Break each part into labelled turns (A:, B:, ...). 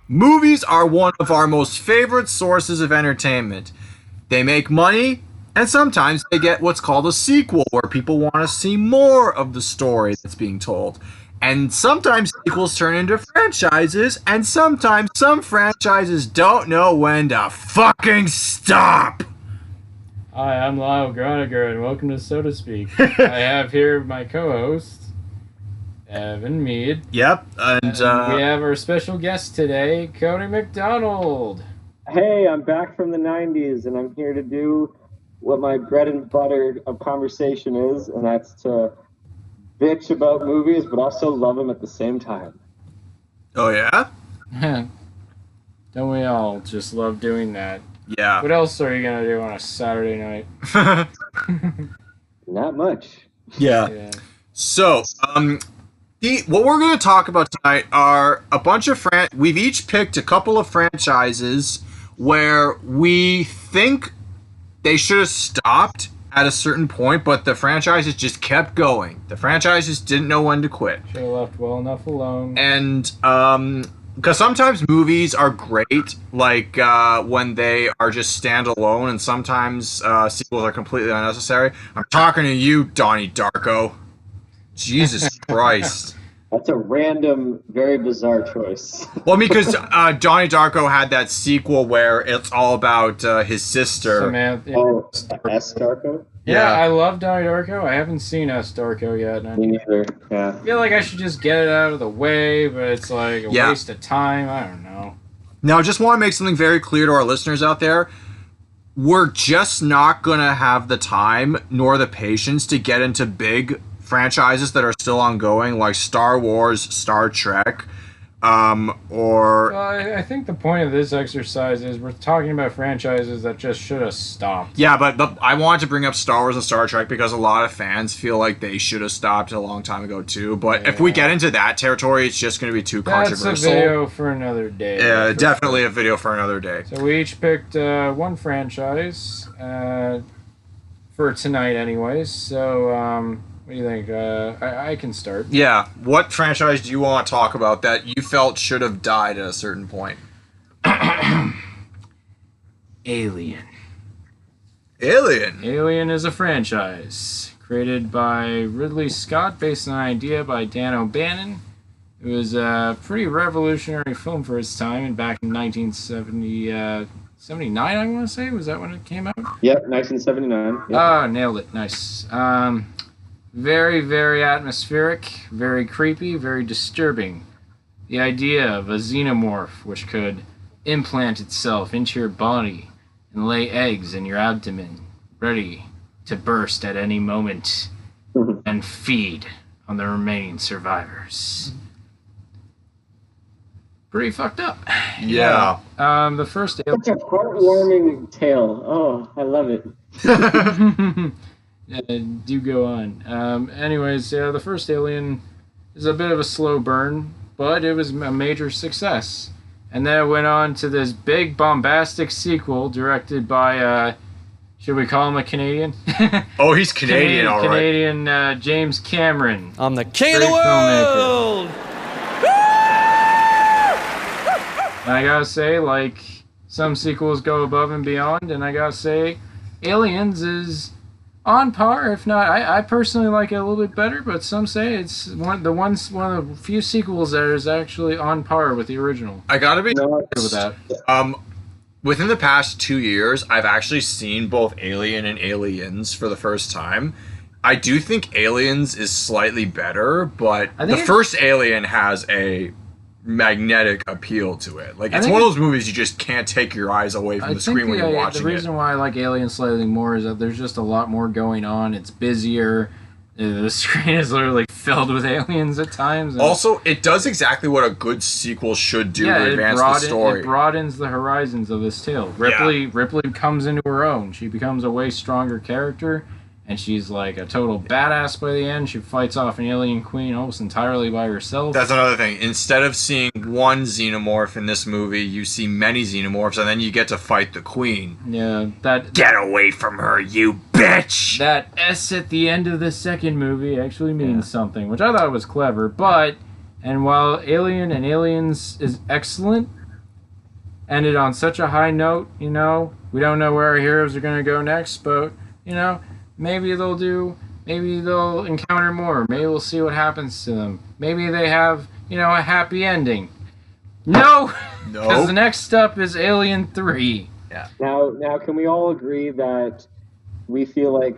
A: Movies are one of our most favorite sources of entertainment. They make money, and sometimes they get what's called a sequel, where people want to see more of the story that's being told. And sometimes sequels turn into franchises, and sometimes some franchises don't know when to fucking stop.
B: Hi, I'm Lyle Groniger, and welcome to So to Speak. I have here my co-host, Evan Mead.
A: Yep, and
B: we have our special guest today, Cody McDonald.
C: Hey, I'm back from the 90s, and I'm here to do what my bread and butter of conversation is, and that's to bitch about movies, but also love them at the same time.
A: Oh, yeah?
B: Don't we all just love doing that?
A: Yeah.
B: What else are you going to do on a Saturday night?
C: Not much.
A: Yeah. So, what we're going to talk about tonight are a bunch of we've each picked a couple of franchises where we think they should have stopped at a certain point, but the franchises just kept going. The franchises didn't know when to quit.
B: Should have left well enough alone.
A: And because sometimes movies are great, like when they are just standalone, and sometimes sequels are completely unnecessary. I'm talking to you, Donnie Darko. Jesus Christ.
C: That's a random, very bizarre choice.
A: Well, because Donnie Darko had that sequel where it's all about his sister.
B: Samantha.
C: Oh, S. Darko?
B: Yeah, I love Donnie Darko. I haven't seen S. Darko yet.
C: Me neither, yeah.
B: I feel like I should just get it out of the way, but it's like a waste of time. I don't know.
A: Now, I just want to make something very clear to our listeners out there. We're just not going to have the time nor the patience to get into big franchises that are still ongoing, like Star Wars, Star Trek, or...
B: Well, I think the point of this exercise is we're talking about franchises that just should have stopped.
A: Yeah, but I wanted to bring up Star Wars and Star Trek because a lot of fans feel like they should have stopped a long time ago, too. But if we get into that territory, it's just going to be too controversial.
B: That's a video for another day.
A: Yeah, definitely a video for another day.
B: So we each picked one franchise for tonight anyways. So... what do you think? I can start.
A: Yeah. What franchise do you want to talk about that you felt should have died at a certain point?
B: Alien.
A: Alien
B: is a franchise created by Ridley Scott based on an idea by Dan O'Bannon. It was a pretty revolutionary film for its time, and back in 1979, I want to say. Was that when it came out?
C: Yep, 1979. Yep.
B: Oh, nailed it. Nice. Very, very atmospheric, very creepy, very disturbing. The idea of a xenomorph which could implant itself into your body and lay eggs in your abdomen, ready to burst at any moment and feed on the remaining survivors. Pretty fucked up.
A: Yeah.
B: The first alien...
C: Such a heartwarming tale. Oh, I love it.
B: Do go on. Anyways, the first Alien is a bit of a slow burn, but it was a major success. And then it went on to this big bombastic sequel directed by, should we call him a Canadian?
A: Oh, he's Canadian, all right.
B: Canadian James Cameron.
D: I'm the king of the world!
B: And I gotta say, like, some sequels go above and beyond, and I gotta say, Aliens is... on par, if not, I personally like it a little bit better, but some say it's one of the few sequels that is actually on par with the original.
A: I gotta be
B: with that.
A: Within the past 2 years, I've actually seen both Alien and Aliens for the first time. I do think Aliens is slightly better, but the first Alien has a magnetic appeal to it. Like, it's one of those movies you just can't take your eyes away from the screen when you're watching it.
B: The reason why I like Alien slightly more is that there's just a lot more going on. It's busier. The screen is literally filled with aliens at times.
A: Also, it does exactly what a good sequel should do to advance the story.
B: It broadens the horizons of this tale. Ripley comes into her own. She becomes a way stronger character, and she's like a total badass by the end. She fights off an alien queen almost entirely by herself.
A: That's another thing. Instead of seeing one xenomorph in this movie, you see many xenomorphs, and then you get to fight the queen.
B: Yeah, that
A: Get away from her, you bitch!
B: that S at the end of the second movie actually means something, which I thought was clever. But, and while Alien and Aliens is excellent, ended on such a high note, you know, we don't know where our heroes are going to go next, but, you know, maybe they'll encounter more. Maybe we'll see what happens to them. Maybe they have, you know, a happy ending. No! Because the next up is Alien 3.
A: Yeah.
C: Now, can we all agree that we feel like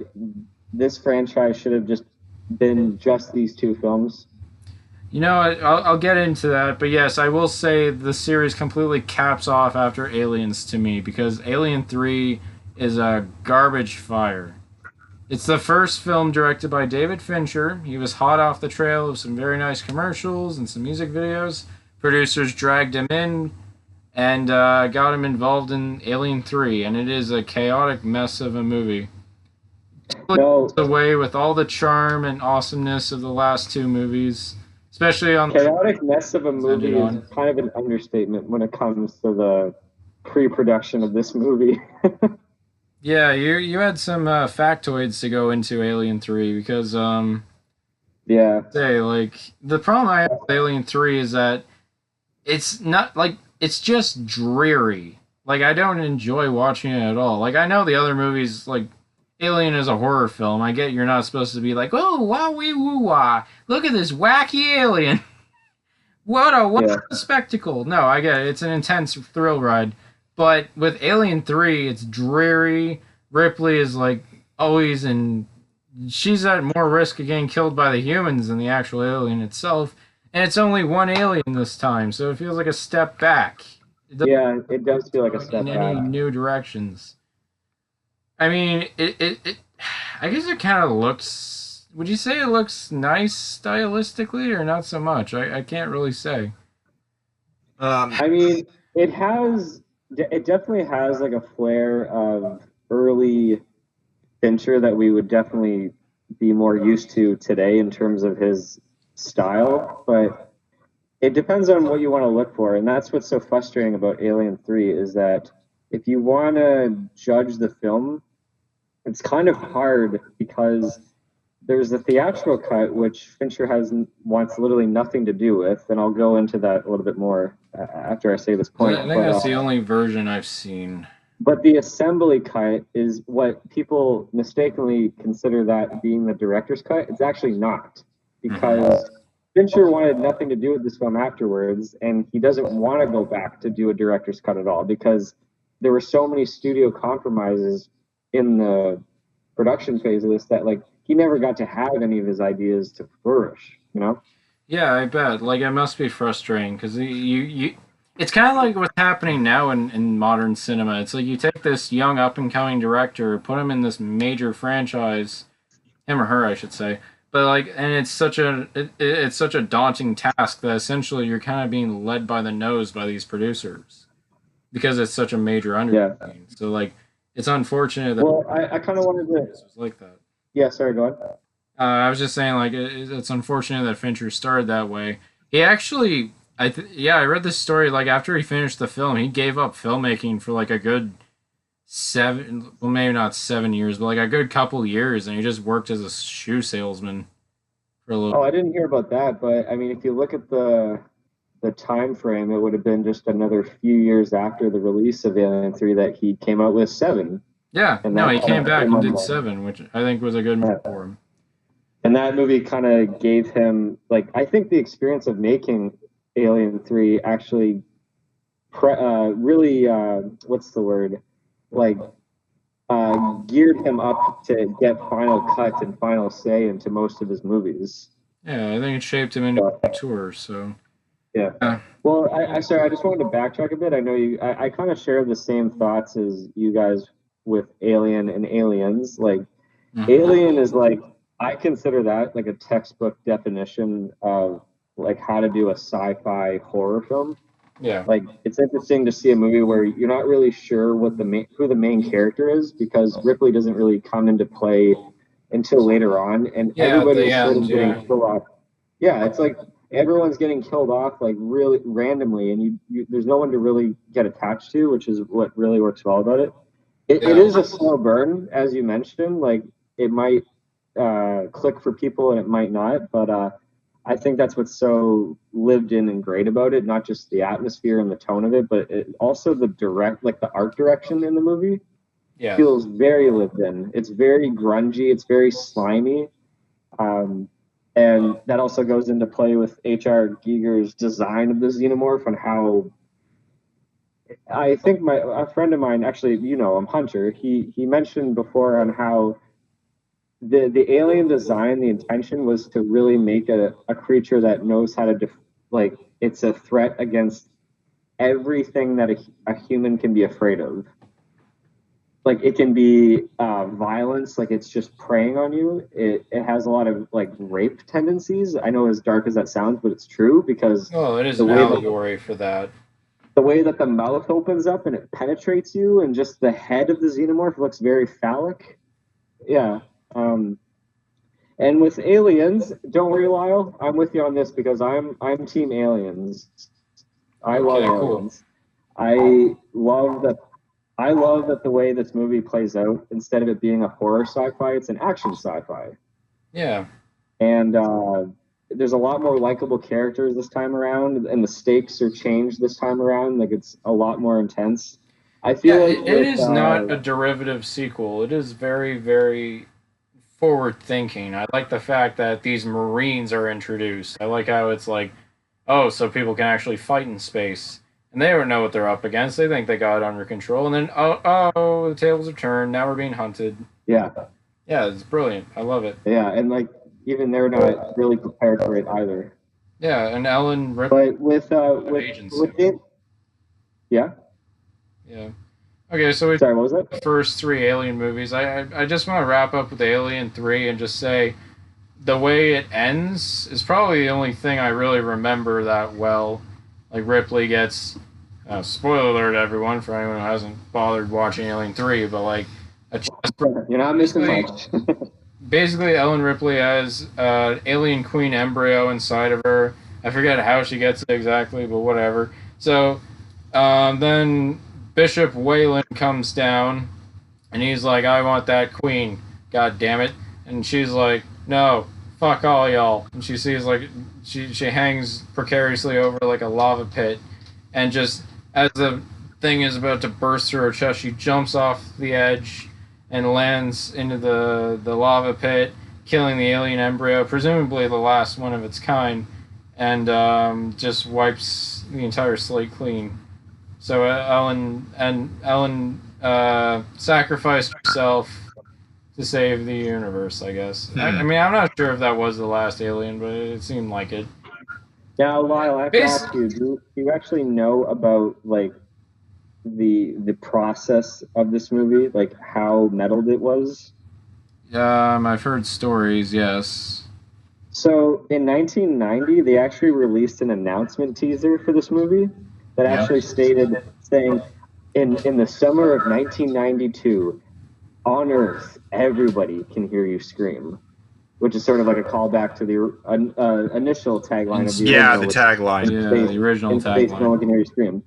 C: this franchise should have just been just these two films?
B: You know, I'll get into that, but yes, I will say the series completely caps off after Aliens to me, because Alien 3 is a garbage fire. It's the first film directed by David Fincher. He was hot off the trail of some very nice commercials and some music videos. Producers dragged him in and got him involved in Alien 3, and it is a chaotic mess of a movie.
C: No.
B: Away with all the charm and awesomeness of the last two movies. Especially on
C: chaotic mess of a movie is kind of an understatement when it comes to the pre-production of this movie.
B: Yeah, you had some factoids to go into Alien 3 because say like the problem I have with Alien 3 is that it's not like it's just dreary. Like I don't enjoy watching it at all. Like I know the other movies like Alien is a horror film. I get you're not supposed to be like, oh, wow, wee, woo, wah. Look at this wacky alien. What a spectacle. No, I get it. It's an intense thrill ride. But with Alien 3, it's dreary. Ripley is like always in... She's at more risk of getting killed by the humans than the actual alien itself. And it's only one alien this time, so it feels like a step back.
C: It does feel like a step back.
B: In any new directions. I mean, I guess it kind of looks... Would you say it looks nice stylistically or not so much? I can't really say.
C: I mean, it definitely has like a flair of early Fincher that we would definitely be more used to today in terms of his style, but it depends on what you want to look for, and that's what's so frustrating about Alien 3 is that if you want to judge the film, it's kind of hard because there's the theatrical cut, which Fincher wants literally nothing to do with, and I'll go into that a little bit more after I say this point.
B: I think that's the only version I've seen.
C: But the assembly cut is what people mistakenly consider that being the director's cut. It's actually not, because Fincher wanted nothing to do with this film afterwards, and he doesn't want to go back to do a director's cut at all because there were so many studio compromises in the production phase of this that like he never got to have any of his ideas to flourish, you know?
B: Yeah, I bet. Like it must be frustrating because it's kind of like what's happening now in modern cinema. It's like you take this young up and coming director, put him in this major franchise, him or her, I should say. But like, and it's such a daunting task that essentially you're kind of being led by the nose by these producers because it's such a major undertaking. So like, it's unfortunate that.
C: Well, I kind of wanted to.
B: It was like that.
C: Yeah, sorry, go ahead.
B: I was just saying, like, it's unfortunate that Fincher started that way. He actually, I read this story. Like after he finished the film, he gave up filmmaking for like a good 7, well, maybe not 7 years, but like a good couple years, and he just worked as a shoe salesman for a little.
C: Oh, I didn't hear about that, but I mean, if you look at the time frame, it would have been just another few years after the release of Alien 3 that he came out with 7.
B: Yeah, no, he came back and did 7, which I think was a good move for him.
C: And that movie kind of gave him, like, I think the experience of making Alien 3 actually really, what's the word? Like, geared him up to get final cut and final say into most of his movies.
B: Yeah, I think it shaped him into a tour, so.
C: Yeah. Well, I sorry, I just wanted to backtrack a bit. I know I kind of share the same thoughts as you guys with Alien and Aliens. Like, Alien is like, I consider that like a textbook definition of like how to do a sci-fi horror film.
B: Yeah.
C: Like, it's interesting to see a movie where you're not really sure what who the main character is because Ripley doesn't really come into play until later on, and
B: Yeah, at
C: everybody
B: the
C: is sort of
B: end,
C: getting
B: yeah.
C: killed off. Yeah, it's like everyone's getting killed off like really randomly, and you there's no one to really get attached to, which is what really works well about it. It is a slow burn, as you mentioned. Like it might click for people and it might not, but I think that's what's so lived in and great about it. Not just the atmosphere and the tone of it, but also the like the art direction in the movie feels very lived in. It's very grungy. It's very slimy. And that also goes into play with H.R. Giger's design of the xenomorph and how I think a friend of mine, actually, Hunter, he mentioned before on how the alien design, the intention was to really make a creature that knows how to like it's a threat against everything that a human can be afraid of. Like it can be violence, like it's just preying on you. It has a lot of like rape tendencies. I know as dark as that sounds, but it's true because
B: it is an allegory for that.
C: The way that the mouth opens up and it penetrates you, and just the head of the xenomorph looks very phallic. Yeah. And with aliens, don't worry, Lyle. I'm with you on this because I'm team aliens. I love aliens. I love that the way this movie plays out, instead of it being a horror sci-fi, it's an action sci-fi.
B: Yeah.
C: And there's a lot more likable characters this time around, and the stakes are changed this time around. Like it's a lot more intense. I feel like
B: it is not a derivative sequel. It is very, very forward thinking. I like the fact that these Marines are introduced. I like how it's like, oh, so people can actually fight in space. And they don't know what they're up against. They think they got it under control. And then, oh, the tables are turned. Now we're being hunted.
C: Yeah.
B: Yeah, it's brilliant. I love it.
C: Yeah, and like even they're not really prepared for it either.
B: Yeah, and Ellen Ripley.
C: But with it, yeah.
B: Yeah. Okay, so
C: sorry, what was that?
B: The first 3 Alien movies. I just want to wrap up with Alien 3 and just say the way it ends is probably the only thing I really remember that well. Like Ripley gets, spoiler alert, everyone, for anyone who hasn't bothered watching Alien 3, but like a chest.
C: You're not missing much.
B: Basically, Ellen Ripley has alien queen embryo inside of her. I forget how she gets it exactly, but whatever. So then Bishop Wayland comes down, and he's like, I want that queen, god damn it. And she's like, no, fuck all y'all. And she sees like, she hangs precariously over like a lava pit, and just as the thing is about to burst through her chest, she jumps off the edge and lands into the lava pit, killing the alien embryo, presumably the last one of its kind, and just wipes the entire slate clean. So Ellen sacrificed herself to save the universe, I guess. I mean, I'm not sure if that was the last Alien, but it seemed like it.
C: Now, Lyle, I have to ask you: do you actually know about like the process of this movie, like how meddled it was?
B: I've heard stories. Yes.
C: So in 1990, they actually released an announcement teaser for this movie that actually stated, saying, in the summer of 1992, on Earth, everybody can hear you scream, which is sort of like a callback to the initial tagline of the original.
A: The tagline.
B: The original tagline.
C: Space, no one can hear you scream.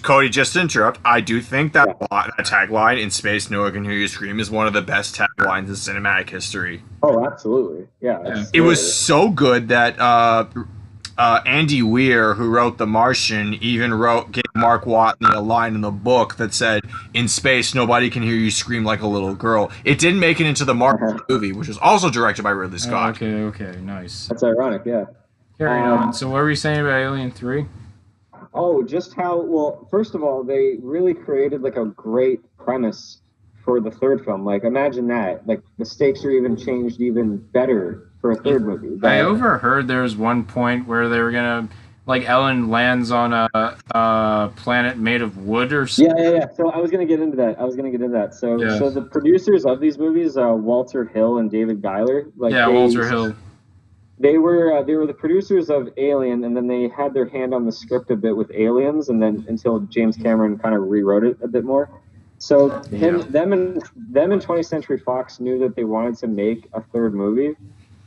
A: Cody, just to interrupt, I do think that that tagline, in space, no one can hear you scream, is one of the best taglines in cinematic history.
C: Oh, absolutely. Yeah.
A: It was so good that Andy Weir, who wrote The Martian, even gave Mark Watney a line in the book that said, in space, nobody can hear you scream like a little girl. It didn't make it into the Martian movie, which was also directed by Ridley Scott.
B: Okay, nice.
C: That's ironic, yeah.
B: Carry on. So what were you saying about Alien 3?
C: Oh, just how, well, first of all, they really created like a great premise for the third film. Like, imagine that. Like, the stakes are even changed even better for a third movie.
B: I overheard there was one point where they were going to, like, Ellen lands on a planet made of wood or something.
C: Yeah. So I was going to get into that. So the producers of these movies, Walter Hill and David Giler.
B: Walter Hill.
C: They were the producers of Alien, and then they had their hand on the script a bit with Aliens, and then until James Cameron kind of rewrote it a bit more. So
B: Yeah.
C: them and 20th Century Fox knew that they wanted to make a third movie,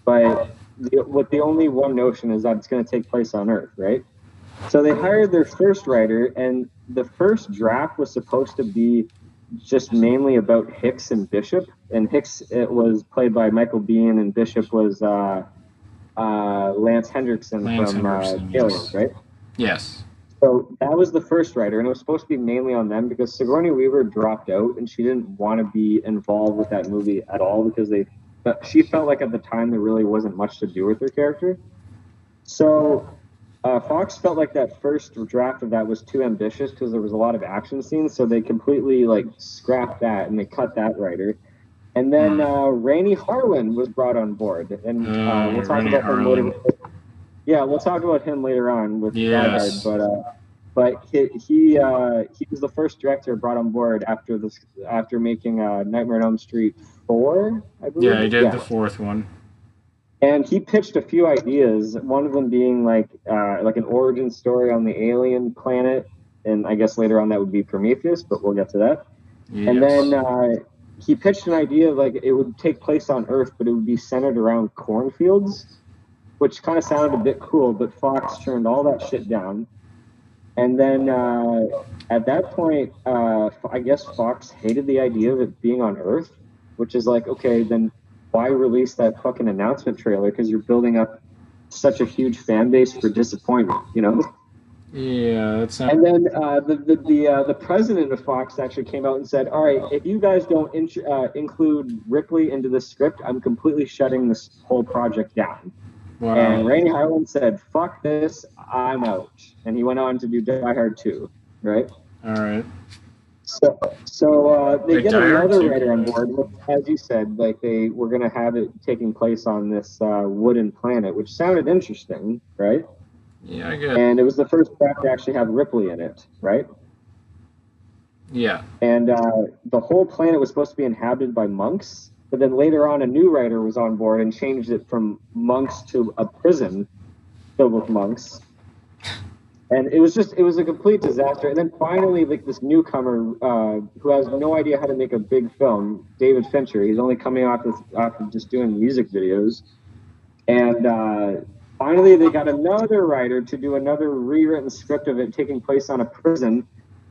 C: but with the only one notion is that it's going to take place on Earth, right? So they hired their first writer, and the first draft was supposed to be just mainly about Hicks and Bishop. And Hicks, it was played by Michael Biehn, and Bishop was Lance Hendrickson from
B: Henriksen,
C: Aliens,
B: yes.
C: right?
B: Yes.
C: So that was the first writer, and it was supposed to be mainly on them because Sigourney Weaver dropped out, and she didn't want to be involved with that movie at all because she felt like at the time there really wasn't much to do with her character. So Fox felt like that first draft of that was too ambitious because there was a lot of action scenes, so they completely like scrapped that and they cut that writer. And then Rainey Harlan was brought on board, and we'll talk
B: Rennie
C: about him
B: Harlan.
C: later. Yeah, we'll talk about him later on with Die Hard,
B: Yes.
C: but he was the first director brought on board after making Nightmare on Elm Street 4, I believe.
B: Yeah, he did the fourth one.
C: And he pitched a few ideas. One of them being like an origin story on the alien planet, and I guess later on that would be Prometheus, but we'll get to that.
B: Yes.
C: And then he pitched an idea of like it would take place on Earth, but it would be centered around cornfields, which kind of sounded a bit cool. But Fox turned all that shit down. And then at that point, I guess Fox hated the idea of it being on Earth, which is like, okay, then why release that fucking announcement trailer? Because you're building up such a huge fan base for disappointment, you know?
B: Yeah, that's not.
C: And then the president of Fox actually came out and said, all right, if you guys don't include Ripley into the script, I'm completely shutting this whole project down.
B: Wow.
C: And Rainey Harlan said, fuck this, I'm out. And he went on to do Die Hard 2, right?
B: All right.
C: So they
B: Wait,
C: get
B: Die Hard
C: another
B: 2?
C: writer on board. As you said, like they were going to have it taking place on this wooden planet, which sounded interesting, right?
B: Yeah, I guess.
C: And it was the first draft to actually have Ripley in it, right?
B: Yeah.
C: And the whole planet was supposed to be inhabited by monks, but then later on a new writer was on board and changed it from monks to a prison filled with monks. And it was a complete disaster. And then finally, like this newcomer who has no idea how to make a big film, David Fincher, he's only coming off of just doing music videos. And finally, they got another writer to do another rewritten script of it taking place on a prison,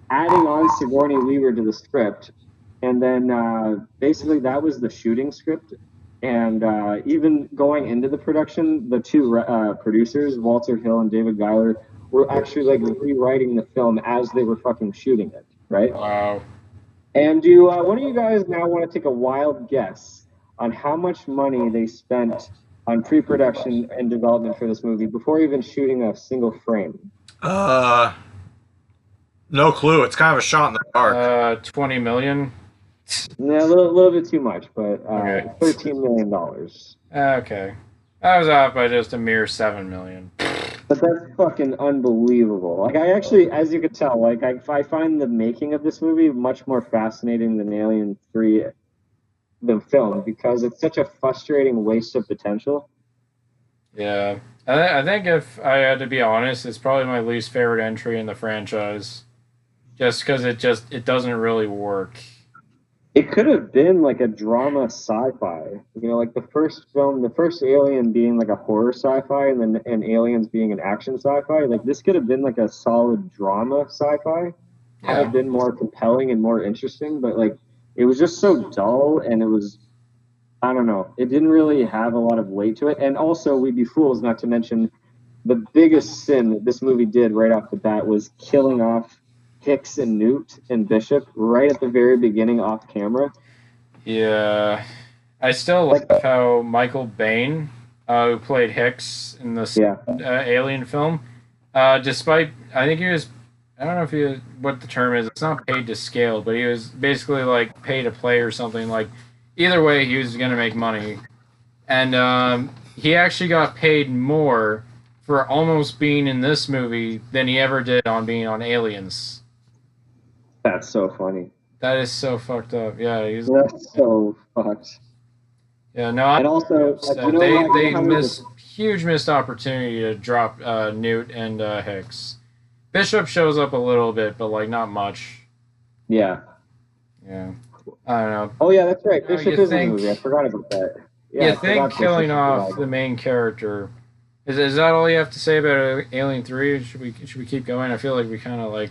C: adding on Sigourney Weaver to the script. And then basically that was the shooting script. And even going into the production, the two producers, Walter Hill and David Giler, were actually like rewriting the film as they were fucking shooting it, right?
B: Wow.
C: And do one of you guys now want to take a wild guess on how much money they spent on pre-production and development for this movie before even shooting a single frame?
A: No clue. It's kind of a shot in the dark.
B: 20 million.
C: Yeah, a little bit too much, but
B: Okay.
C: $13 million.
B: Okay. I was off by just a mere 7 million.
C: But that's fucking unbelievable. Like, I actually, as you could tell, like, I find the making of this movie much more fascinating than Alien 3, the film, because it's such a frustrating waste of potential.
B: Yeah. I think if I had to be honest, it's probably my least favorite entry in the franchise. Just because it doesn't really work.
C: It could have been like a drama sci-fi, you know, like the first film, the first Alien being like a horror sci-fi, and Aliens being an action sci-fi. Like this could have been like a solid drama sci-fi, had have been more compelling and more interesting. But like it was just so dull, and it was, I don't know, it didn't really have a lot of weight to it. And also, we'd be fools not to mention the biggest sin that this movie did right off the bat was killing off Hicks and Newt and Bishop right at the very beginning off camera.
B: Yeah. I still like how Michael Biehn, who played Hicks in the Alien film, despite, I think he was, I don't know if he was, what the term is, it's not paid to scale, but he was basically like pay to play or something. Like, either way, he was going to make money. And he actually got paid more for almost being in this movie than he ever did on being on Aliens.
C: That's so funny.
B: That is so fucked up. Yeah,
C: that's so fucked.
B: Yeah, no.
C: And also,
B: they huge missed opportunity to drop Newt and Hicks. Bishop shows up a little bit, but like not much.
C: Yeah.
B: Yeah. I don't know.
C: Oh yeah, that's right.
B: No,
C: Bishop
B: you
C: is in the
B: think-
C: movie. I forgot about that. Yeah,
B: You
C: I
B: think
C: forgot
B: killing
C: Bishop
B: off
C: was
B: the main character is that all you have to say about Alien 3? Should we keep going? I feel like we kind of like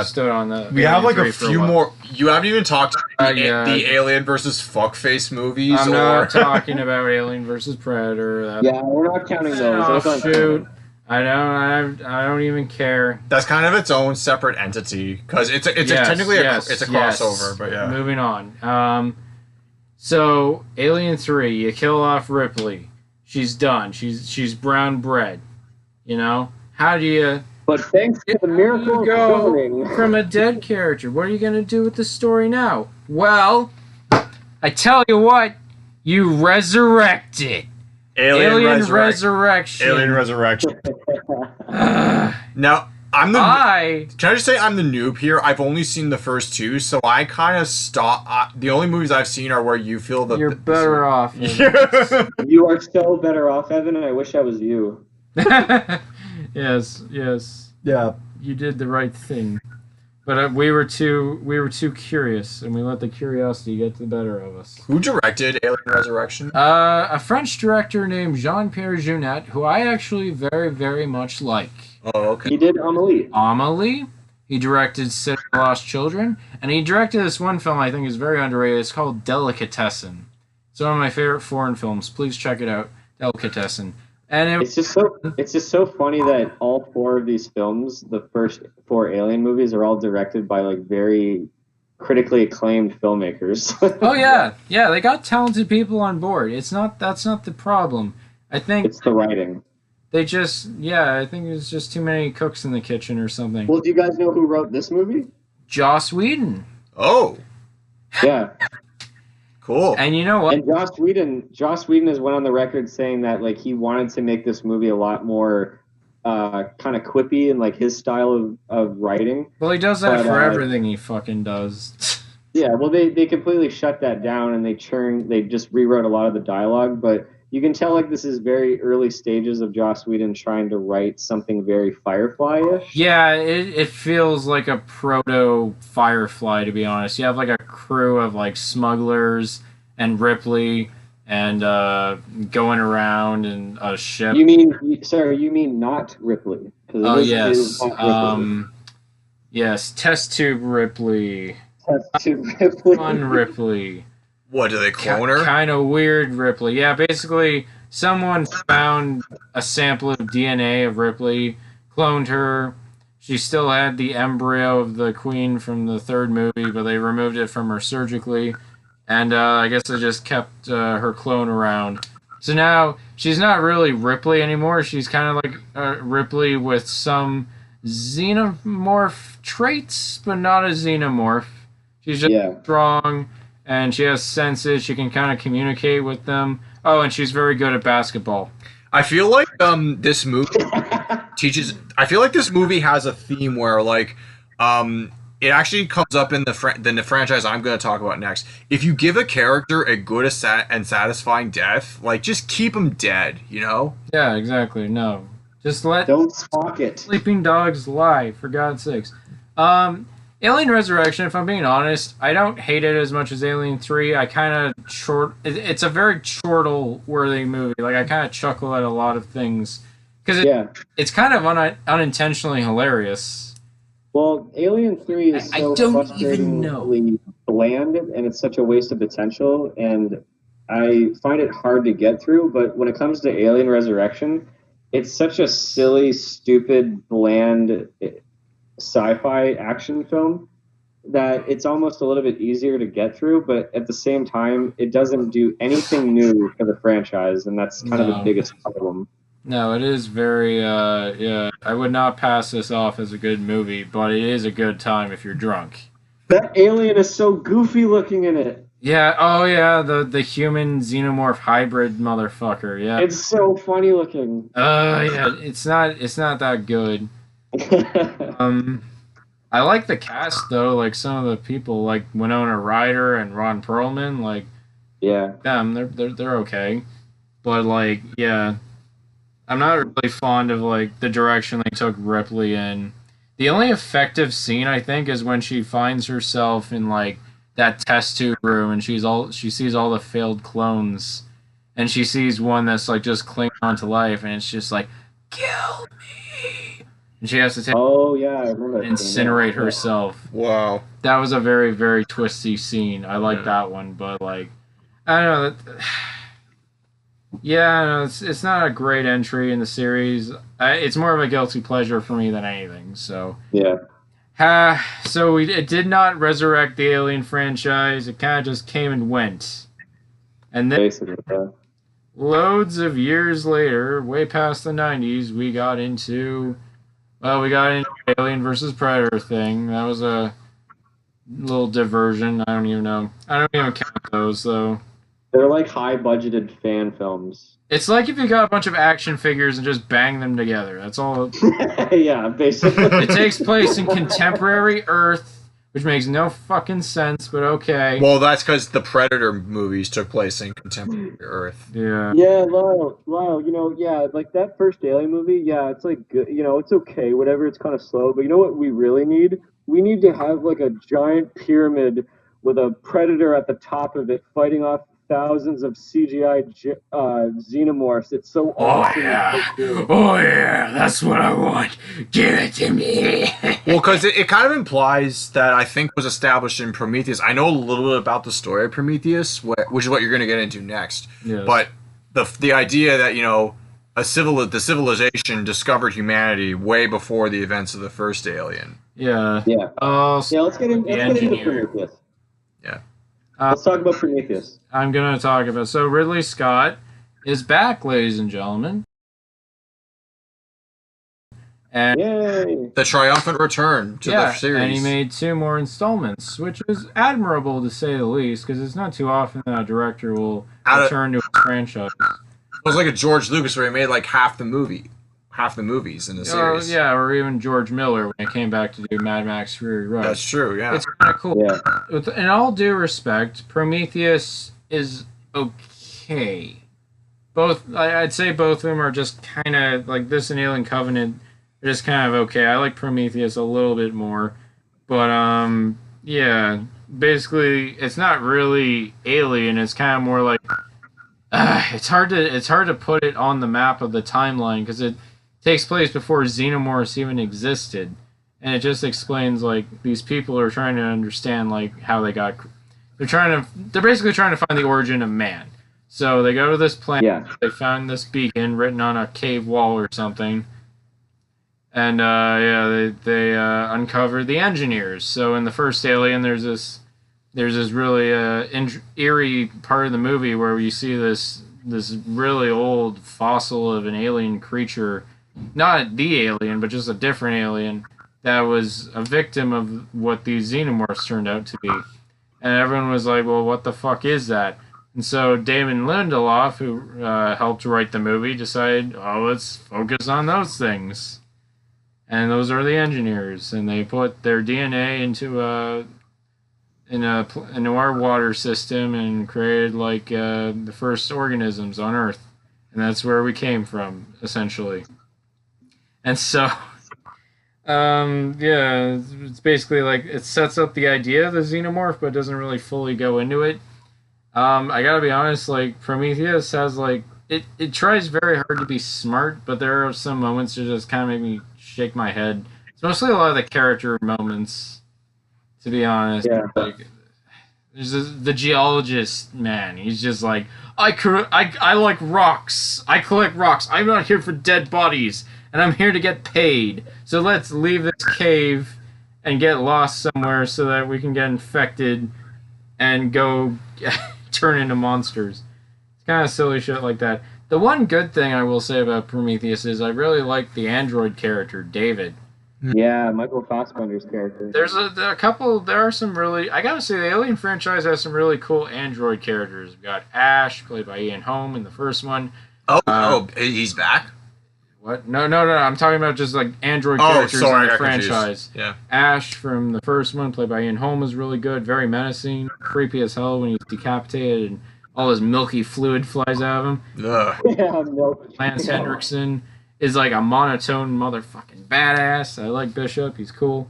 B: stood on the
A: We
B: Alien
A: have like
B: 3
A: a
B: for
A: few
B: while.
A: more. You haven't even talked about
B: Yeah.
A: the Alien versus Fuckface movies.
B: I'm not talking about Alien versus Predator.
C: Yeah, we're not counting those. Those aren't
B: Shoot.
C: counted.
B: I don't even care.
A: That's kind of its own separate entity because it's technically it's a crossover. But yeah.
B: Moving on. So Alien 3, you kill off Ripley. She's done. She's brown bread. You know? How do you
C: But thanks to the miracle of
B: go
C: cloning.
B: from a dead character? What are you gonna do with the story now? Well, I tell you what, you resurrect it. Alien Resurrection.
A: Alien Resurrection. Now Can I just say I'm the noob here? I've only seen the first two, so I kind of stop. The only movies I've seen are where you feel that
B: you're better off.
C: You are so better off, Evan, and I wish I was you.
B: Yes.
A: Yeah.
B: You did the right thing. But we were too curious, and we let the curiosity get the better of us.
A: Who directed Alien Resurrection?
B: A French director named Jean-Pierre Jeunet, who I actually very, very much like.
A: Oh, okay.
C: He did Amelie.
B: Amelie. He directed City of Lost Children, and he directed this one film I think is very underrated. It's called Delicatessen. It's one of my favorite foreign films. Please check it out, Delicatessen. And
C: it's just so funny that all four of these films, the first four Alien movies, are all directed by like very critically acclaimed filmmakers.
B: Oh yeah, they got talented people on board. That's not the problem. I think
C: it's the writing.
B: They just I think there's just too many cooks in the kitchen or something.
C: Well, do you guys know who wrote this movie?
B: Joss Whedon.
A: Oh.
C: Yeah.
A: Cool.
B: And you know what?
C: And Joss Whedon has went on the record saying that like he wanted to make this movie a lot more kind of quippy and like his style of writing.
B: Well, he does that for everything he fucking does.
C: Yeah, well they completely shut that down and they just rewrote a lot of the dialogue, but you can tell like this is very early stages of Joss Whedon trying to write something very Firefly-ish.
B: Yeah, it feels like a proto Firefly, to be honest. You have like a crew of like smugglers and Ripley and going around in a ship.
C: You mean not Ripley?
B: Oh yes, yes, test tube Ripley.
C: Test tube Ripley.
B: Fun Ripley.
A: What, do they clone her?
B: Kind of weird Ripley. Yeah, basically, someone found a sample of DNA of Ripley, cloned her. She still had the embryo of the queen from the third movie, but they removed it from her surgically. And I guess they just kept her clone around. So now, she's not really Ripley anymore. She's kind of like Ripley with some xenomorph traits, but not a xenomorph. She's just strong. And she has senses. She can kind of communicate with them. Oh, and she's very good at basketball.
A: I feel like this movie teaches. I feel like this movie has a theme where like it actually comes up in the franchise I'm going to talk about next. If you give a character a good and satisfying death, like just keep them dead. You know?
B: Yeah, exactly. No, just
C: don't spock it.
B: Sleeping dogs lie, for God's sakes. Alien Resurrection, if I'm being honest, I don't hate it as much as Alien 3. I kind of it's a very chortle-worthy movie. Like, I kind of chuckle at a lot of things. Because it's kind of unintentionally hilarious.
C: Well, Alien 3 is so frustratingly bland, and it's such a waste of potential, and I find it hard to get through. But when it comes to Alien Resurrection, it's such a silly, stupid, bland sci-fi action film that it's almost a little bit easier to get through, but at the same time it doesn't do anything new for the franchise, and that's kind of the biggest problem.
B: No, it is very I would not pass this off as a good movie, but it is a good time if you're drunk.
C: That alien is so goofy looking in it.
B: Yeah, oh yeah, the human xenomorph hybrid motherfucker. Yeah.
C: It's so funny looking.
B: Yeah, it's not that good. I like the cast though, like some of the people, like Winona Ryder and Ron Perlman, like them, they're okay, but like I'm not really fond of like the direction they took Ripley in. The only effective scene I think is when she finds herself in like that test tube room, and she sees all the failed clones, and she sees one that's like just clinging on to life, and it's just like, kill me, and she has to
C: Oh yeah, I remember that scene,
B: incinerate
C: yeah.
B: herself.
A: Wow.
B: That was a very, very twisty scene. I like that one, but like, I don't know. Yeah, it's not a great entry in the series. It's more of a guilty pleasure for me than anything. So
C: Yeah.
B: It did not resurrect the Alien franchise. It kind of just came and went. And then,
C: Basically, yeah.
B: loads of years later, way past the 90s, we got into Alien versus Predator thing. That was a little diversion. I don't even know. I don't even count those, though.
C: They're like high-budgeted fan films.
B: It's like if you got a bunch of action figures and just bang them together. That's all.
C: Yeah, basically.
B: It takes place in contemporary Earth, which makes no fucking sense, but okay.
A: Well, that's because the Predator movies took place in contemporary Earth.
B: Yeah.
C: Yeah, Lyle, like that first Alien movie, yeah, it's like good, it's okay, whatever, it's kind of slow, but you know what we really need? We need to have like a giant pyramid with a predator at the top of it fighting off thousands of CGI xenomorphs. It's so awesome.
B: Oh yeah, that's what I want. Give it to me.
A: Well, because it kind of implies that I think was established in Prometheus. I know a little bit about the story of Prometheus, which is what you're going to get into next.
B: Yes.
A: But the idea that the civilization discovered humanity way before the events of the first Alien.
B: Yeah.
C: Yeah. Let's get into Prometheus.
A: Yeah.
C: Let's talk about Prometheus.
B: I'm going to talk about... So Ridley Scott is back, ladies and gentlemen. And
C: Yay!
A: The triumphant return to the series.
B: And he made 2 more installments, which is admirable to say the least, because it's not too often that a director will return to a franchise.
A: It was like a George Lucas where he made like half the movies in the series.
B: Yeah, or even George Miller when he came back to do Mad Max Fury Road.
A: That's true, yeah.
B: It's kind of cool.
C: Yeah.
B: In all due respect, Prometheus is okay. I'd say both of them are just kind of like this and Alien Covenant. They're just kind of okay. I like Prometheus a little bit more, but yeah. Basically, it's not really Alien. It's kind of more like it's hard to put it on the map of the timeline because it takes place before xenomorphs even existed, and it just explains like these people are trying to understand like how they got. They're basically trying to find the origin of man. So they go to this planet.
C: Yeah.
B: They found this beacon written on a cave wall or something. And they uncovered the engineers. So in the first Alien, there's this really eerie part of the movie where you see this really old fossil of an alien creature, not the alien, but just a different alien that was a victim of what these xenomorphs turned out to be. And everyone was like, well, what the fuck is that? And so Damon Lindelof, who helped write the movie, decided, let's focus on those things. And those are the engineers, and they put their DNA into our water system and created like the first organisms on Earth, and that's where we came from, essentially. And so, it's basically like it sets up the idea of the xenomorph, but doesn't really fully go into it. I gotta be honest, like Prometheus has like it tries very hard to be smart, but there are some moments that just kind of make me shake my head. It's mostly a lot of the character moments, to be honest.
C: Yeah.
B: Like, there's the geologist man. He's just like, I like rocks. I collect rocks. I'm not here for dead bodies, and I'm here to get paid. So let's leave this cave and get lost somewhere so that we can get infected and go turn into monsters. It's kind of silly shit like that. The one good thing I will say about Prometheus is I really like the android character, David.
C: Yeah, Michael Fassbender's character.
B: There's a couple. There are some really. I gotta say, the Alien franchise has some really cool android characters. We've got Ash, played by Ian Holm in the first one.
A: He's back.
B: What? No. I'm talking about just like android characters in the franchise.
A: Confused. Yeah.
B: Ash from the first one, played by Ian Holm, is really good. Very menacing, creepy as hell when he's decapitated and all his milky fluid flies out of him.
A: Ugh.
C: Yeah, no.
B: Lance Hendrickson is like a monotone motherfucking badass. I like Bishop. He's cool.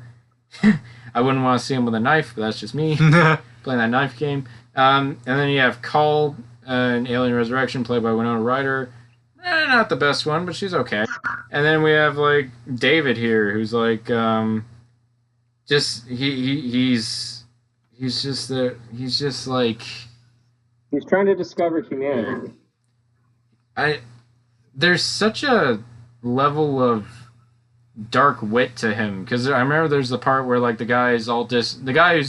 B: I wouldn't want to see him with a knife, but that's just me. playing that knife game. And then you have Call in Alien Resurrection, played by Winona Ryder. Not the best one, but she's okay. And then we have like David here, who's like, he's just like,
C: he's trying to discover humanity.
B: There's such a level of dark wit to him, because I remember there's the part where like the guy who's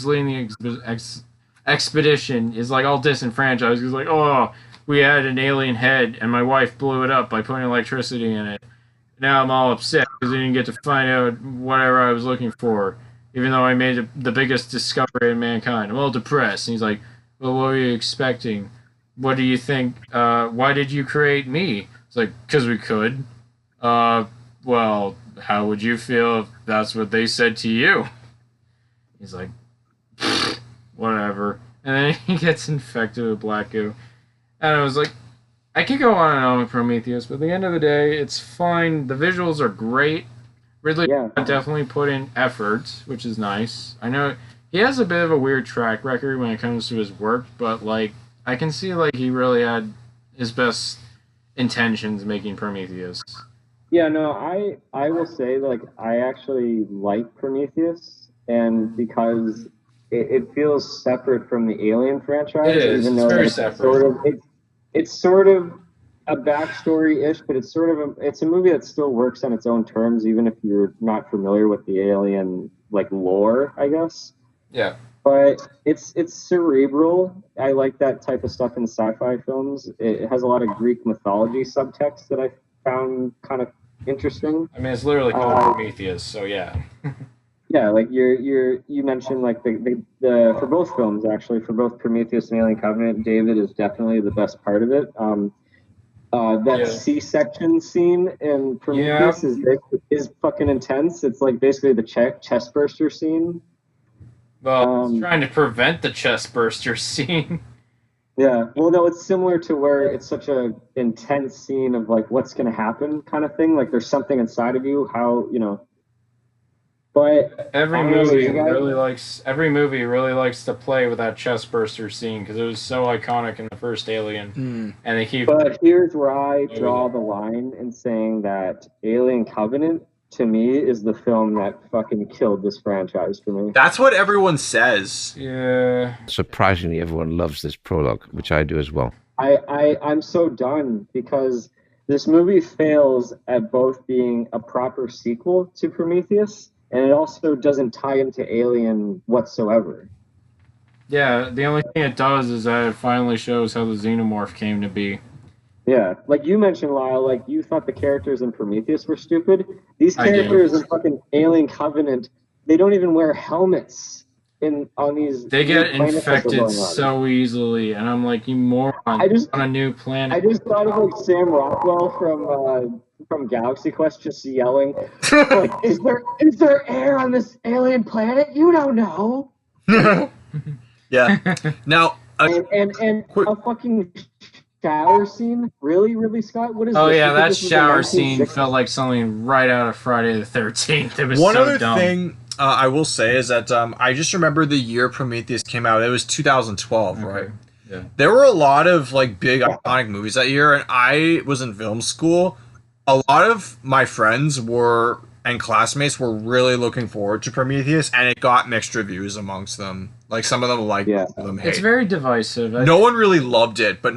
B: leading the expedition is like all disenfranchised. He's like, oh, we had an alien head and my wife blew it up by putting electricity in it. Now I'm all upset because I didn't get to find out whatever I was looking for, even though I made the biggest discovery in mankind. I'm all depressed. And he's like, well, what were you expecting? What do you think? Why did you create me? It's like, because we could. Well, how would you feel if that's what they said to you? He's like, whatever. And then he gets infected with black goo. And I was like, I could go on and on with Prometheus, but at the end of the day, it's fine. The visuals are great. Ridley definitely put in effort, which is nice. I know he has a bit of a weird track record when it comes to his work, but like I can see like he really had his best intentions making Prometheus.
C: Yeah, no, I will say like I actually like Prometheus, and because it feels separate from the Alien franchise,
B: It is.
C: even
B: It's
C: though
B: very
C: it's
B: separate.
C: it's sort of a backstory-ish, but it's sort of it's a movie that still works on its own terms, even if you're not familiar with the Alien like lore, I guess.
B: Yeah.
C: But it's cerebral. I like that type of stuff in sci-fi films. It has a lot of Greek mythology subtext that I found kind of interesting.
B: I mean, it's literally called Prometheus, so yeah.
C: Yeah, like you mentioned like the for both films actually, for both Prometheus and Alien Covenant, David is definitely the best part of it. That C-section scene in Prometheus is fucking intense. It's like basically the chest burster scene.
B: Well, it's trying to prevent the chest burster scene.
C: Yeah, well, no, it's similar to where it's such a intense scene of like what's going to happen kind of thing. Like there's something inside of you, how But
B: every movie really likes to play with that chest burster scene because it was so iconic in the first Alien, and they keep.
C: But here's where I draw the line in saying that Alien Covenant to me is the film that fucking killed this franchise for me.
A: That's what everyone says.
B: Yeah.
E: Surprisingly, everyone loves this prologue, which I do as well.
C: I'm so done because this movie fails at both being a proper sequel to Prometheus, and it also doesn't tie into Alien whatsoever.
B: Yeah, the only thing it does is that it finally shows how the xenomorph came to be.
C: Yeah, like you mentioned, Lyle, like you thought the characters in Prometheus were stupid. These characters in fucking Alien Covenant, they don't even wear helmets on these.
B: They get infected so easily, and I'm like, you moron! On a new planet.
C: I just thought of like Sam Rockwell from Galaxy Quest just yelling, like, "Is there air on this alien planet? You don't know."
A: Yeah. Now,
C: and a fucking shower scene? Really, Scott? What is this?
B: Yeah, that shower scene felt like something right out of Friday the 13th. It was
A: one
B: so
A: other
B: dumb.
A: thing I will say is that I just remember the year Prometheus came out. It was 2012, right?
B: Yeah.
A: There were a lot of like big iconic movies that year, and I was in film school. A lot of my friends and classmates were really looking forward to Prometheus, and it got mixed reviews amongst them. Like some of them liked it, some of them hated it.
B: It's very divisive.
A: No one really loved it, but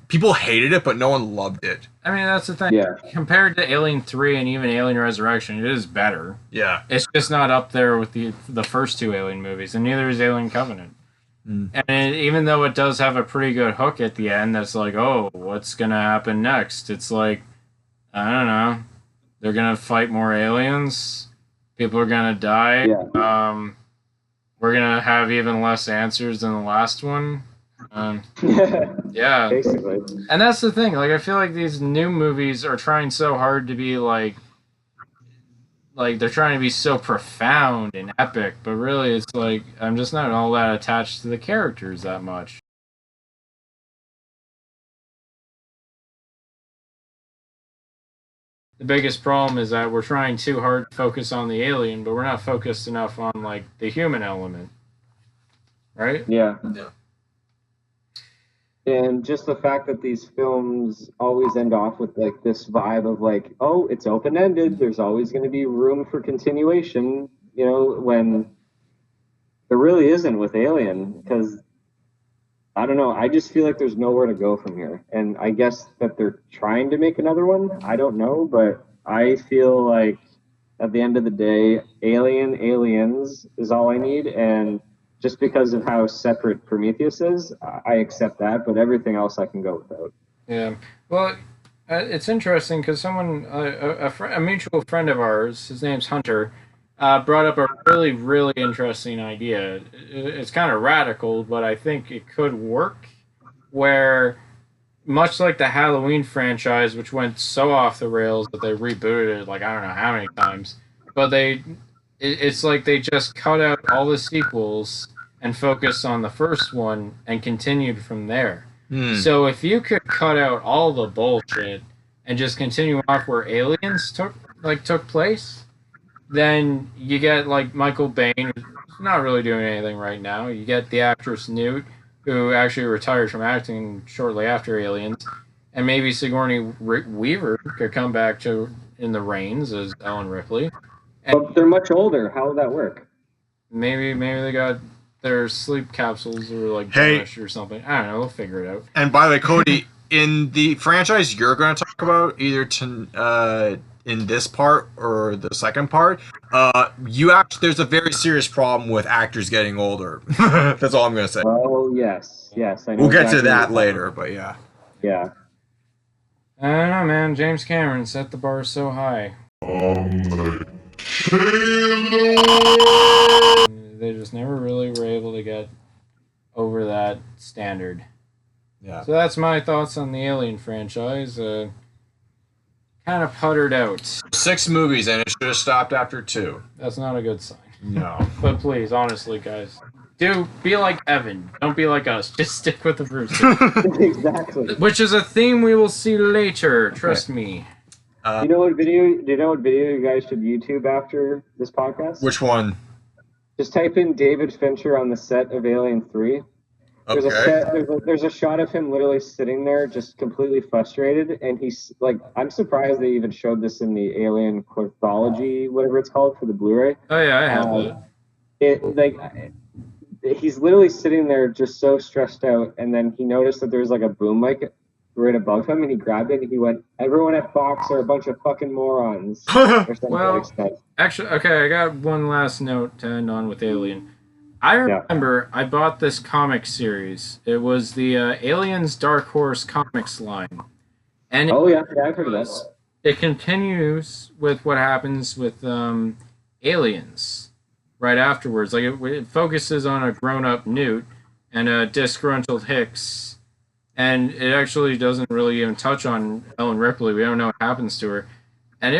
A: people hated it, but no one loved it.
B: I mean, that's the thing.
C: Yeah.
B: Compared to Alien 3 and even Alien Resurrection, it is better.
A: Yeah.
B: It's just not up there with the first two Alien movies, and neither is Alien Covenant. And even though it does have a pretty good hook at the end, that's like, oh, what's going to happen next? It's like, I don't know. They're going to fight more aliens. People are going to die.
C: Yeah.
B: We're going to have even less answers than the last one. Yeah.
C: Basically.
B: And that's the thing. Like, I feel like these new movies are trying so hard to be like they're trying to be so profound and epic, but really it's like I'm just not all that attached to the characters that much. The biggest problem is that we're trying too hard to focus on the alien, but we're not focused enough on like the human element. right?
C: Yeah.
A: Yeah.
C: And just the fact that these films always end off with like this vibe of like, oh, it's open ended. There's always going to be room for continuation. When there really isn't with Alien, because I don't know. I just feel like there's nowhere to go from here. And I guess that they're trying to make another one. I don't know, but I feel like at the end of the day, Aliens is all I need. And just because of how separate Prometheus is, I accept that. But everything else I can go without.
B: Yeah. Well, it's interesting because someone, a mutual friend of ours, his name's Hunter, brought up a really, really interesting idea. It's kind of radical, but I think it could work. Where, much like the Halloween franchise, which went so off the rails that they rebooted it like I don't know how many times, but it's like they just cut out all the sequels and focused on the first one and continued from there. So if you could cut out all the bullshit and just continue off where Aliens took place, then you get like Michael Bain, who's not really doing anything right now. You get the actress Newt, who actually retired from acting shortly after Aliens, and maybe Sigourney Weaver could come back to in the reins as Ellen Ripley. And
C: But they're much older. How would that work?
B: maybe they got their sleep capsules or like
A: Hey.
B: vanished or something. I don't know. We'll figure it out.
A: And by the way, Cody, in the franchise you're going to talk about, either in this part or the second part, there's a very serious problem with actors getting older. That's all I'm going to say.
C: Oh, yes. I know
A: We'll get to
C: exactly
A: that
C: what you're
A: later, but yeah.
C: talking about. Yeah.
B: I don't know, man. James Cameron set the bar so high. They just never really were able to get over that standard.
A: Yeah.
B: So that's my thoughts on the Alien franchise. Kind of puttered out.
A: 6 movies, and it should have stopped after 2.
B: That's not a good sign.
A: No.
B: But please, honestly, guys, do be like Evan. Don't be like us. Just stick with the Brewster.
C: Exactly.
B: Which is a theme we will see later. Trust me.
C: Do you know what video you guys should YouTube after this podcast?
A: Which one?
C: Just type in David Fincher on the set of Alien 3. There's a shot of him literally sitting there just completely frustrated, and he's like, I'm surprised they even showed this in the Alien Quirthology, whatever it's called, for the Blu-ray.
B: Oh yeah, I have that.
C: He's literally sitting there just so stressed out, and then he noticed that there was like a boom mic right above him, and he grabbed it and he went, "Everyone at Fox are a bunch of fucking morons." Or something
B: Well,
C: like that.
B: actually, okay, I got one last note to end on with Alien. I remember I bought this comic series. It was the Aliens Dark Horse Comics line. And
C: I've heard of that.
B: it continues with what happens with Aliens right afterwards. Like it focuses on a grown-up Newt and a disgruntled Hicks, and it actually doesn't really even touch on Ellen Ripley. We don't know what happens to her, and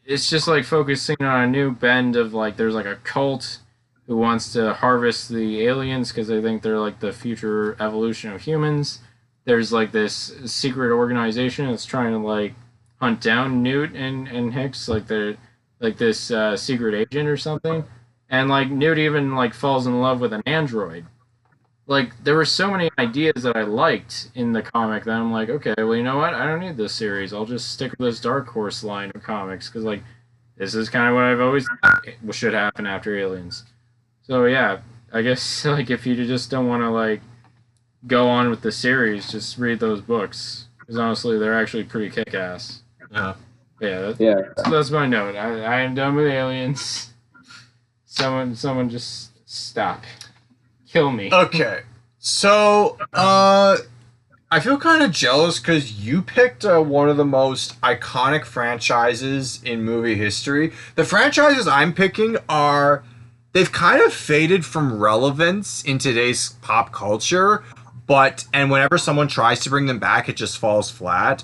B: it's just like focusing on a new bend of like there's like a cult who wants to harvest the aliens because they think they're like the future evolution of humans. There's like this secret organization that's trying to like hunt down Newt and Hicks, like they're like this secret agent or something. And like Newt even like falls in love with an android. Like there were so many ideas that I liked in the comic that I'm like, okay, well you know what? I don't need this series. I'll just stick with this Dark Horse line of comics because like this is kind of what I've always thought should happen after Aliens. So yeah, I guess like if you just don't want to like go on with the series, just read those books because honestly they're actually pretty kick-ass. That's my note. I am done with Aliens. Someone just stop. Kill me.
A: Okay. So, I feel kind of jealous because you picked one of the most iconic franchises in movie history. The franchises I'm picking they've kind of faded from relevance in today's pop culture, and whenever someone tries to bring them back, it just falls flat.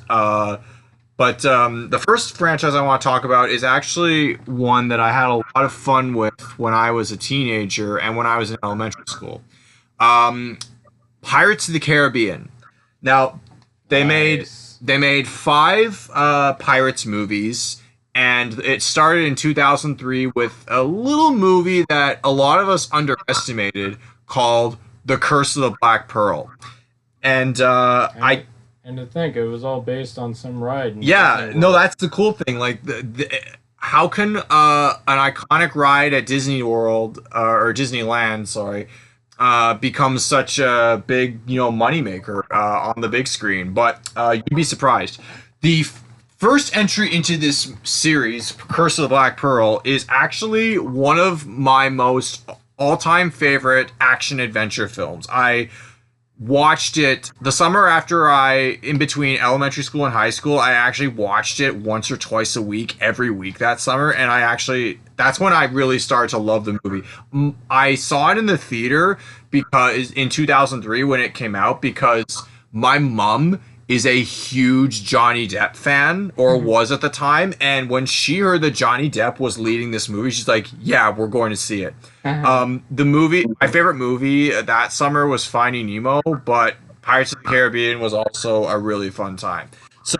A: But the first franchise I want to talk about is actually one that I had a lot of fun with when I was a teenager and when I was in elementary school. Pirates of the Caribbean. Now, they made 5 Pirates movies, and it started in 2003 with a little movie that a lot of us underestimated called The Curse of the Black Pearl. And
B: and to think it was all based on some ride.
A: Yeah, no, that's the cool thing. Like, how can an iconic ride at Disney World or Disneyland, sorry, become such a big, moneymaker on the big screen? But you'd be surprised. The first entry into this series, Curse of the Black Pearl, is actually one of my most all-time favorite action adventure films. I watched it the summer after in between elementary school and high school. I actually watched it once or twice a week, every week that summer, and that's when I really started to love the movie. I saw it in the theater because in 2003 when it came out, because my mom is a huge Johnny Depp fan, or was at the time, and when she heard that Johnny Depp was leading this movie, she's like, yeah, we're going to see it. The movie, my favorite movie that summer was Finding Nemo, but Pirates of the Caribbean was also a really fun time. So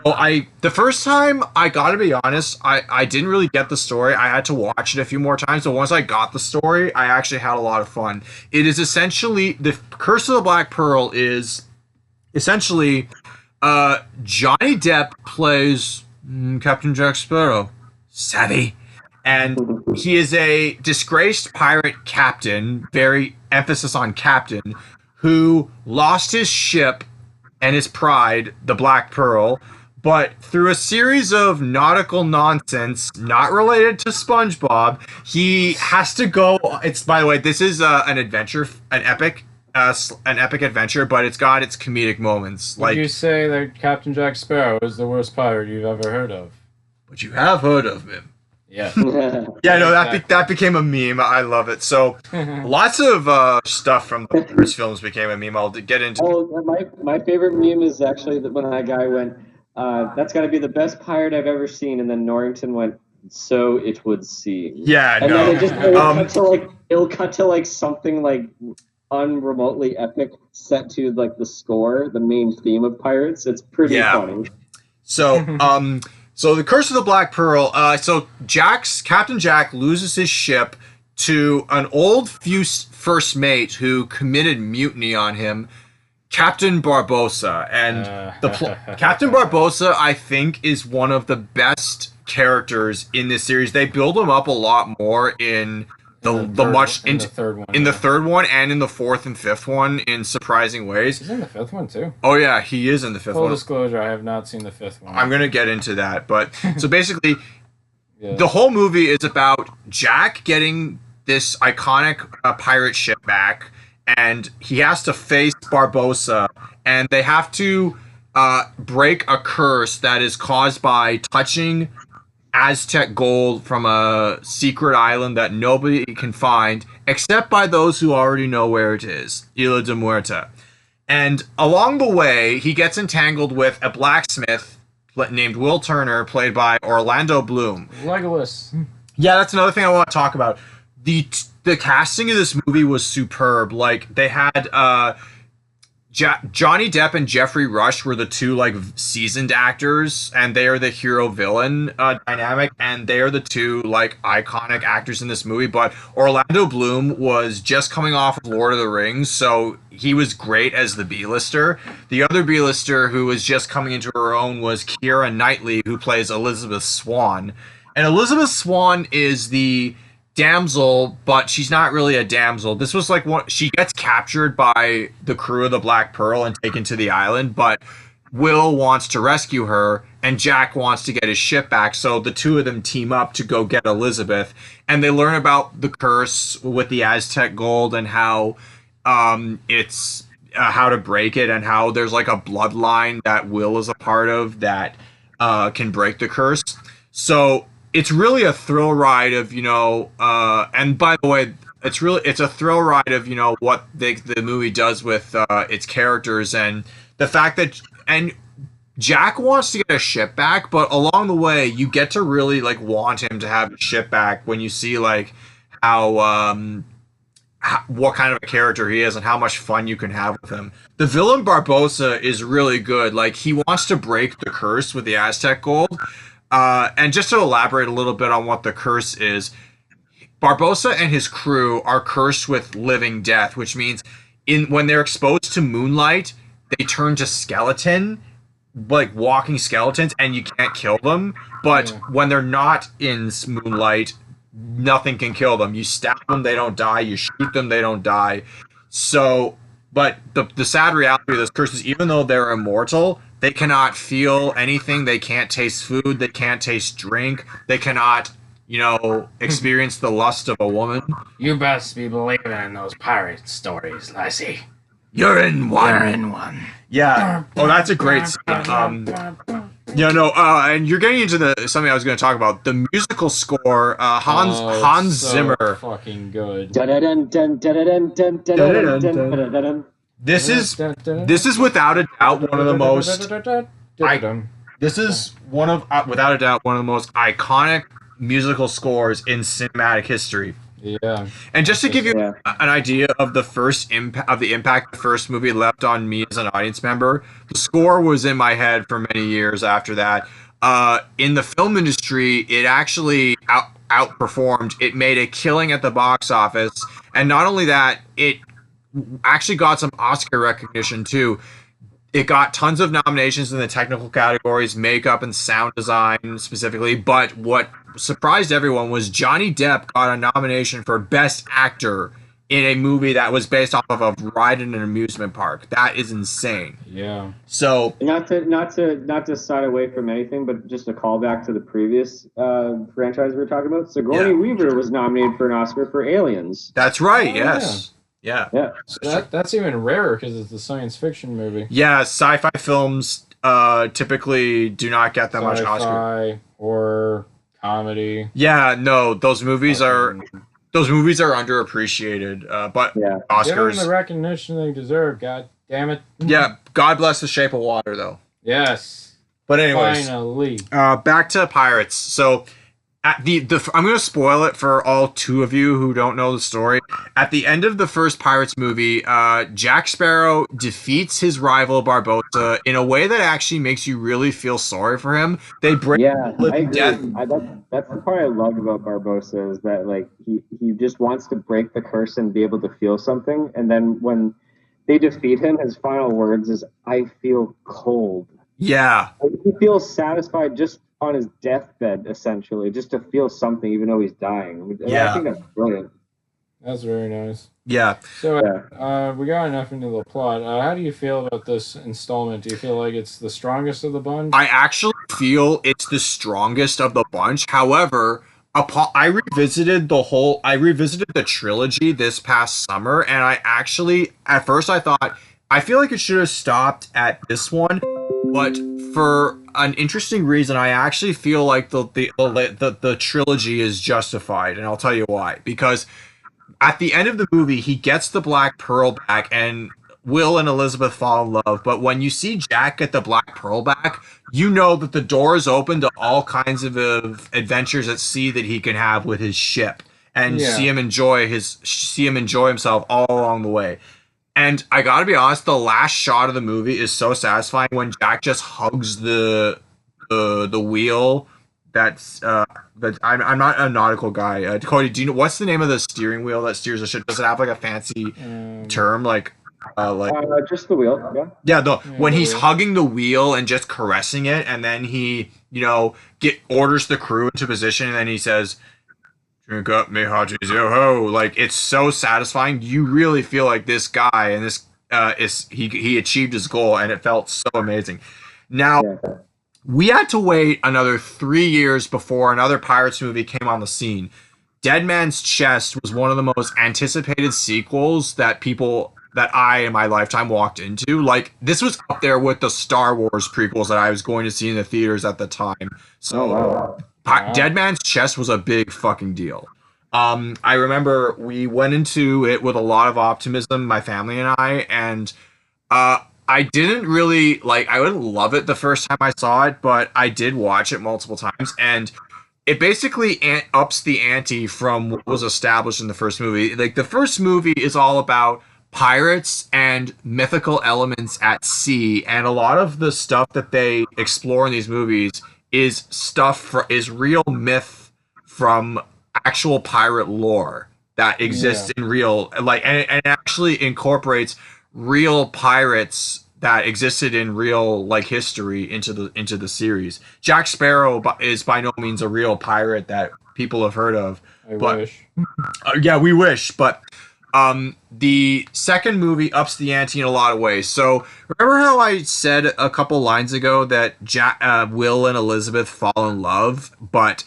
A: the first time, I gotta be honest, I didn't really get the story. I had to watch it a few more times, but once I got the story, I actually had a lot of fun. It is essentially, the Curse of the Black Pearl is essentially, Johnny Depp plays Captain Jack Sparrow. Savvy. And he is a disgraced pirate captain, very emphasis on captain, who lost his ship and his pride, the Black Pearl, but through a series of nautical nonsense, not related to SpongeBob, he has to go. It's, by the way, this is an adventure, an epic adventure, but it's got its comedic moments.
B: Would you say that Captain Jack Sparrow is the worst pirate you've ever heard of?
A: But you have heard of him.
B: Yeah.
A: Yeah, no, that became a meme. I love it. So, lots of stuff from the first films became a meme. I'll get into.
C: Oh, my favorite meme is actually when that guy went, "That's got to be the best pirate I've ever seen," and then Norrington went, "So it would seem."
A: Yeah,
C: and
A: no.
C: then it'll cut to like something like unremotely epic, set to like the score, the main theme of Pirates. It's pretty funny.
A: So, so the Curse of the Black Pearl. So Captain Jack loses his ship to an old first mate who committed mutiny on him, Captain Barbossa. And Captain Barbossa, I think, is one of the best characters in this series. They build him up a lot more in the third one and in the fourth and fifth one in surprising ways.
B: He's in the fifth one too.
A: Oh yeah, he is in the fifth one.
B: Full disclosure, I have not seen the fifth one.
A: I'm gonna get into that, but so basically, the whole movie is about Jack getting this iconic pirate ship back, and he has to face Barbossa, and they have to break a curse that is caused by touching Aztec gold from a secret island that nobody can find except by those who already know where it is, Isla de Muerta. And along the way, he gets entangled with a blacksmith named Will Turner, played by Orlando Bloom.
B: Legolas.
A: Yeah, that's another thing I want to talk about. The casting of this movie was superb. Like, they had Johnny Depp and Jeffrey Rush were the two like seasoned actors, and they are the hero villain dynamic, and they are the two like iconic actors in this movie. But Orlando Bloom was just coming off of Lord of the Rings, so he was great as the B-lister. The other B-lister who was just coming into her own was Keira Knightley, who plays Elizabeth Swann. And Elizabeth Swann is the damsel, but she's not really a damsel. This was like she gets captured by the crew of the Black Pearl and taken to the island, but Will wants to rescue her and Jack wants to get his ship back, so the two of them team up to go get Elizabeth, and they learn about the curse with the Aztec gold and how it's how to break it, and how there's like a bloodline that Will is a part of that can break the curse. So it's really a thrill ride of, and by the way, it's a thrill ride of, what the movie does with its characters, and the fact that, and Jack wants to get a ship back, but along the way, you get to really like want him to have a ship back when you see like how what kind of a character he is and how much fun you can have with him. The villain Barbossa is really good. Like, he wants to break the curse with the Aztec gold. And just to elaborate a little bit on what the curse is, Barbossa and his crew are cursed with living death, which means when they're exposed to moonlight, they turn to skeleton, like walking skeletons, and you can't kill them. But when they're not in moonlight, nothing can kill them. You stab them, they don't die. You shoot them, they don't die. So, but the sad reality of this curse is, even though they're immortal, they cannot feel anything. They can't taste food. They can't taste drink. They cannot, experience the lust of a woman.
B: You best be believing in those pirate stories, Lassie.
A: You're in one.
B: You're in one.
A: Yeah. Oh, that's a great scene. And you're getting into something I was going to talk about. The musical score, Hans Zimmer.
B: Fucking good.
A: This is without a doubt one of the most. This is without a doubt one of the most iconic musical scores in cinematic history.
B: Yeah.
A: And just to give you an idea of the impact the first movie left on me as an audience member, the score was in my head for many years after that. In the film industry, it actually outperformed. It made a killing at the box office, and not only that, it actually got some Oscar recognition too. It got tons of nominations in the technical categories, makeup and sound design specifically, but what surprised everyone was Johnny Depp got a nomination for Best Actor in a movie that was based off of a ride in an amusement park. That is insane.
B: Yeah.
A: So
C: not to side away from anything, but just a callback to the previous franchise we were talking about. Sigourney Weaver was nominated for an Oscar for Aliens.
A: That's right. Yes. Yeah.
B: So that's even rarer because it's a science fiction movie.
A: Yeah, sci-fi films typically do not get that much Oscar.
B: Sci-fi, horror, comedy.
A: Yeah, no, those movies are underappreciated. But Oscars,
B: give them the recognition they deserve. God damn it.
A: Yeah, God bless The Shape of Water, though.
B: Yes.
A: But anyways,
B: finally,
A: back to Pirates. So. At I'm going to spoil it for all two of you who don't know the story. At the end of the first Pirates movie, Jack Sparrow defeats his rival Barbossa in a way that actually makes you really feel sorry for him. They break
C: death. That's the part I love about Barbossa, is that like he just wants to break the curse and be able to feel something. And then when they defeat him, his final words is, "I feel cold."
A: Yeah.
C: He feels satisfied just on his deathbed, essentially, just to feel something, even though he's dying.
A: Yeah.
C: I think that's brilliant.
B: That's very nice.
A: Yeah.
B: So we got enough into the plot. How do you feel about this installment? Do you feel like it's the strongest of the bunch?
A: I actually feel it's the strongest of the bunch. However, I revisited the trilogy this past summer, and at first I thought, I feel like it should have stopped at this one. But for an interesting reason, I actually feel like the trilogy is justified, and I'll tell you why. Because at the end of the movie, he gets the Black Pearl back, and Will and Elizabeth fall in love. But when you see Jack get the Black Pearl back, you know that the door is open to all kinds of adventures at sea that he can have with his ship, and see him enjoy himself all along the way. And I gotta be honest, the last shot of the movie is so satisfying when Jack just hugs the wheel. I'm not a nautical guy. Cody, do you know what's the name of the steering wheel that steers the ship? Does it have like a fancy term, like
C: just the wheel?
A: Yeah. When he's hugging the wheel and just caressing it, and then he orders the crew into position, and then he says, "Drink up, me hearties, yo ho!" Like, it's so satisfying. You really feel like this guy and this he achieved his goal, and it felt so amazing. Now, we had to wait another 3 years before another Pirates movie came on the scene. Dead Man's Chest was one of the most anticipated sequels that I in my lifetime walked into. Like, this was up there with the Star Wars prequels that I was going to see in the theaters at the time. So. Dead Man's Chest was a big fucking deal. I remember we went into it with a lot of optimism, my family and I, and I didn't really, I wouldn't love it the first time I saw it, but I did watch it multiple times, and it basically ups the ante from what was established in the first movie. Like, the first movie is all about pirates and mythical elements at sea, and a lot of the stuff that they explore in these movies is real myth from actual pirate lore that exists in real, like, and it actually incorporates real pirates that existed in real, like, history into the series. Jack Sparrow is by no means a real pirate that people have heard of.
B: I wish.
A: Yeah, we wish, but the second movie ups the ante in a lot of ways. So remember how I said a couple lines ago that Will and Elizabeth fall in love, but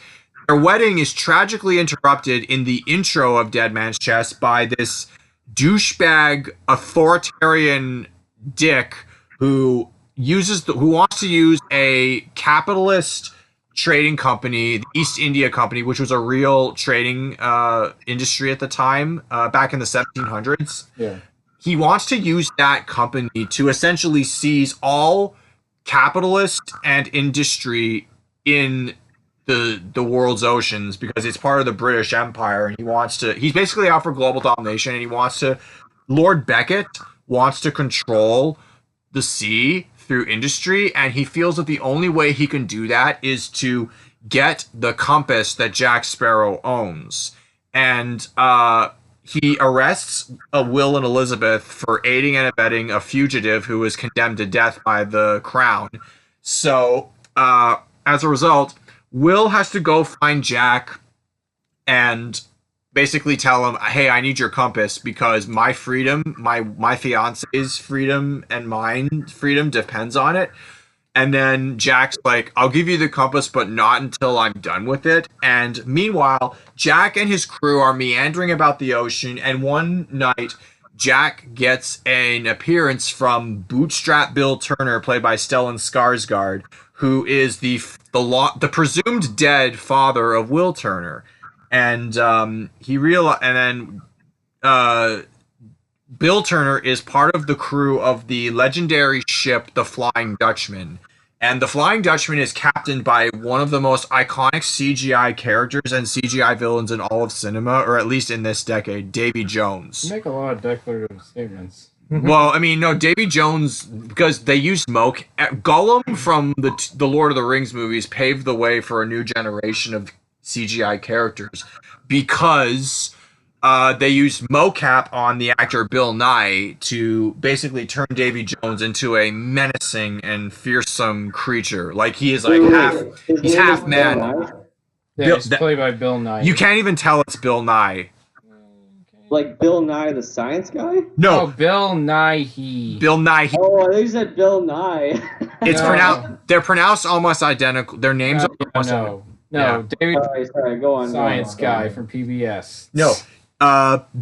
A: their wedding is tragically interrupted in the intro of Dead Man's Chest by this douchebag authoritarian dick who wants to use a capitalist trading company, the East India Company, which was a real trading industry at the time, back in the 1700s.
B: Yeah.
A: He wants to use that company to essentially seize all capitalist and industry in the world's oceans because it's part of the British Empire, and he's basically out for global domination, and Lord Beckett wants to control the sea through industry, and he feels that the only way he can do that is to get the compass that Jack Sparrow owns. And he arrests Will and Elizabeth for aiding and abetting a fugitive who was condemned to death by the crown. So as a result, Will has to go find Jack and basically tell him, hey, I need your compass because my freedom, my fiance's freedom and mine freedom depends on it. And then Jack's like, I'll give you the compass, but not until I'm done with it. And meanwhile, Jack and his crew are meandering about the ocean, and one night Jack gets an appearance from Bootstrap Bill Turner, played by Stellan Skarsgård, who is the presumed dead father of Will Turner. And Bill Turner is part of the crew of the legendary ship, the Flying Dutchman. And the Flying Dutchman is captained by one of the most iconic CGI characters and CGI villains in all of cinema, or at least in this decade, Davy Jones.
B: You make a lot of declarative statements.
A: Well, I mean, no, Davy Jones, because they used smoke. Gollum from the Lord of the Rings movies paved the way for a new generation of CGI characters because they used mocap on the actor Bill Nye to basically turn Davy Jones into a menacing and fearsome creature. Like, he is like he's half man.
B: Yeah, he's played by Bill Nye.
A: You can't even tell it's Bill Nye.
C: Like Bill Nye the Science Guy?
A: No.
B: Oh, Bill Nye.
A: Bill Nye.
C: Oh, I think you said Bill Nye.
A: It's pronounced. They're pronounced almost identical. Their names are almost identical.
B: No, David.
C: Sorry, go on.
B: Science Guy from PBS.
A: No.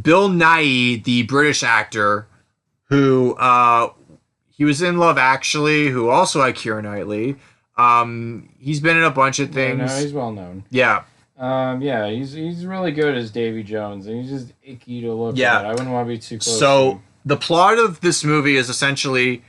A: Bill Nye, the British actor, who he was in Love Actually, who also had Keira Knightley. He's been in a bunch of things.
B: No, he's well known.
A: Yeah.
B: Yeah, he's really good as Davy Jones, and he's just icky to look at. I wouldn't want to be too close.
A: So the plot of this movie is essentially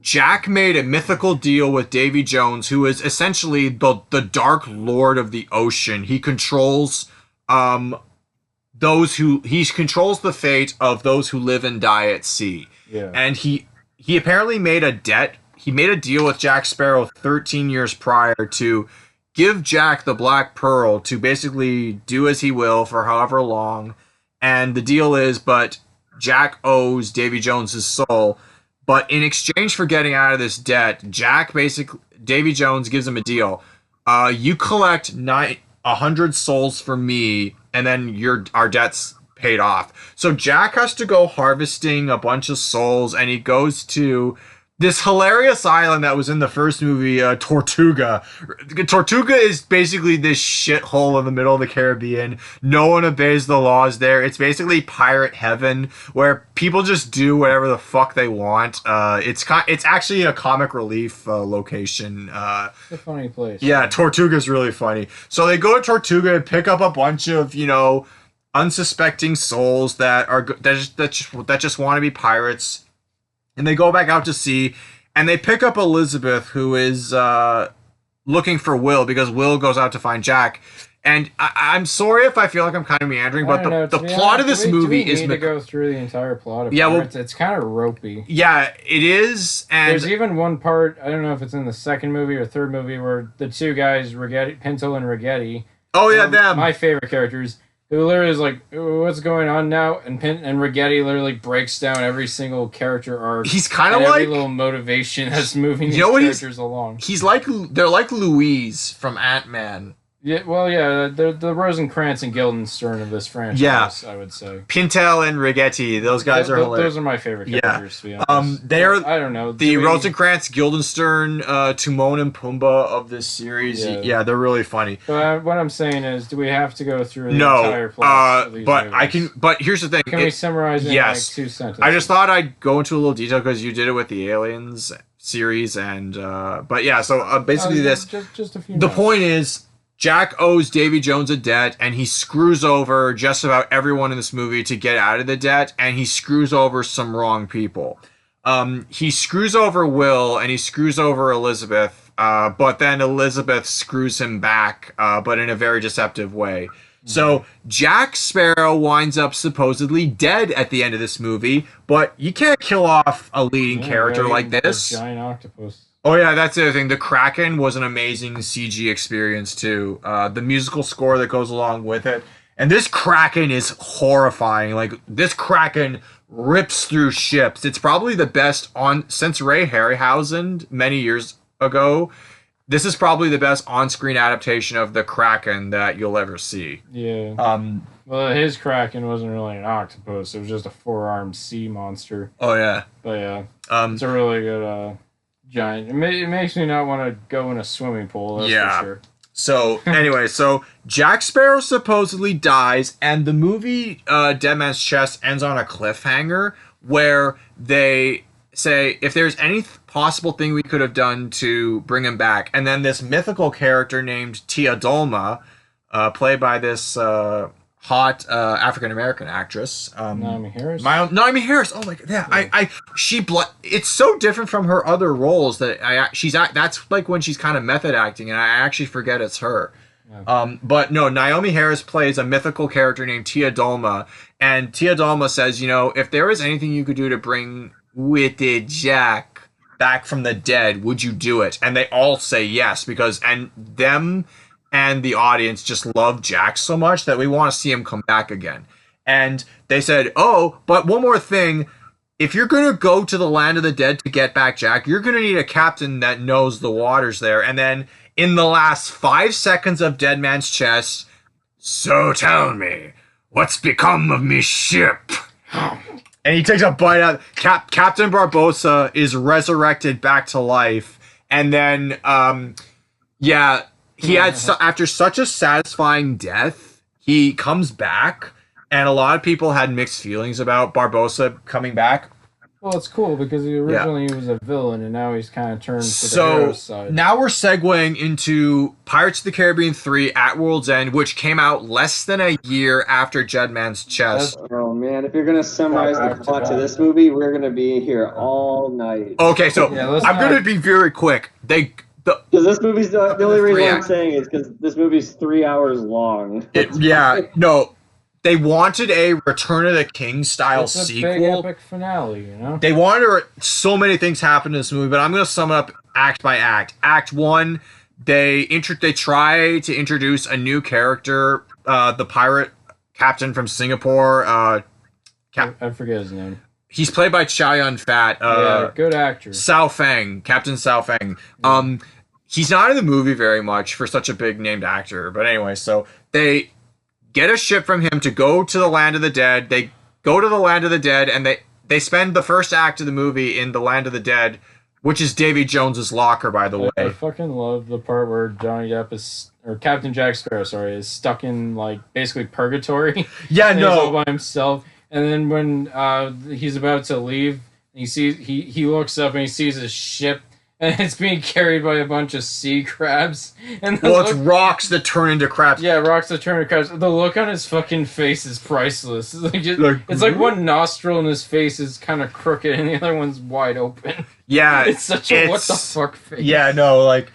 A: Jack made a mythical deal with Davy Jones, who is essentially the Dark Lord of the ocean. He controls he controls the fate of those who live and die at sea.
B: Yeah.
A: And he apparently made a debt. He made a deal with Jack Sparrow 13 years prior to give Jack the Black Pearl to basically do as he will for however long. And the deal is, but Jack owes Davy Jones his soul. But in exchange for getting out of this debt, Davy Jones gives him a deal. You collect 100 souls for me, and then our debt's paid off. So Jack has to go harvesting a bunch of souls, and he goes to this hilarious island that was in the first movie, Tortuga. Tortuga is basically this shithole in the middle of the Caribbean. No one obeys the laws there. It's basically pirate heaven where people just do whatever the fuck they want. It's actually a comic relief location.
B: It's a funny place.
A: Yeah, Tortuga's really funny. So they go to Tortuga and pick up a bunch of, unsuspecting souls that just want to be pirates. And they go back out to sea, and they pick up Elizabeth, who is looking for Will, because Will goes out to find Jack. And I'm sorry if I feel like I'm kind of meandering, but the plot of this movie is...
B: Do we need to go through the entire plot of
A: Pirates?
B: It's kind of ropey.
A: Yeah, it is. And
B: there's even one part, I don't know if it's in the second movie or third movie, where the two guys, Pinto and Rigetti...
A: Oh yeah, them.
B: My favorite characters. Who literally is like, what's going on now? And Rigetti literally breaks down every single character arc.
A: He's kind of
B: like
A: every
B: little motivation that's moving these characters along.
A: He's like they're like Louise from Ant-Man.
B: Yeah, well, yeah, the Rosencrantz and Guildenstern of this franchise, I would say.
A: Pintel and Rigetti, those guys are hilarious.
B: Those are my favorite characters, to be honest.
A: They're
B: I don't know
A: the Rosencrantz, Guildenstern, Timon and Pumbaa of this series. Yeah, they're really funny.
B: But what I'm saying is, do we have to go through the entire plot of these
A: but
B: movies?
A: I can. But here's the thing:
B: can we summarize it in like 2 sentences?
A: I just thought I'd go into a little detail because you did it with the Aliens series, and but yeah. So basically, just a few. The point is, Jack owes Davy Jones a debt, and he screws over just about everyone in this movie to get out of the debt, and he screws over some wrong people. He screws over Will, and he screws over Elizabeth, but then Elizabeth screws him back, but in a very deceptive way. So Jack Sparrow winds up supposedly dead at the end of this movie, but you can't kill off a leading character like this.
B: A giant octopus.
A: Oh yeah, that's the other thing. The Kraken was an amazing CG experience too. The musical score that goes along with it. And this Kraken is horrifying. Like, this Kraken rips through ships. It's probably the best since Ray Harryhausen many years ago. This is probably the best on-screen adaptation of the Kraken that you'll ever see.
B: Yeah. Well, his Kraken wasn't really an octopus. It was just a 4-armed sea monster.
A: Oh yeah.
B: But yeah, it's a really good giant. It makes me not want to go in a swimming pool. That's for sure.
A: So anyway, Jack Sparrow supposedly dies, and the movie Dead Man's Chest ends on a cliffhanger where they say if there's any possible thing we could have done to bring him back, and then this mythical character named Tia Dolma, played by this hot African American actress,
B: Naomi Harris.
A: Naomi Harris. Oh my god, yeah. It's so different from her other roles that that's like when she's kind of method acting, and I actually forget it's her. Yeah. But no, Naomi Harris plays a mythical character named Tia Dolma, and Tia Dolma says, if there was anything you could do to bring Wicked Jack back from the dead, would you do it? And they all say yes, because them and the audience just love Jack so much that we want to see him come back again. And they said, oh, but one more thing. If you're going to go to the land of the dead to get back Jack, you're going to need a captain that knows the waters there. And then in the last 5 seconds of Dead Man's Chest, so tell me, what's become of me ship? And he takes a bite out. Captain Barbossa is resurrected back to life. And then, he had after such a satisfying death, he comes back, and a lot of people had mixed feelings about Barbossa coming back.
B: Well, it's cool because originally he was a villain, and now he's kind of turned to the hero side.
A: Now we're segueing into Pirates of the Caribbean 3 at World's End, which came out less than a year after Dead Man's Chest.
C: Oh man, if you're gonna summarize the plot to this movie, we're gonna be here all night.
A: Okay, so I'm gonna be very quick.
C: Because this movie's the only reason I'm saying is because this movie's 3 hours long.
A: They wanted a Return of the King style sequel.
B: Big epic finale,
A: They wanted so many things happen in this movie, but I'm going to sum it up act by act. Act 1, they try to introduce a new character, the pirate captain from Singapore.
B: I forget his name.
A: He's played by Chow Yun-fat.
B: Good actor.
A: Sao Feng, Captain Sao Feng. He's not in the movie very much for such a big named actor, but anyway, so they get a ship from him to go to the land of the dead. They go to the land of the dead, and they spend the first act of the movie in the land of the dead, which is Davy Jones's locker, by the way.
B: I fucking love the part where Johnny Depp or Captain Jack Sparrow, is stuck in like basically purgatory.
A: Yeah,
B: He's all by himself, and then when he's about to leave, he looks up and he sees his ship. And it's being carried by a bunch of sea crabs. And
A: it's rocks that turn into crabs.
B: Yeah, rocks that turn into crabs. The look on his fucking face is priceless. It's like one nostril in his face is kind of crooked and the other one's wide open.
A: Yeah.
B: It's such a what the fuck face.
A: Yeah, no, like...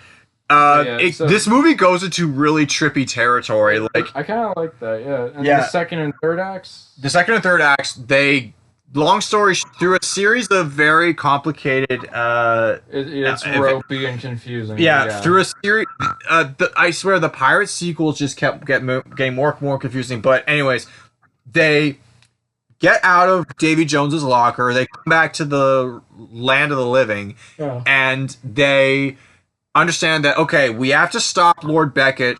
A: this movie goes into really trippy territory. Like,
B: I kind of like that, yeah. And the second and third acts?
A: The second and third acts, they long story through a series of very complicated
B: It's ropey and confusing.
A: through a series I swear the pirate sequels just kept getting more and more confusing. But anyways, they get out of Davy Jones's locker, they come back to the land of the living, and they understand that, okay, we have to stop Lord Beckett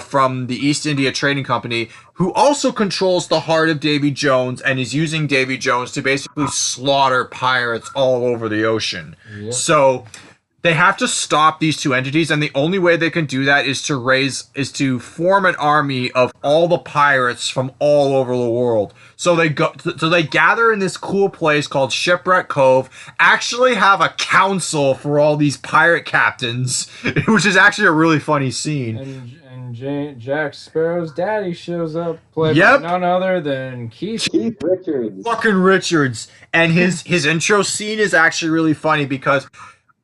A: from the East India Trading Company, who also controls the heart of Davy Jones and is using Davy Jones to basically slaughter pirates all over the ocean. Yep. So they have to stop these two entities, and the only way they can do that is to form an army of all the pirates from all over the world. So they gather in this cool place called Shipwreck Cove, actually have a council for all these pirate captains, which is actually a really funny scene.
B: And Jack Sparrow's daddy shows up, played by none other than Keith
C: Richards.
A: Fucking Richards. And his intro scene is actually really funny because,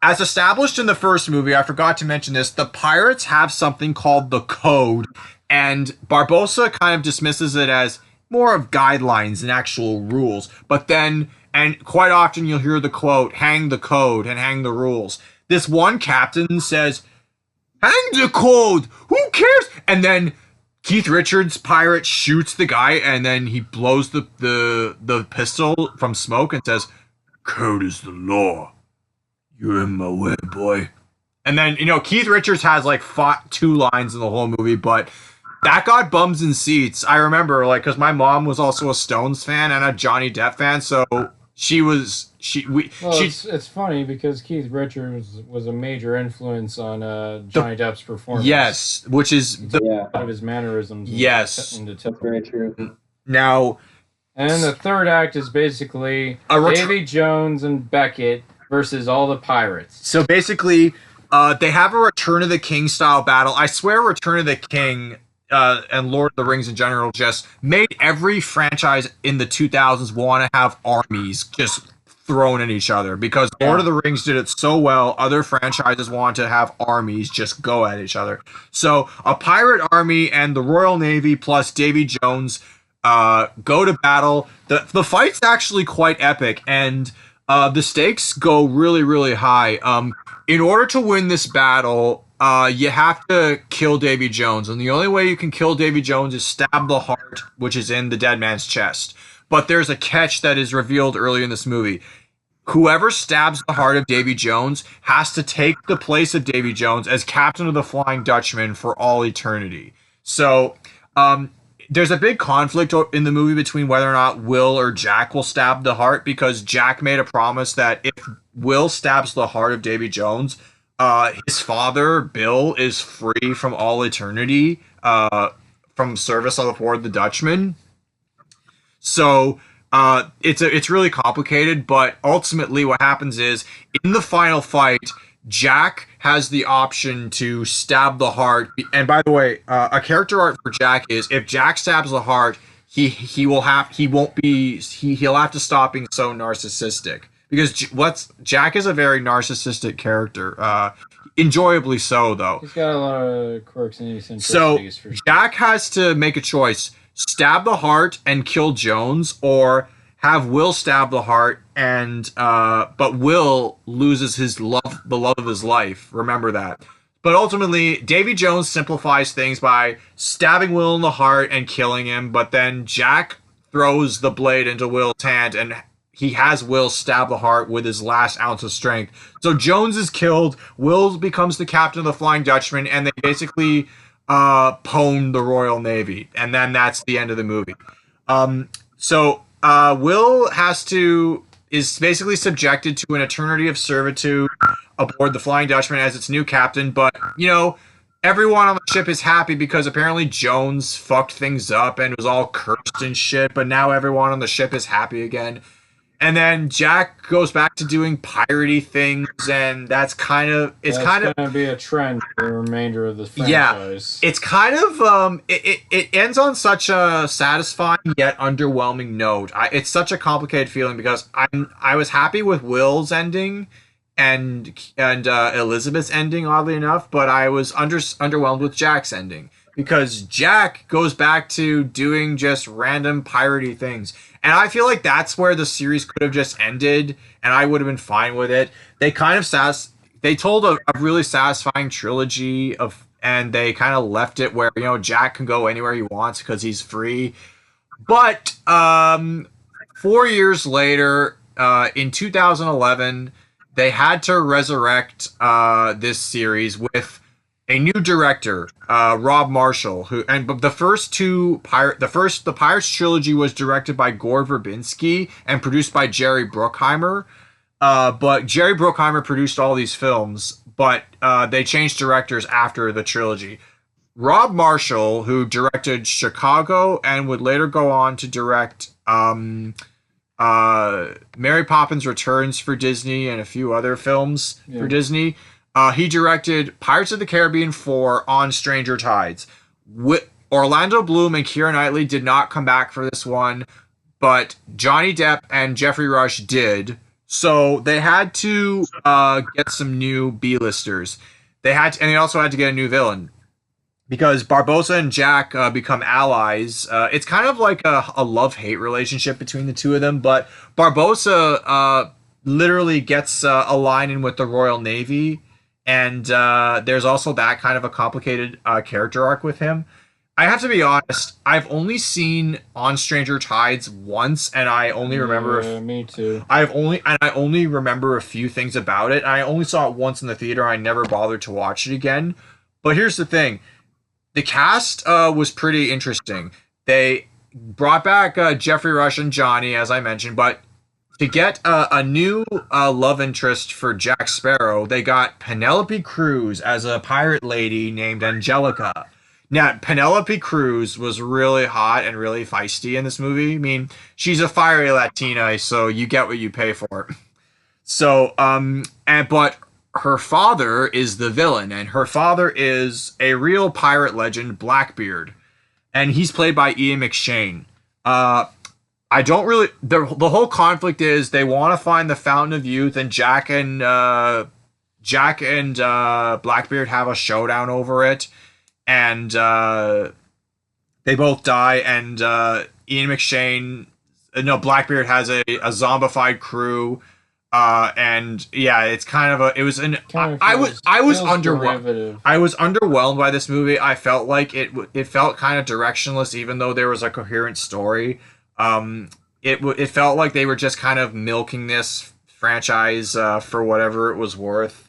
A: as established in the first movie, I forgot to mention this, the pirates have something called the Code, and Barbossa kind of dismisses it as more of guidelines than actual rules. But then, and quite often you'll hear the quote, hang the code and hang the rules. This one captain says, hang the code, who cares? And then Keith Richards' pirate shoots the guy, and then he blows the pistol from smoke and says, code is the law. You're in my way, boy. And then, Keith Richards has like 2 lines in the whole movie, but that got bums in seats. I remember, because my mom was also a Stones fan and a Johnny Depp fan, so
B: it's funny because Keith Richards was a major influence on Johnny Depp's performance.
A: Yes, which is
B: out of his mannerisms.
A: Yes,
C: that's very true.
A: Now,
B: and the third act is basically Davy Jones and Beckett versus all the pirates.
A: So basically, they have a Return of the King style battle. I swear Return of the King and Lord of the Rings in general just made every franchise in the 2000s want to have armies just thrown at each other, because Lord of the Rings did it so well, other franchises want to have armies just go at each other. So a pirate army and the Royal Navy plus Davy Jones go to battle. The fight's actually quite epic, and the stakes go really, really high. In order to win this battle, you have to kill Davy Jones, and the only way you can kill Davy Jones is stab the heart, which is in the dead man's chest. But there's a catch that is revealed early in this movie. Whoever stabs the heart of Davy Jones has to take the place of Davy Jones as captain of the Flying Dutchman for all eternity. So, there's a big conflict in the movie between whether or not Will or Jack will stab the heart, because Jack made a promise that if Will stabs the heart of Davy Jones, his father, Bill, is free from all eternity from service on board the Dutchman. So it's really complicated, but ultimately what happens is, in the final fight, Jack has the option to stab the heart. And by the way, a character art for Jack is, if Jack stabs the heart, he'll have to stop being so narcissistic, because Jack is a very narcissistic character. Enjoyably so, though.
B: He's got a lot of quirks and eccentricities.
A: So
B: for sure.
A: Jack has to make a choice: stab the heart and kill Jones, or have Will stab the heart, and but Will loses the love of his life. Remember that. But ultimately, Davy Jones simplifies things by stabbing Will in the heart and killing him, but then Jack throws the blade into Will's hand, and he has Will stab the heart with his last ounce of strength. So Jones is killed, Will becomes the captain of the Flying Dutchman, and they basically pwn the Royal Navy. And then that's the end of the movie. Will is basically subjected to an eternity of servitude aboard the Flying Dutchman as its new captain, but, everyone on the ship is happy because apparently Jones fucked things up and was all cursed and shit, but now everyone on the ship is happy again. And then Jack goes back to doing piratey things, and that's going to
B: be a trend for the remainder of the franchise.
A: Yeah, it's kind of it ends on such a satisfying yet underwhelming note. It's such a complicated feeling, because I was happy with Will's ending and Elizabeth's ending, oddly enough, but I was underwhelmed with Jack's ending, because Jack goes back to doing just random piratey things. And I feel like that's where the series could have just ended, and I would have been fine with it. They kind of they told a really satisfying trilogy and they kind of left it where, Jack can go anywhere he wants because he's free. But 4 years later, in 2011, they had to resurrect this series with a new director, Rob Marshall, but the the Pirates trilogy was directed by Gore Verbinski and produced by Jerry Bruckheimer. But Jerry Bruckheimer produced all these films, but they changed directors after the trilogy. Rob Marshall, who directed Chicago and would later go on to direct Mary Poppins Returns for Disney and a few other films for Disney. He directed Pirates of the Caribbean 4 on Stranger Tides. Orlando Bloom and Keira Knightley did not come back for this one, but Johnny Depp and Jeffrey Rush did. So they had to get some new B-listers. And they also had to get a new villain, because Barbossa and Jack become allies. It's kind of like a love-hate relationship between the two of them, but Barbossa literally gets a line in with the Royal Navy, and there's also that kind of a complicated character arc with him. I have to be honest, I've only seen On Stranger Tides once, and I only remember...
B: me too.
A: I only remember a few things about it. I only saw it once in the theater. I never bothered to watch it again. But here's the thing. The cast was pretty interesting. They brought back Jeffrey Rush and Johnny, as I mentioned, but to get a new love interest for Jack Sparrow, they got Penelope Cruz as a pirate lady named Angelica. Now, Penelope Cruz was really hot and really feisty in this movie. I mean, she's a fiery Latina, so you get what you pay for. So, but her father is the villain, and her father is a real pirate legend, Blackbeard, and he's played by Ian McShane. I don't really... The whole conflict is they want to find the Fountain of Youth, and Jack and Blackbeard have a showdown over it, and they both die, and Ian McShane... No, Blackbeard has a zombified crew, and yeah, it's kind of a... It was an... I was underwhelmed. I was underwhelmed by this movie. I felt like it felt kind of directionless, even though there was a coherent story. It felt like they were just kind of milking this franchise for whatever it was worth.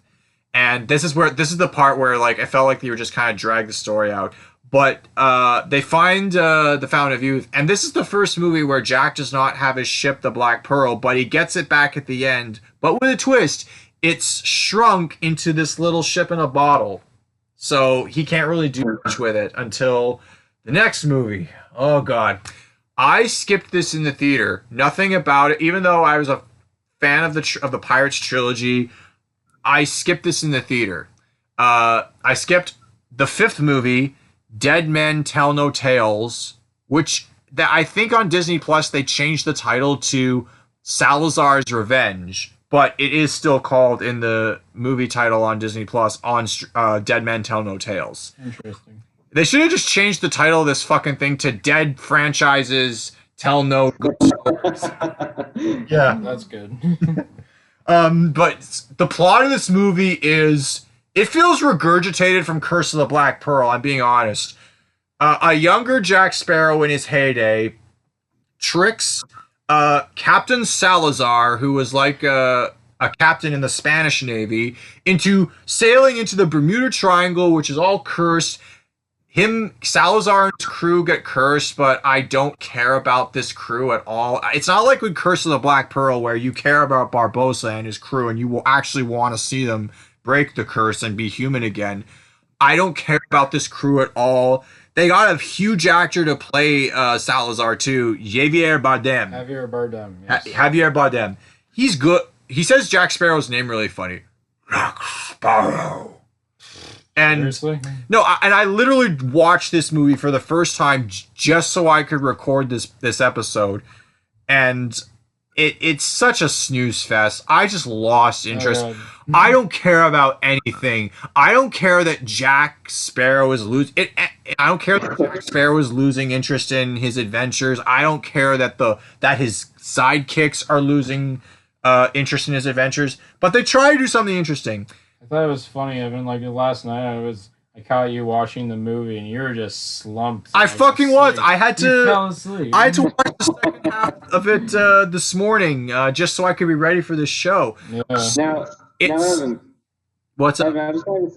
A: And this is the part where, like, I felt like they were just kind of drag the story out. But they find the Fountain of Youth, and this is the first movie where Jack does not have his ship, the Black Pearl, but he gets it back at the end. But with a twist, it's shrunk into this little ship in a bottle. So he can't really do much with it until the next movie. Oh, God. I skipped this in the theater. Nothing about it. Even though I was a fan of the Pirates trilogy, I skipped this in the theater. I skipped the fifth movie, Dead Men Tell No Tales, which I think on Disney Plus they changed the title to Salazar's Revenge, but it is still called in the movie title on Disney Plus on Dead Men Tell No Tales.
B: Interesting. They
A: should have just changed the title of this fucking thing to Dead Franchises Tell No Good Stories. Yeah.
B: That's good.
A: But the plot of this movie is... It feels regurgitated from Curse of the Black Pearl, I'm being honest. A younger Jack Sparrow in his heyday tricks Captain Salazar, who was like a captain in the Spanish Navy, into sailing into the Bermuda Triangle, which is all cursed. Salazar and his crew get cursed, but I don't care about this crew at all. It's not like with Curse of the Black Pearl, where you care about Barbossa and his crew, and you will actually want to see them break the curse and be human again. I don't care about this crew at all. They got a huge actor to play Salazar too, Javier Bardem.
B: Yes.
A: Javier Bardem. He's good. He says Jack Sparrow's name really funny. Jack Sparrow. And
B: seriously?
A: No, I literally watched this movie for the first time just so I could record this episode, and it's such a snooze fest. I just lost interest.
B: God.
A: I don't care about anything. I don't care that Jack Sparrow is losing. I don't care that Jack Sparrow is losing interest in his adventures. I don't care that his sidekicks are losing interest in his adventures. But they try to do something interesting.
B: I thought it was funny, Evan. Like last night, I caught you watching the movie, and you were just slumped.
A: I fucking was.
B: Asleep.
A: I had
B: You fell
A: to.
B: asleep.
A: I had to watch the second half of it this morning just so I could be ready for this show.
B: Yeah.
C: Now, Evan,
A: What's up?
C: Evan,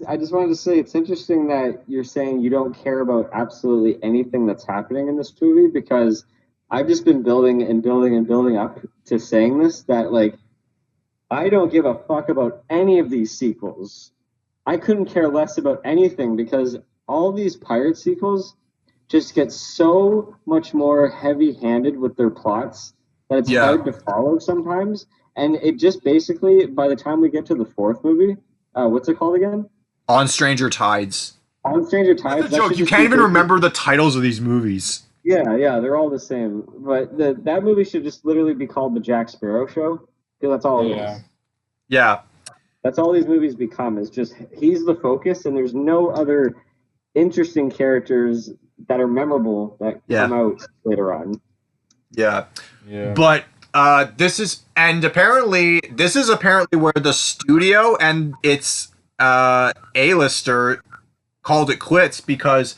C: I just wanted to say it's interesting that you're saying you don't care about absolutely anything that's happening in this movie, because I've just been building and building and building up to saying this, that like I don't give a fuck about any of these sequels. I couldn't care less about anything, because all these pirate sequels just get so much more heavy-handed with their plots that it's hard to follow sometimes. And it just basically, by the time we get to the fourth movie, what's it called again?
A: On Stranger Tides.
C: On Stranger Tides.
A: That's a joke. You can't even remember the titles of these movies.
C: Yeah, they're all the same. But that movie should just literally be called The Jack Sparrow Show, because that's all it is.
A: Yeah.
C: That's all these movies become, is just he's the focus, and there's no other interesting characters that are memorable that come out later on.
A: Yeah.
B: Yeah.
A: But this is apparently where the studio and its A-lister called it quits, because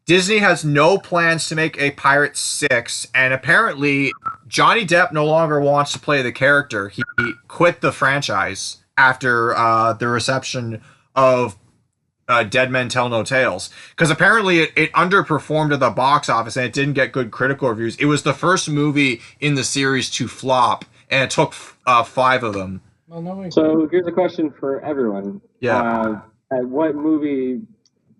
A: Disney has no plans to make a Pirate 6, and apparently Johnny Depp no longer wants to play the character. He quit the franchise after the reception of Dead Men Tell No Tales, because apparently it underperformed at the box office and it didn't get good critical reviews. It was the first movie in the series to flop, and it took 5 of them.
B: Well, no,
C: so here's a question for everyone.
A: Yeah.
C: At what movie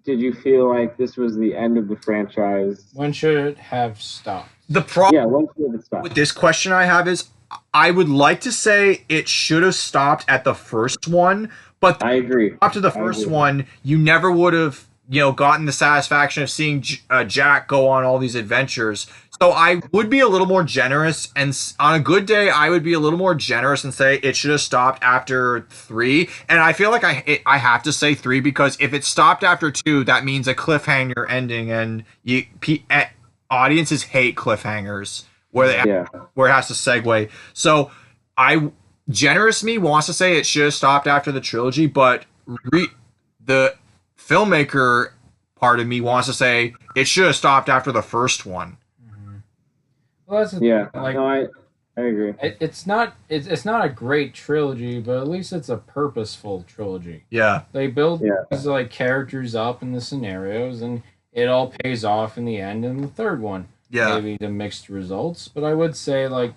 C: did you feel like this was the end of the franchise?
B: When should it have stopped?
A: The problem
C: when should it stop?
A: with this question I have is, I would like to say it should have stopped at the first one, but
C: I agree.
A: After the first one, you never would have, gotten the satisfaction of seeing Jack go on all these adventures. So I would be a little more generous, and on a good day, I would be a little more generous and say it should have stopped after 3. And I feel like I have to say 3, because if it stopped after 2, that means a cliffhanger ending, and audiences hate cliffhangers where it has to segue. So generous me wants to say it should have stopped after the trilogy, but the filmmaker part of me wants to say it should have stopped after the first one.
B: Well, that's
C: I agree.
B: It's not a great trilogy, but at least it's a purposeful trilogy.
A: Yeah.
B: They build these characters up in the scenarios, and it all pays off in the end in the third one.
A: Yeah.
B: Maybe the mixed results, but I would say it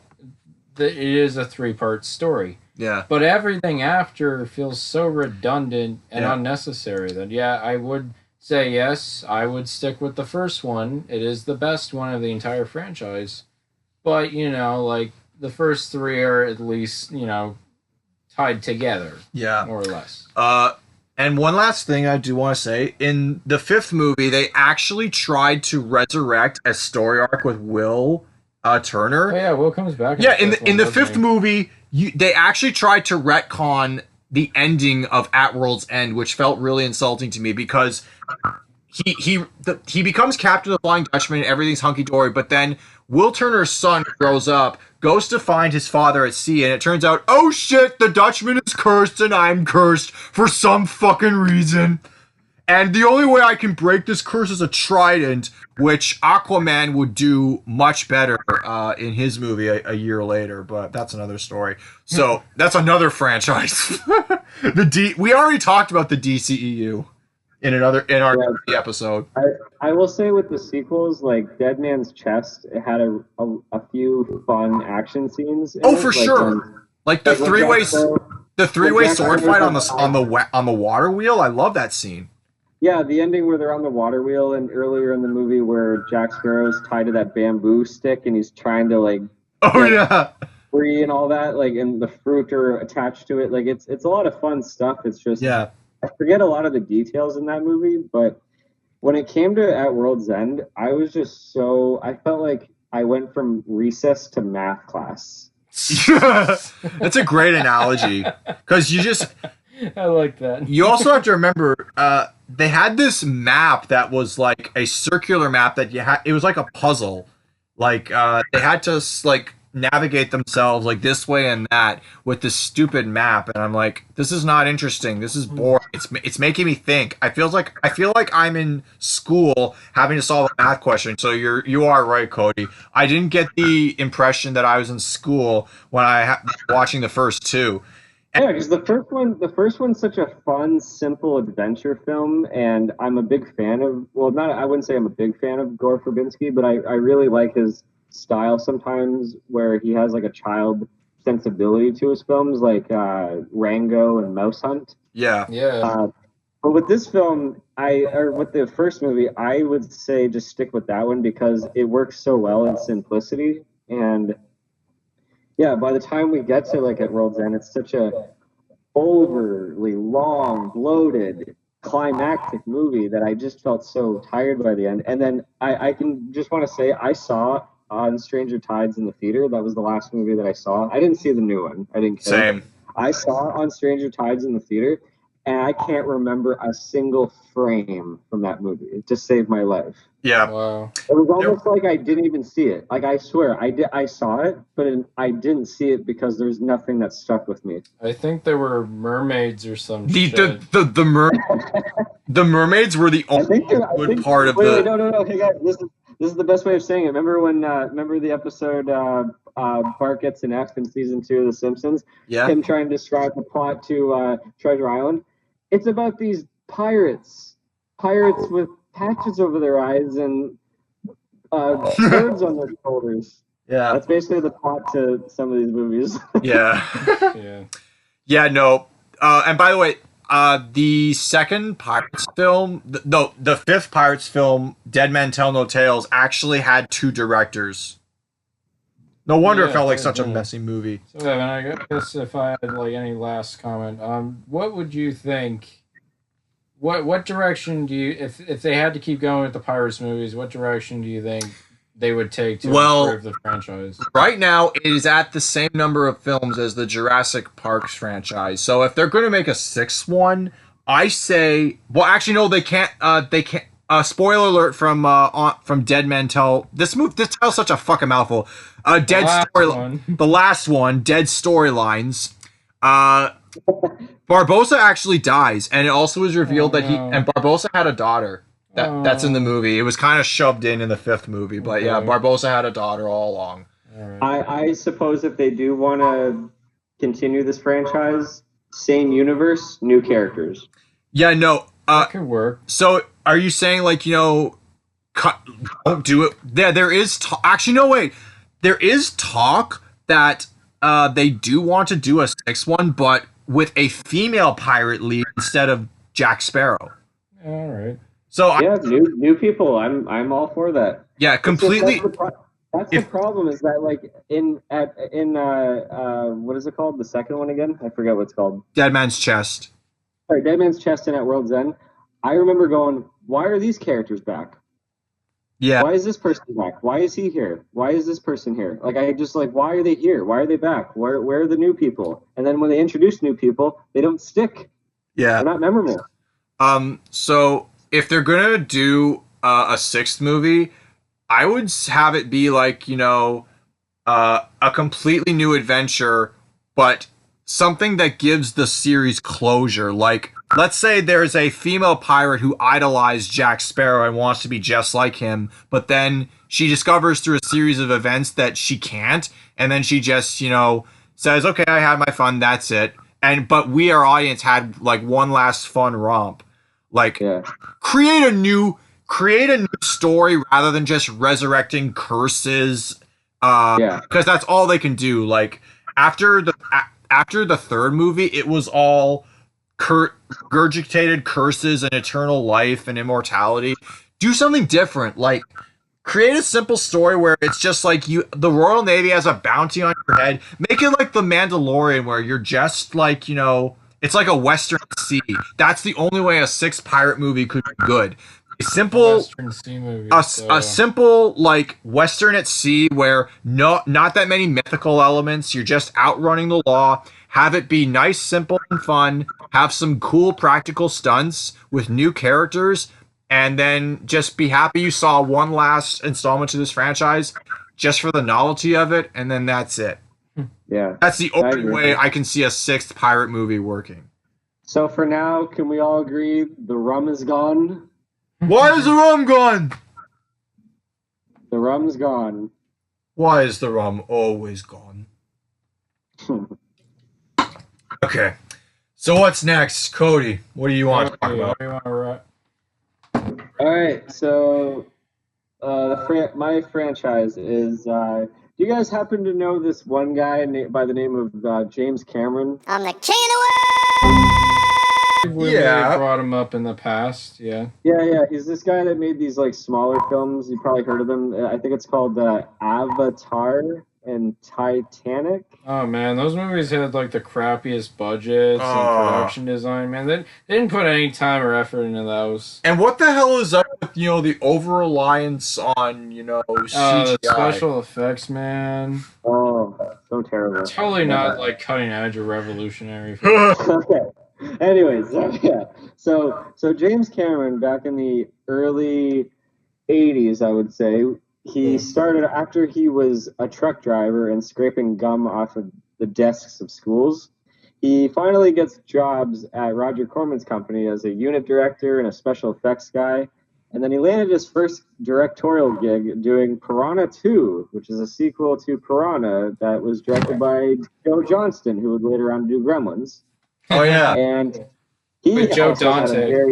B: is a 3-part story.
A: Yeah.
B: But everything after feels so redundant and unnecessary that I would say yes, I would stick with the first one. It is the best one of the entire franchise. But, the first 3 are at least, tied together.
A: Yeah.
B: More or less.
A: And one last thing I do want to say, in the 5th movie, they actually tried to resurrect a story arc with Will Turner.
B: Oh yeah, Will comes back.
A: In the 5th movie, they actually tried to retcon the ending of At World's End, which felt really insulting to me, because he becomes captain of the Flying Dutchman and everything's hunky-dory, but then Will Turner's son grows up, goes to find his father at sea, and it turns out, oh shit, the Dutchman is cursed and I'm cursed for some fucking reason. And the only way I can break this curse is a trident, which Aquaman would do much better in his movie a year later, but that's another story. So that's another franchise. We already talked about the DCEU in our episode.
C: I will say with the sequels, like Dead Man's Chest, it had a few fun action scenes.
A: Oh, for sure. Like the three-way sword fight on the water wheel. I love that scene.
C: Yeah, the ending where they're on the water wheel, and earlier in the movie where Jack Sparrow's tied to that bamboo stick and he's trying to free and all that, and the fruit are attached to it. It's a lot of fun stuff. It's just I forget a lot of the details in that movie, but when it came to At World's End, I was just I felt like I went from recess to math class.
A: That's a great analogy because
B: I like that.
A: you also have to remember they had this map that was like a circular map that it was like a puzzle, like they had to like navigate themselves like this way and that with this stupid map, and I'm like, this is not interesting, this is boring, it's making me think. I feel like I'm in school having to solve a math question. So you are right, Cody. I didn't get the impression that I was in school when watching the first two.
C: Yeah, because the first one's such a fun, simple adventure film, and I'm a big fan of. Well, not I wouldn't say I'm a big fan of Gore Verbinski, but I really like his style sometimes, where he has like a child sensibility to his films, like Rango and Mouse Hunt.
A: Yeah.
C: But with this film, or with the first movie, I would say just stick with that one because it works so well in simplicity. And yeah, by the time we get to like at World's End, it's such a overly long, bloated, climactic movie that I just felt so tired by the end. And then I can just want to say I saw on Stranger Tides in the theater. That was the last movie that I saw. I didn't see the new one. I didn't care.
A: Same.
C: I saw on Stranger Tides in the theater, and I can't remember a single frame from that movie. It just saved my life.
A: Yeah.
B: Wow.
C: It was almost like I didn't even see it. Like, I swear, I saw it, but I didn't see it because there's nothing that stuck with me.
B: I think there were mermaids or some shit.
A: The mermaids were the only good part of the.
C: Wait, no. Hey guys, this is the best way of saying it. Remember the episode Bart gets an F in season 2 of The Simpsons?
A: Yeah.
C: Him trying to describe the plot to Treasure Island. It's about these pirates with patches over their eyes and birds on their shoulders.
A: Yeah.
C: That's basically the plot to some of these movies.
A: Yeah. Yeah. No. And by the way, the second Pirates film, the fifth Pirates film, Dead Men Tell No Tales, actually had 2 directors. No wonder it felt like such a messy movie.
B: So, Evan, I guess if I had like any last comment, what would you think? What direction do you, if they had to keep going with the Pirates movies, what direction do you think they would take to improve the franchise?
A: Right now, it is at the same number of films as the Jurassic Parks franchise. So if they're going to make a 6th one, I say, well, actually, no, they can't. They can't. Spoiler alert from Dead Men Tell. This title's such a fucking mouthful. The last one, Dead Storylines. Barbossa actually dies, and it also is revealed that Barbossa had a daughter. That's in the movie. It was kind of shoved in the 5th movie, but yeah, Barbossa had a daughter all along.
C: Right. I suppose if they do want to continue this franchise, same universe, new characters.
A: Yeah, no.
B: That could work.
A: So, are you saying don't do it? There is actually no wait. There is talk that they do want to do a 6th one, but with a female pirate lead instead of Jack Sparrow.
B: All right.
A: So
C: new people. I'm all for that.
A: Yeah, completely.
C: That's the problem is that like in what is it called? The second one again? I forget what it's called.
A: Dead Man's Chest.
C: Sorry, Dead Man's Chest and at World's End. I remember going, why are these characters back?
A: Yeah.
C: Why is this person back? Why is he here? Why is this person here? Like, I just like, why are they here? Why are they back? Where are the new people? And then when they introduce new people, they don't stick.
A: Yeah.
C: They're not memorable.
A: So if they're gonna do a 6th movie, I would have it be like, a completely new adventure, but something that gives the series closure. Like, let's say there's a female pirate who idolized Jack Sparrow and wants to be just like him, but then she discovers through a series of events that she can't, and then she just, says, okay, I had my fun, that's it. But we, our audience, had like one last fun romp. Like, create a new story rather than just resurrecting curses. Because that's all they can do. Like, after the 3rd movie, it was all regurgitated curses and eternal life and immortality. Do something different. Like, create a simple story where it's just like the Royal Navy has a bounty on your head. Make it like The Mandalorian, where you're just like, it's like a Western Sea. That's the only way a 6th pirate movie could be good. simple
B: Western sea movie.
A: a simple like Western at sea where not that many mythical elements. You're just outrunning the law. Have it be nice, simple, and fun. Have some cool practical stunts with new characters, and then just be happy you saw one last installment to this franchise, just for the novelty of it, and then that's it.
C: Yeah,
A: That's the only way I can see a sixth pirate movie working.
C: So for now, can we all agree the rum is gone?
A: Why is the rum gone?
C: The rum's gone.
A: Why is the rum always gone? Okay. So what's next, Cody? What do you want to talk about?
C: All right. So my franchise is. Do you guys happen to know this one guy by the name of James Cameron?
F: I'm the king of the world!
B: We brought him up in the past, yeah.
C: Yeah. He's this guy that made these like smaller films. You probably heard of them. I think it's called Avatar and Titanic.
B: Oh man, those movies had like the crappiest budgets and production design. Man, they didn't put any time or effort into those.
A: And what the hell is up with the over reliance on CGI?
B: The special effects, man.
C: Oh, so terrible.
B: Totally not like cutting edge or revolutionary.
C: Okay. Anyways, so James Cameron back in the early 80s, I would say, he started after he was a truck driver and scraping gum off of the desks of schools. He finally gets jobs at Roger Corman's company as a unit director and a special effects guy. And then he landed his first directorial gig doing Piranha 2, which is a sequel to Piranha that was directed by Joe Johnston, who would later on do Gremlins.
A: Oh, yeah.
C: And he
B: with Joe Dante.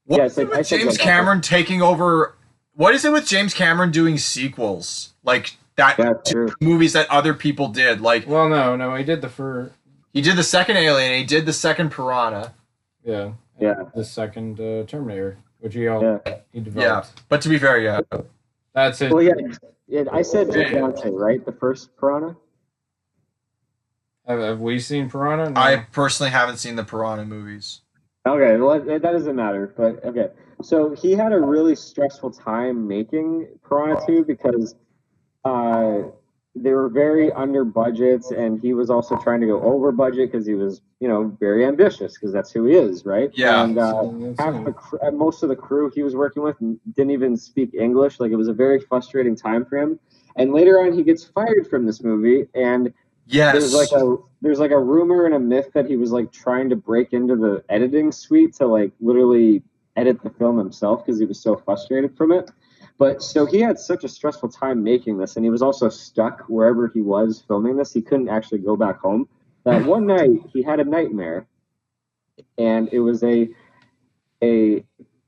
A: What is it with James Cameron taking over? What is it with James Cameron doing sequels like that to movies that other people did? Like,
B: well, no, he did the first.
A: He did the second Alien. He did the second Piranha.
B: Yeah. The second Terminator, which he developed.
A: Yeah, but to be fair,
B: that's it.
C: Well, yeah. I said Joe Dante, right? The first Piranha.
B: Have we seen Piranha? No.
A: I personally haven't seen the Piranha movies.
C: Okay, well, that doesn't matter. But okay, so he had a really stressful time making Piranha 2 because they were very under budgets, and he was also trying to go over budget because he was, very ambitious because that's who he is, right?
A: Yeah.
C: And most of the crew he was working with didn't even speak English. Like, it was a very frustrating time for him. And later on, he gets fired from this movie, and there's like a rumor and a myth that he was like trying to break into the editing suite to like literally edit the film himself because he was so frustrated from it. But so he had such a stressful time making this, and he was also stuck wherever he was filming this. He couldn't actually go back home. That one night he had a nightmare, and it was a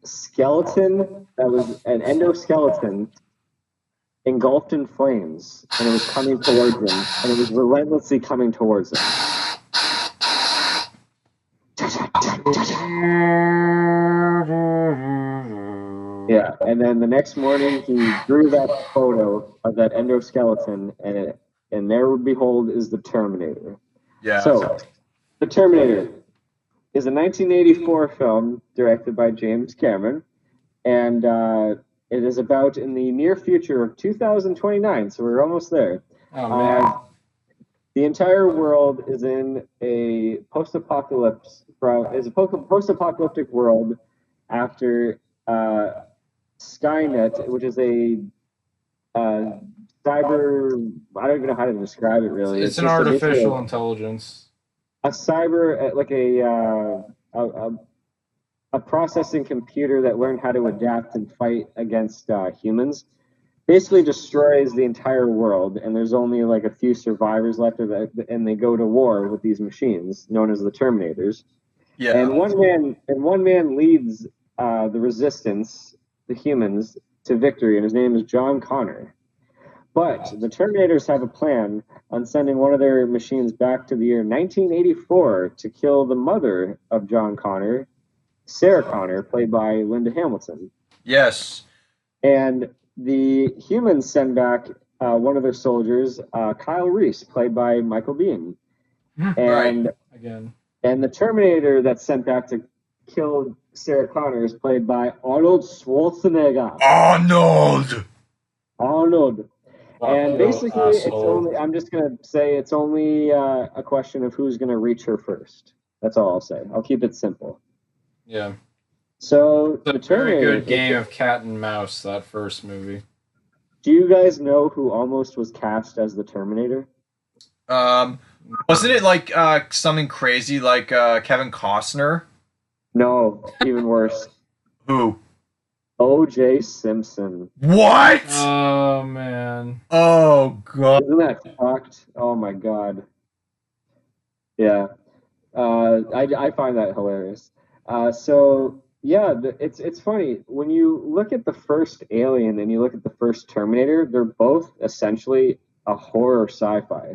C: skeleton that was an endoskeleton engulfed in flames, and it was coming towards him, and it was relentlessly coming towards him. Yeah, and then the next morning he drew that photo of that endoskeleton, and there, behold, is the Terminator.
A: Yeah.
C: So, the Terminator is a 1984 film directed by James Cameron, and it is about in the near future of 2029, so we're almost there.
B: Oh, man.
C: The entire world is in a post-apocalyptic world after Skynet, which is a cyber. I don't even know how to describe it really.
B: It's an artificial intelligence.
C: A cyber, like a processing computer that learned how to adapt and fight against humans. Basically destroys the entire world, and there's only like a few survivors left of it, and they go to war with these machines known as the Terminators.
A: Yeah.
C: And one man leads the resistance, the humans, to victory, and his name is John Connor. But the Terminators have a plan on sending one of their machines back to the year 1984 to kill the mother of John Connor, Sarah Connor, played by Linda Hamilton.
A: Yes.
C: And the humans send back one of their soldiers, Kyle Reese, played by Michael Biehn. And
B: again.
C: And the Terminator that's sent back to killed Sarah Connor is played by Arnold Schwarzenegger.
A: Arnold!
C: And basically, it's
B: asshole.
C: only, I'm just going to say it's only a question of who's going to reach her first. That's all I'll say. I'll keep it simple.
B: Yeah.
C: So,
B: It's a
C: the
B: very
C: Terminator,
B: good game of cat and mouse, that first movie.
C: do you guys know who almost was cast as the Terminator?
A: Wasn't it like something crazy like Kevin Costner?
C: No, even worse.
A: Who?
C: O.J. Simpson.
A: What?
B: Oh, man.
A: Oh god.
C: Isn't that fucked? Oh my god. Yeah. I find that hilarious. So yeah, it's funny when you look at the first Alien and you look at the first Terminator. They're both essentially a horror sci-fi.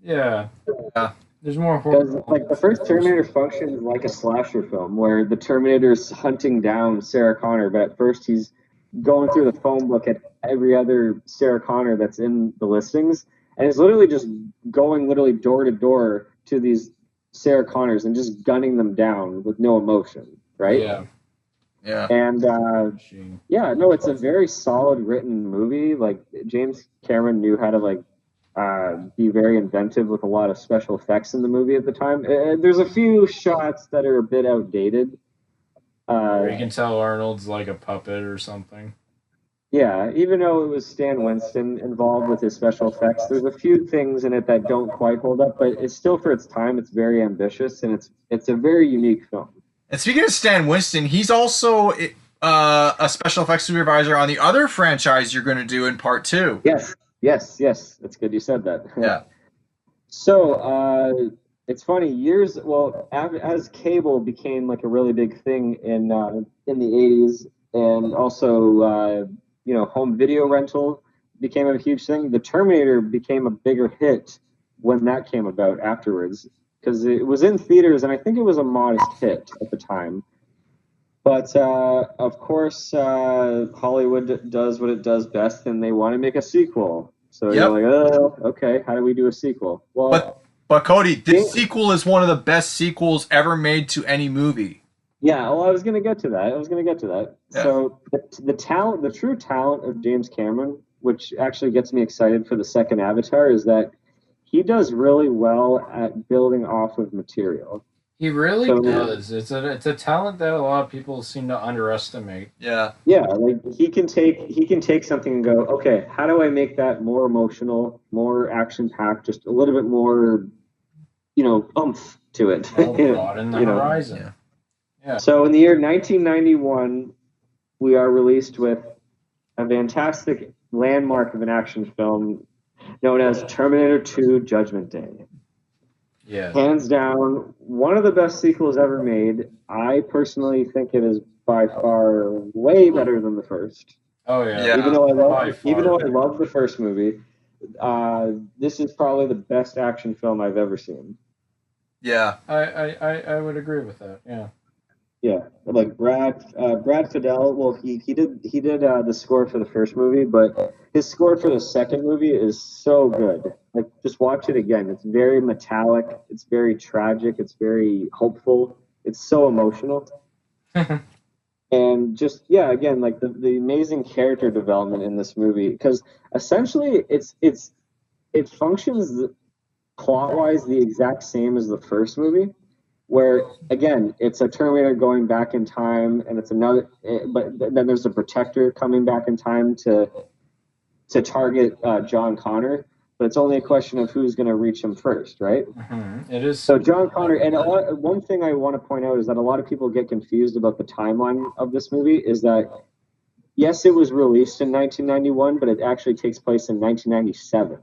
B: Yeah.
A: Yeah.
B: There's more
C: Because
B: horror.
C: like the first Terminator functions like a slasher film where the Terminator's hunting down Sarah Connor, but at first he's going through the phone book at every other Sarah Connor that's in the listings, and it's literally just going literally door to door to these Sarah Connors and just gunning them down with no emotion, right?
B: Yeah.
A: Yeah.
C: And
B: Machine.
C: yeah, no, it's a very solid written movie. Like James Cameron knew how to like be very inventive with a lot of special effects in the movie at the time. There's a few shots that are a bit outdated.
B: Where you can tell Arnold's like a puppet or something.
C: Yeah, even though it was Stan Winston involved with his special effects, there's a few things in it that don't quite hold up, but it's still for its time. It's very ambitious and it's a very unique film.
A: And speaking of Stan Winston, he's also a special effects supervisor on the other franchise you're going to do in part 2.
C: Yes. It's good you said that.
A: Yeah.
C: So it's funny. As cable became like a really big thing in the 80s, and also home video rental became a huge thing. The Terminator became a bigger hit when that came about afterwards, because it was in theaters, and I think it was a modest hit at the time. But of course, Hollywood does what it does best, and they want to make a sequel. So
A: Yep.
C: you're like, oh, okay, how do we do a sequel? Well,
A: But Cody, this sequel is one of the best sequels ever made to any movie.
C: yeah, well, I was going to get to that.
A: Yeah.
C: So the true talent of James Cameron, which actually gets me excited for the second Avatar, is that he does really well at building off of material.
B: He really does. It's a talent that a lot of people seem to underestimate.
A: Yeah.
C: Yeah, like he can take something and go, okay, how do I make that more emotional, more action packed, just a little bit more, oomph to it.
B: Broaden the horizon.
A: Yeah.
B: Yeah.
C: So in the year 1991, we are released with a fantastic landmark of an action film known as Terminator 2: Judgment Day.
B: Yeah.
C: Hands down, one of the best sequels ever made. I personally think it is by far way better than the first.
B: Oh yeah.
A: Yeah.
C: Even though I love the first movie, this is probably the best action film I've ever seen.
A: Yeah.
B: I would agree with that. Yeah.
C: Yeah, like Brad Fidel. Well, he did the score for the first movie, but his score for the second movie is so good. Like, just watch it again. It's very metallic. It's very tragic. It's very hopeful. It's so emotional. And just again, like the amazing character development in this movie, because essentially it functions plot wise the exact same as the first movie. Where again, it's a Terminator going back in time, and it's another. But then there's a Protector coming back in time to target John Connor. But it's only a question of who's going to reach him first, right?
B: Mm-hmm. It is.
C: So John Connor, and one thing I want to point out is that a lot of people get confused about the timeline of this movie. Is that yes, it was released in 1991, but it actually takes place in 1997.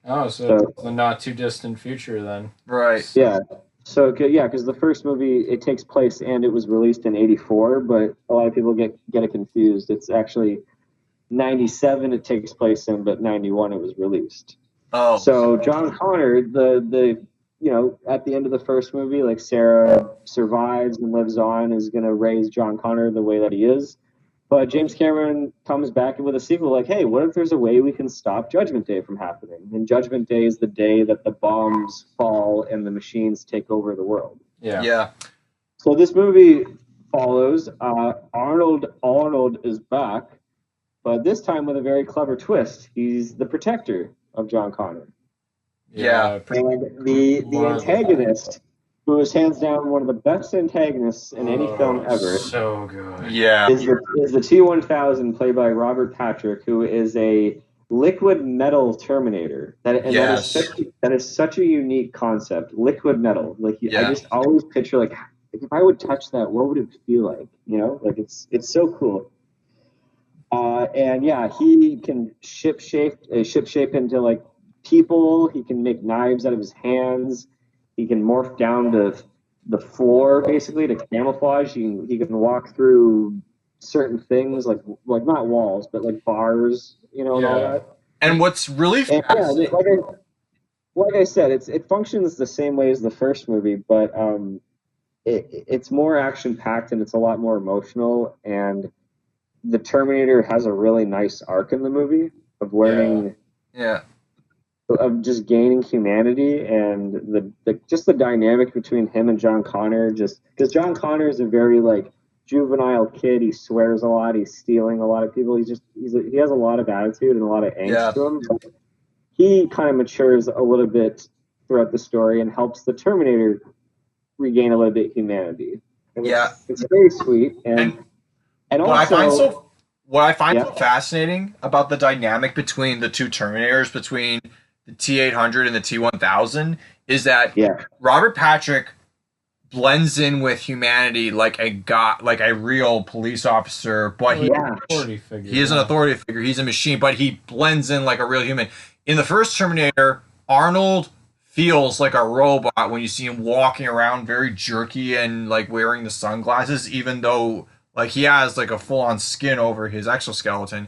B: Oh, so it's the not too distant future then.
A: Right.
C: Yeah. So because the first movie it takes place and it was released in '84, but a lot of people get it confused. It's actually '97 it takes place in, but '91 it was released.
A: Oh.
C: So John Connor, the at the end of the first movie, like Sarah survives and lives on, is gonna raise John Connor the way that he is. But James Cameron comes back with a sequel like, hey, what if there's a way we can stop Judgment Day from happening? And Judgment Day is the day that the bombs fall and the machines take over the world.
B: Yeah.
A: Yeah.
C: So this movie follows Arnold is back, but this time with a very clever twist. He's the protector of John Connor.
A: Yeah.
C: And the antagonist, who is hands down one of the best antagonists in any film ever,
B: So good.
A: Yeah.
C: is the T-1000, played by Robert Patrick, who is a liquid metal Terminator. That is such a unique concept. Liquid metal. Like I just always picture like if I would touch that, what would it feel like? You know, like it's so cool. And yeah, he can ship shape into like people. He can make knives out of his hands. He can morph down to the floor basically to camouflage. He can walk through certain things like not walls but like bars, and all that.
A: And what's really fascinating,
C: like I said, it functions the same way as the first movie, but it's more action packed and it's a lot more emotional. And the Terminator has a really nice arc in the movie of learning, of just gaining humanity, and the dynamic between him and John Connor. Just because John Connor is a very like juvenile kid, he swears a lot, he's stealing a lot of people. He has a lot of attitude and a lot of angst to him. But he kind of matures a little bit throughout the story and helps the Terminator regain a little bit of humanity. And it's very sweet and also,
A: what I find so fascinating about the dynamic between the two Terminators, between the T-800 and the T-1000, is that Robert Patrick blends in with humanity like a real police officer, but he is an authority figure. He's a machine, but he blends in like a real human. In the first Terminator, Arnold feels like a robot when you see him walking around very jerky and like wearing the sunglasses, even though like he has like a full-on skin over his exoskeleton.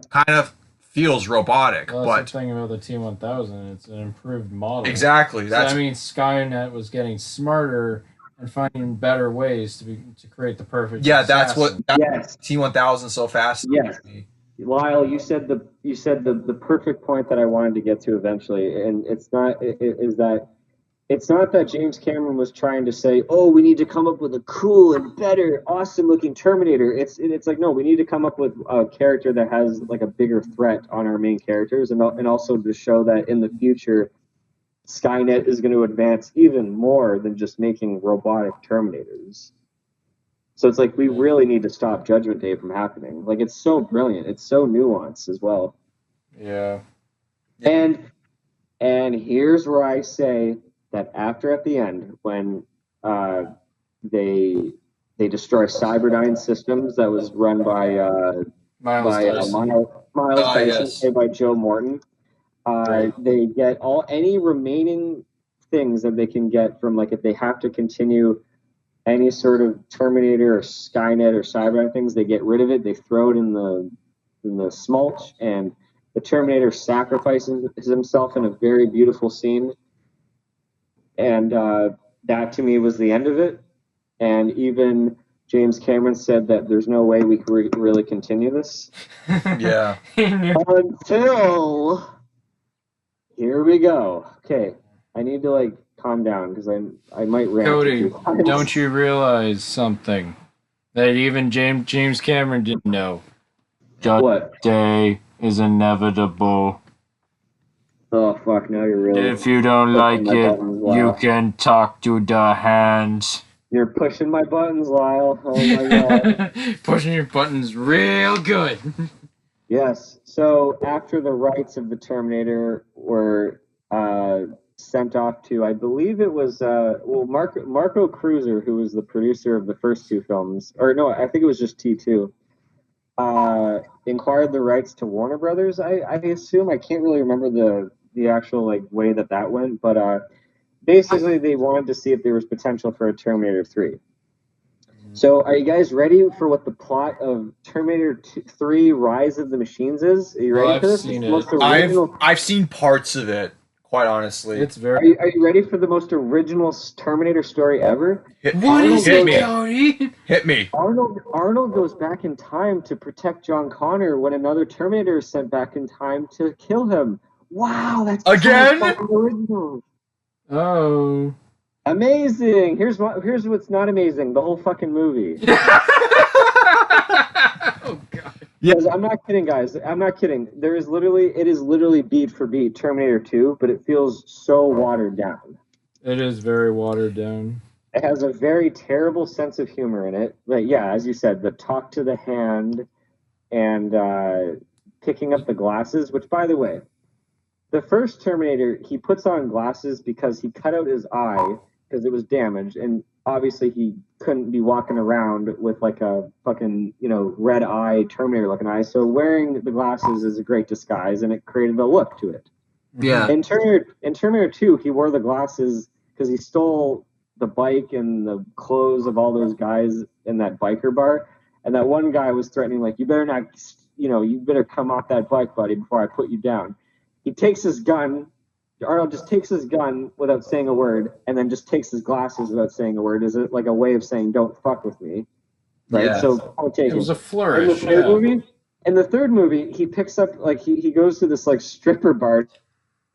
A: Kind of feels robotic.
B: Well,
A: but
B: that's the thing about the T-1000. It's an improved model.
A: Exactly.
B: So, Skynet was getting smarter and finding better ways to create the perfect assassin.
A: That's what T-1000 so fascinating to me.
C: Lyle, you said the perfect point that I wanted to get to eventually, and it's not that James Cameron was trying to say, oh, we need to come up with a cool and better, awesome looking Terminator. It's like, no, we need to come up with a character that has like a bigger threat on our main characters, and also to show that in the future, Skynet is going to advance even more than just making robotic Terminators. So it's like we really need to stop Judgment Day from happening. Like, it's so brilliant. It's so nuanced as well.
B: Yeah.
C: And here's where I say that at the end, when they destroy Cyberdyne Systems that was run by Miles Dyson, played by Joe Morton, they get any remaining things that they can get from, like, if they have to continue any sort of Terminator or Skynet or Cyberdyne things, they get rid of it. They throw it in the smulch, and the Terminator sacrifices himself in a very beautiful scene. And that to me was the end of it. And even James Cameron said that there's no way we could really continue this. Until here we go. Okay, I need to calm down because I might rant.
B: Cody, don't you realize something that even James Cameron didn't know? Judgment Day is inevitable.
C: Oh fuck! Now you're really.
B: If you don't like it, you can talk to the hands.
C: You're pushing my buttons, Lyle. Oh my god!
B: Pushing your buttons real good. Yes.
C: So after the rights of the Terminator were sent off to, I believe it was Marco Cruiser, who was the producer of the first two films, or no, I think it was just T2. Inquired the rights to Warner Brothers. I assume, I can't really remember the actual way that went, but basically they wanted to see if there was potential for a Terminator 3. So are you guys ready for what the plot of Terminator 3 Rise of the Machines is? Are you ready for this?
B: I've seen it.
A: I've seen parts of it, quite honestly.
B: It's very.
C: Are you ready for the most original Terminator story ever?
A: Hit me, Cody? Hit me.
C: Arnold goes back in time to protect John Connor when another Terminator is sent back in time to kill him. Wow, that's
A: again?
C: so original.
B: Oh.
C: Amazing. Here's what's not amazing. The whole fucking movie.
B: Oh god.
C: Because I'm not kidding, guys. I'm not kidding. It is literally beat for beat Terminator 2, but it feels so watered down.
B: It is very watered down.
C: It has a very terrible sense of humor in it. But yeah, as you said, the talk to the hand and picking up the glasses, which, by the way, the first Terminator, he puts on glasses because he cut out his eye because it was damaged, and obviously he couldn't be walking around with like a fucking, red eye Terminator looking eye. So wearing the glasses is a great disguise, and it created a look to it.
A: Yeah.
C: In Terminator 2, he wore the glasses because he stole the bike and the clothes of all those guys in that biker bar, and that one guy was threatening, like, you better not, you better come off that bike, buddy, before I put you down. He takes his gun. Arnold just takes his gun without saying a word, and then just takes his glasses without saying a word. Is it like a way of saying, "Don't fuck with me"? Right.
A: Yeah.
C: So I'll take
B: It was a flourish.
C: In the third movie, he picks up he goes to this like stripper bar,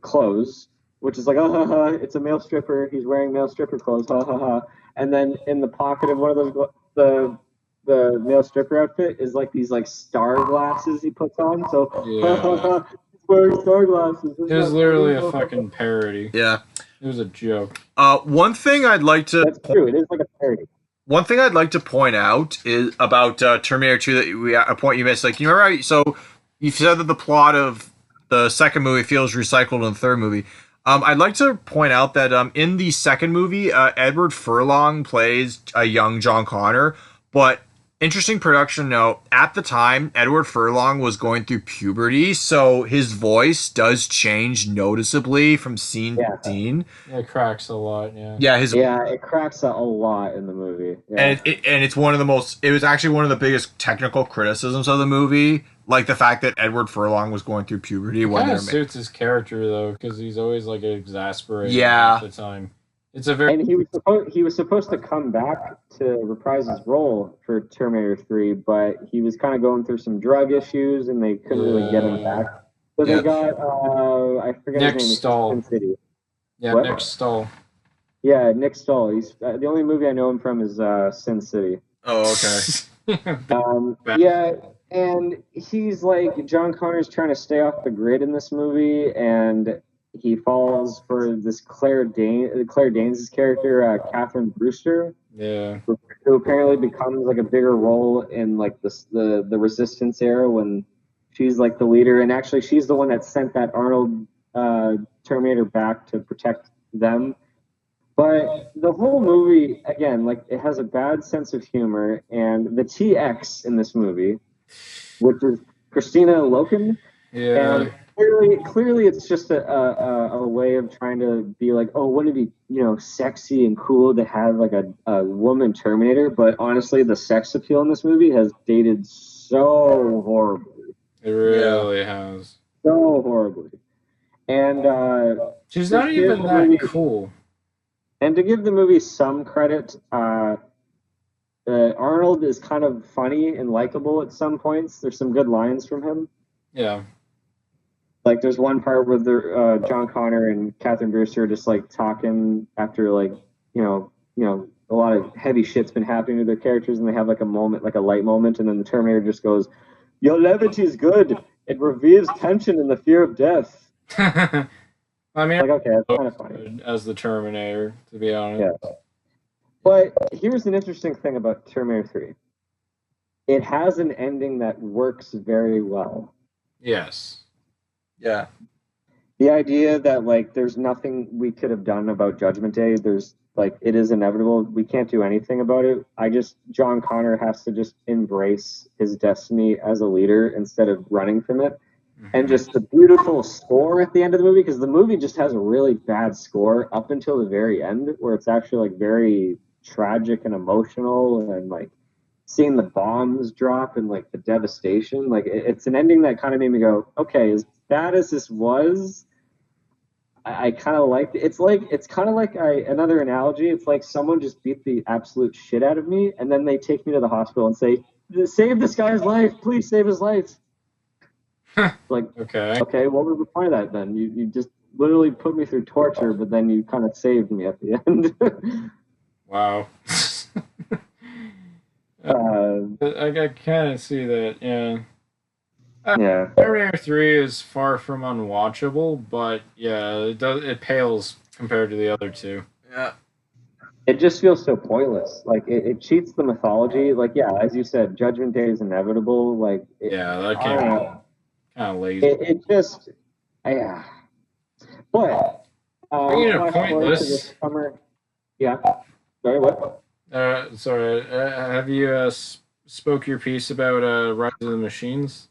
C: clothes, which is like, ha ha ha, it's a male stripper. He's wearing male stripper clothes, ha ha ha. And then in the pocket of one of those the male stripper outfit is like these like star glasses he puts on. So ha ha ha. Wearing star glasses.
B: It was literally a fucking parody.
A: Yeah.
B: It was a joke.
A: One thing I'd like to.
C: That's true. It is like a parody.
A: One thing I'd like to point out is about Terminator 2 a point you missed. Like, you remember how, so you said that the plot of the second movie feels recycled in the third movie. I'd like to point out that in the second movie, Edward Furlong plays a young John Connor, but interesting production note, at the time, Edward Furlong was going through puberty, so his voice does change noticeably from scene to scene.
B: It cracks a lot, yeah.
A: Yeah,
C: it cracks a lot in the movie. Yeah.
A: And it's one of the most, it was actually one of the biggest technical criticisms of the movie, like the fact that Edward Furlong was going through puberty.
B: It kind of suits his character, though, because he's always like exasperated
A: at
B: the time. It's a very...
C: And he was supposed to come back to reprise his role for Terminator 3, but he was kind of going through some drug issues, and they couldn't really get him back. So they got I forget
B: Nick
C: his name.
B: Stahl.
C: Sin City.
B: Yeah, what? Nick Stahl.
C: Yeah, Nick Stahl. He's the only movie I know him from is Sin City.
A: Oh, okay.
C: Yeah, and he's like, John Connor's trying to stay off the grid in this movie, and he falls for this Claire Danes' character, Catherine Brewster.
B: Yeah.
C: Who apparently becomes like a bigger role in like the Resistance era when she's like the leader, and actually she's the one that sent that Arnold Terminator back to protect them. But the whole movie, again, like, it has a bad sense of humor, and the TX in this movie, which is Christina Loken, and clearly it's just a way of trying to be like, oh, wouldn't it be, sexy and cool to have like a woman Terminator? But honestly, the sex appeal in this movie has dated so horribly.
B: It really has.
C: So horribly. And
B: she's not even that cool.
C: And to give the movie some credit, Arnold is kind of funny and likable at some points. There's some good lines from him.
B: Yeah.
C: Like, there's one part where John Connor and Catherine Brewster are just like talking after like, a lot of heavy shit's been happening to their characters, and they have like a moment, like a light moment, and then the Terminator just goes, "Your levity is good. It reveals tension and the fear of death."
B: I mean,
C: like, okay, that's kind of funny.
B: As the Terminator, to be honest.
C: Yeah. But here's an interesting thing about Terminator 3. It has an ending that works very well.
B: Yes.
A: Yeah.
C: The idea that, like, there's nothing we could have done about Judgment Day. There's, like, it is inevitable. We can't do anything about it. John Connor has to just embrace his destiny as a leader instead of running from it. And just the beautiful score at the end of the movie, because the movie just has a really bad score up until the very end, where it's actually like very tragic and emotional, and like seeing the bombs drop and like the devastation. Like, it's an ending that kind of made me go, okay, as bad as this was, I kind of liked it. It's kind of like another analogy. It's like someone just beat the absolute shit out of me, and then they take me to the hospital and say, "Save this guy's life, please save his life." Like, okay, what was the point of that then? You just literally put me through torture, but then you kind of saved me at the end.
B: Wow. I kind of see that, yeah.
C: Yeah.
B: Terminator 3 is far from unwatchable, but yeah, it pales compared to the other two.
A: Yeah.
C: It just feels so pointless. Like it cheats the mythology. Like yeah, as you said, Judgment Day is inevitable. Like
B: Yeah, that
C: I don't
B: came
C: know.
B: kind of lazy.
C: It just yeah. But
B: Bringing it
C: flash forward to this
B: pointless.
C: summer. Yeah. Sorry, what?
B: Sorry. Have you spoke your piece about Rise of the Machines?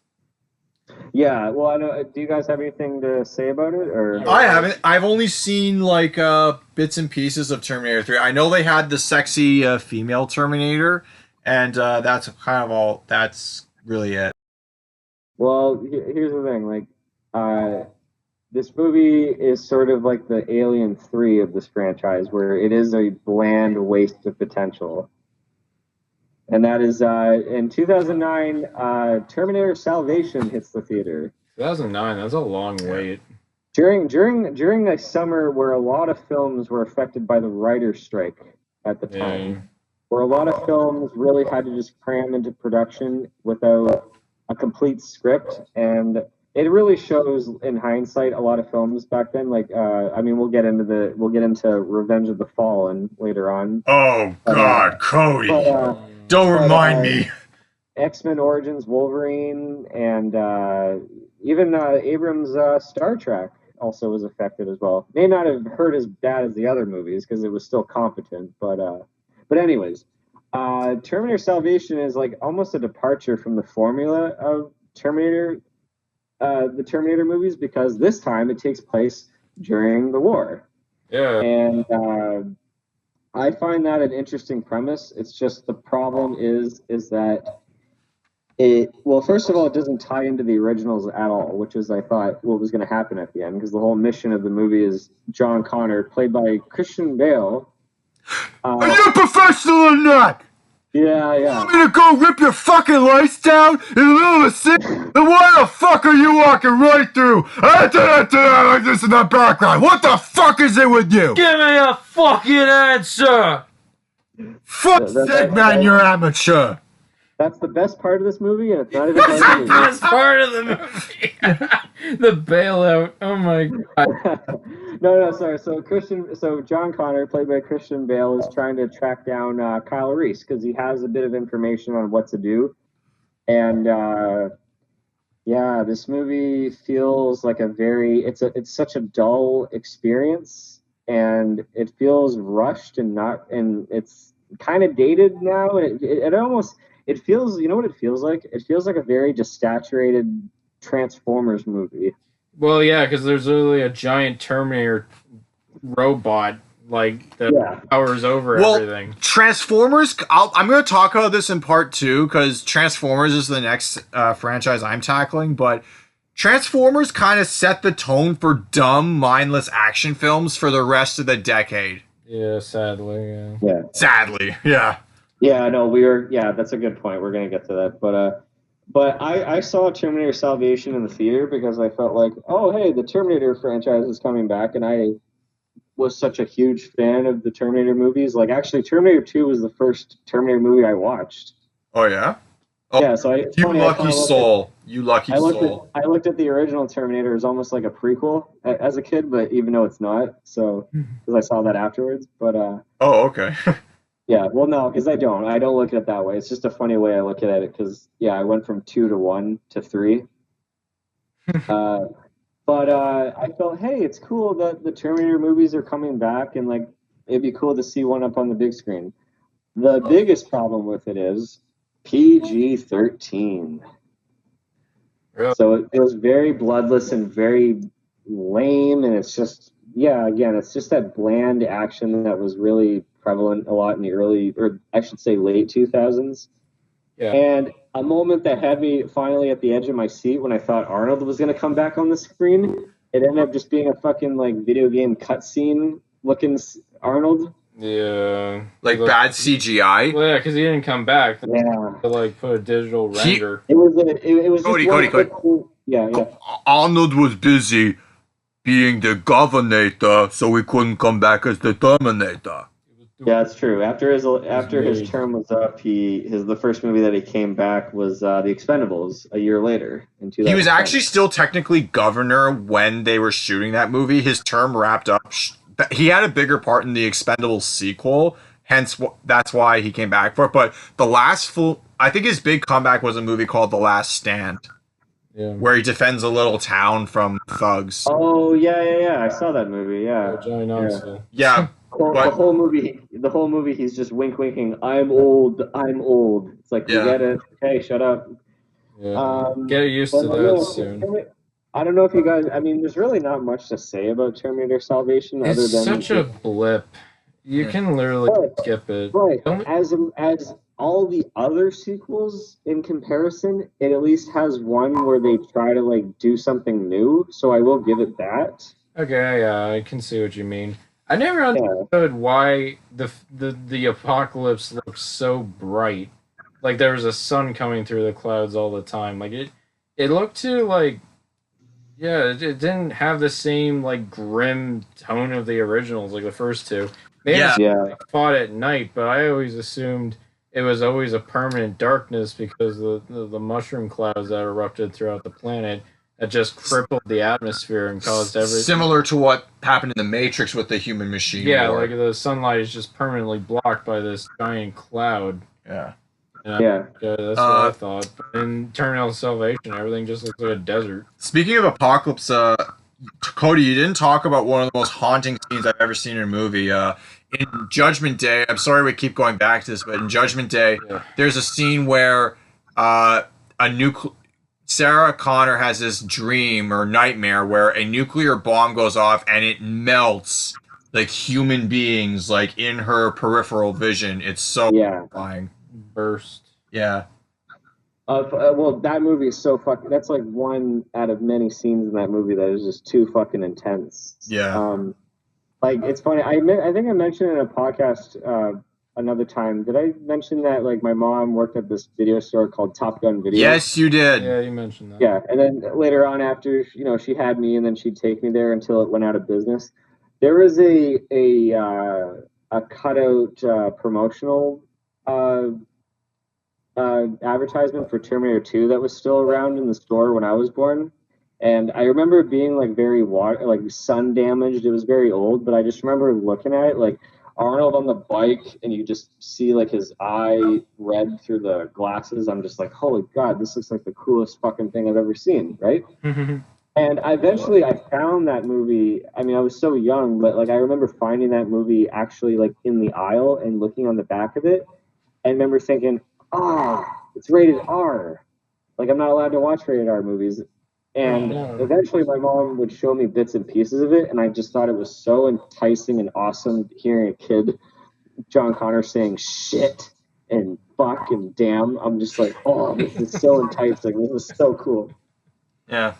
C: Yeah. Well, I know. Do you guys have anything to say about it, or?
A: I haven't. I've only seen like bits and pieces of Terminator 3. I know they had the sexy female Terminator, and that's kind of all. That's really it.
C: Well, here's the thing. Like, this movie is sort of like the Alien 3 of this franchise, where it is a bland waste of potential. And that is in 2009, Terminator Salvation hits the theater.
B: 2009. That's a long wait.
C: During a summer where a lot of films were affected by the writer's strike at the time, where a lot of films really had to just cram into production without a complete script, and it really shows in hindsight a lot of films back then. Like, I mean, we'll get into Revenge of the Fallen later on.
A: Oh God, Cody! Don't remind me.
C: X-Men Origins Wolverine, and even Abrams' Star Trek also was affected as well. May not have hurt as bad as the other movies because it was still competent, but anyways, Terminator Salvation is like almost a departure from the formula of Terminator, the Terminator movies, because this time it takes place during the war.
B: Yeah.
C: And I find that an interesting premise. It's just the problem is that well, first of all, it doesn't tie into the originals at all, which is, I thought, what was going to happen at the end, because the whole mission of the movie is John Connor, played by Christian Bale.
A: Are you a professional or not?
C: Yeah.
A: You want me to go rip your fucking lights down in the middle of the city? Then why the fuck are you walking right through? Like this in the background. What the fuck is it with you?
D: Give me a fucking answer!
A: Fuck sake, man, you're amateur.
C: That's the best part of this movie, and it's not even
B: the best part of the movie. The bailout. Oh my god.
C: No, sorry. So John Connor, played by Christian Bale, is trying to track down Kyle Reese because he has a bit of information on what to do, and yeah, this movie feels like it's such a dull experience, and it feels rushed and it's kind of dated now, and it almost. It feels, you know what it feels like? It feels like a very desaturated Transformers movie.
B: Well, yeah, because there's literally a giant Terminator robot, like, that powers over everything.
A: Transformers, I'm going to talk about this in part 2, because Transformers is the next franchise I'm tackling, but Transformers kind of set the tone for dumb, mindless action films for the rest of the decade.
B: Yeah, sadly,
C: yeah.
A: Sadly, yeah.
C: Yeah, no, that's a good point. We're going to get to that. But I saw Terminator Salvation in the theater because I felt like, oh, hey, the Terminator franchise is coming back. And I was such a huge fan of the Terminator movies. Like, actually, Terminator 2 was the first Terminator movie I watched.
A: Oh, yeah? Oh,
C: yeah, so
A: You lucky soul.
C: I looked at the original Terminator as almost like a prequel as a kid, but even though it's not, so, because I saw that afterwards. But,
A: oh, okay.
C: yeah, well, no, because I don't look at it that way. It's just a funny way I look at it because, yeah, I went from 2 to 1 to 3. But I felt, hey, it's cool that the Terminator movies are coming back, and, like, it'd be cool to see one up on the big screen. The biggest problem with it is PG-13.
B: Really?
C: So it feels very bloodless and very lame, and it's just, yeah, again, it's just that bland action that was really prevalent a lot in the early, or I should say late 2000s.
B: Yeah.
C: And a moment that had me finally at the edge of my seat when I thought Arnold was going to come back on the screen, it ended up just being a fucking, like, video game cutscene looking Arnold.
B: Yeah.
A: Like bad CGI?
B: Well, yeah, because he didn't come back.
C: Yeah.
B: To, like, put a digital render.
C: It was
A: Cody.
C: Yeah.
A: Arnold was busy being the governor, so he couldn't come back as the Terminator.
C: Yeah, that's true. After his term was up, the first movie that he came back was The Expendables a year later in 2010.
A: He was actually still technically governor when they were shooting that movie. His term wrapped up. He had a bigger part in the Expendables sequel, hence that's why he came back for it. But I think his big comeback was a movie called The Last Stand, where he defends a little town from thugs.
C: Oh yeah. I saw that movie. Yeah,
B: Johnny Knoxville.
A: Yeah.
C: The whole movie, he's just winking. I'm old. It's like we get it. Hey, shut up.
B: Yeah. Get used to that soon.
C: I don't know if you guys. I mean, there's really not much to say about Terminator Salvation other
B: It's
C: than
B: such a blip. You can literally skip it.
C: Right. As all the other sequels in comparison, it at least has one where they try to like do something new. So I will give it that.
B: Okay, yeah, I can see what you mean. I never understood why the apocalypse looks so bright. Like there was a sun coming through the clouds all the time. Like it looked too like, yeah, it didn't have the same like grim tone of the originals like the first two. Maybe it's fought at night, but I always assumed it was always a permanent darkness because the mushroom clouds that erupted throughout the planet. That just crippled the atmosphere and caused everything.
A: Similar to what happened in the Matrix with the human machine.
B: Yeah, like the sunlight is just permanently blocked by this giant cloud.
A: Yeah.
B: That's what I thought. But in Terminator Salvation, everything just looks like a desert.
A: Speaking of apocalypse, Cody, you didn't talk about one of the most haunting scenes I've ever seen in a movie. In Judgment Day, I'm sorry we keep going back to this, but in Judgment Day, there's a scene where Sarah Connor has this dream or nightmare where a nuclear bomb goes off and it melts like human beings like in her peripheral vision. It's so horrifying.
B: Burst.
A: Yeah.
C: Well, that movie is so fucking. That's like one out of many scenes in that movie that is just too fucking intense.
A: Yeah.
C: Like it's funny. I think I mentioned in a podcast another time. Did I mention that like my mom worked at this video store called Top Gun Video?
A: Yes, you did.
B: Yeah, you mentioned that.
C: Yeah, and then later on, after she had me, and then she'd take me there until it went out of business. There was a cutout promotional advertisement for Terminator 2 that was still around in the store when I was born. And I remember it being like very sun damaged. It was very old, but I just remember looking at it like Arnold on the bike, and you just see like his eye red through the glasses. I'm just like, holy God, this looks like the coolest fucking thing I've ever seen, right? And eventually I found that movie. I mean, I was so young, but like I remember finding that movie actually like in the aisle and looking on the back of it, and remember thinking, it's rated R. Like I'm not allowed to watch rated R movies. And eventually my mom would show me bits and pieces of it, and I just thought it was so enticing and awesome hearing a kid, John Connor, saying shit and fuck and damn. I'm just like, oh, this is so enticing. This is so cool.
A: Yeah.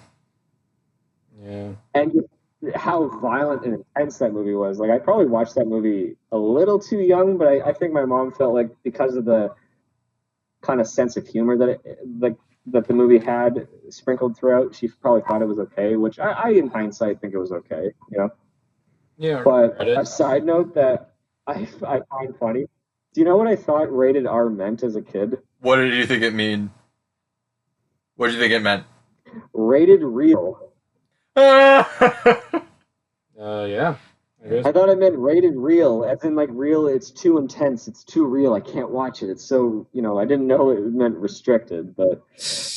B: Yeah.
C: And just how violent and intense that movie was. Like I probably watched that movie a little too young, but I think my mom felt like because of the kind of sense of humor that the movie had sprinkled throughout, she probably thought it was okay, which I in hindsight think it was okay,
B: Yeah.
C: But a side note that I find funny, do you know what I thought rated R meant as a kid?
A: What did you think it mean? What did you think it meant?
C: Rated real.
B: Yeah.
C: I thought it meant rated real, as in like real. It's too intense. It's too real. I can't watch it. It's so I didn't know it meant restricted. But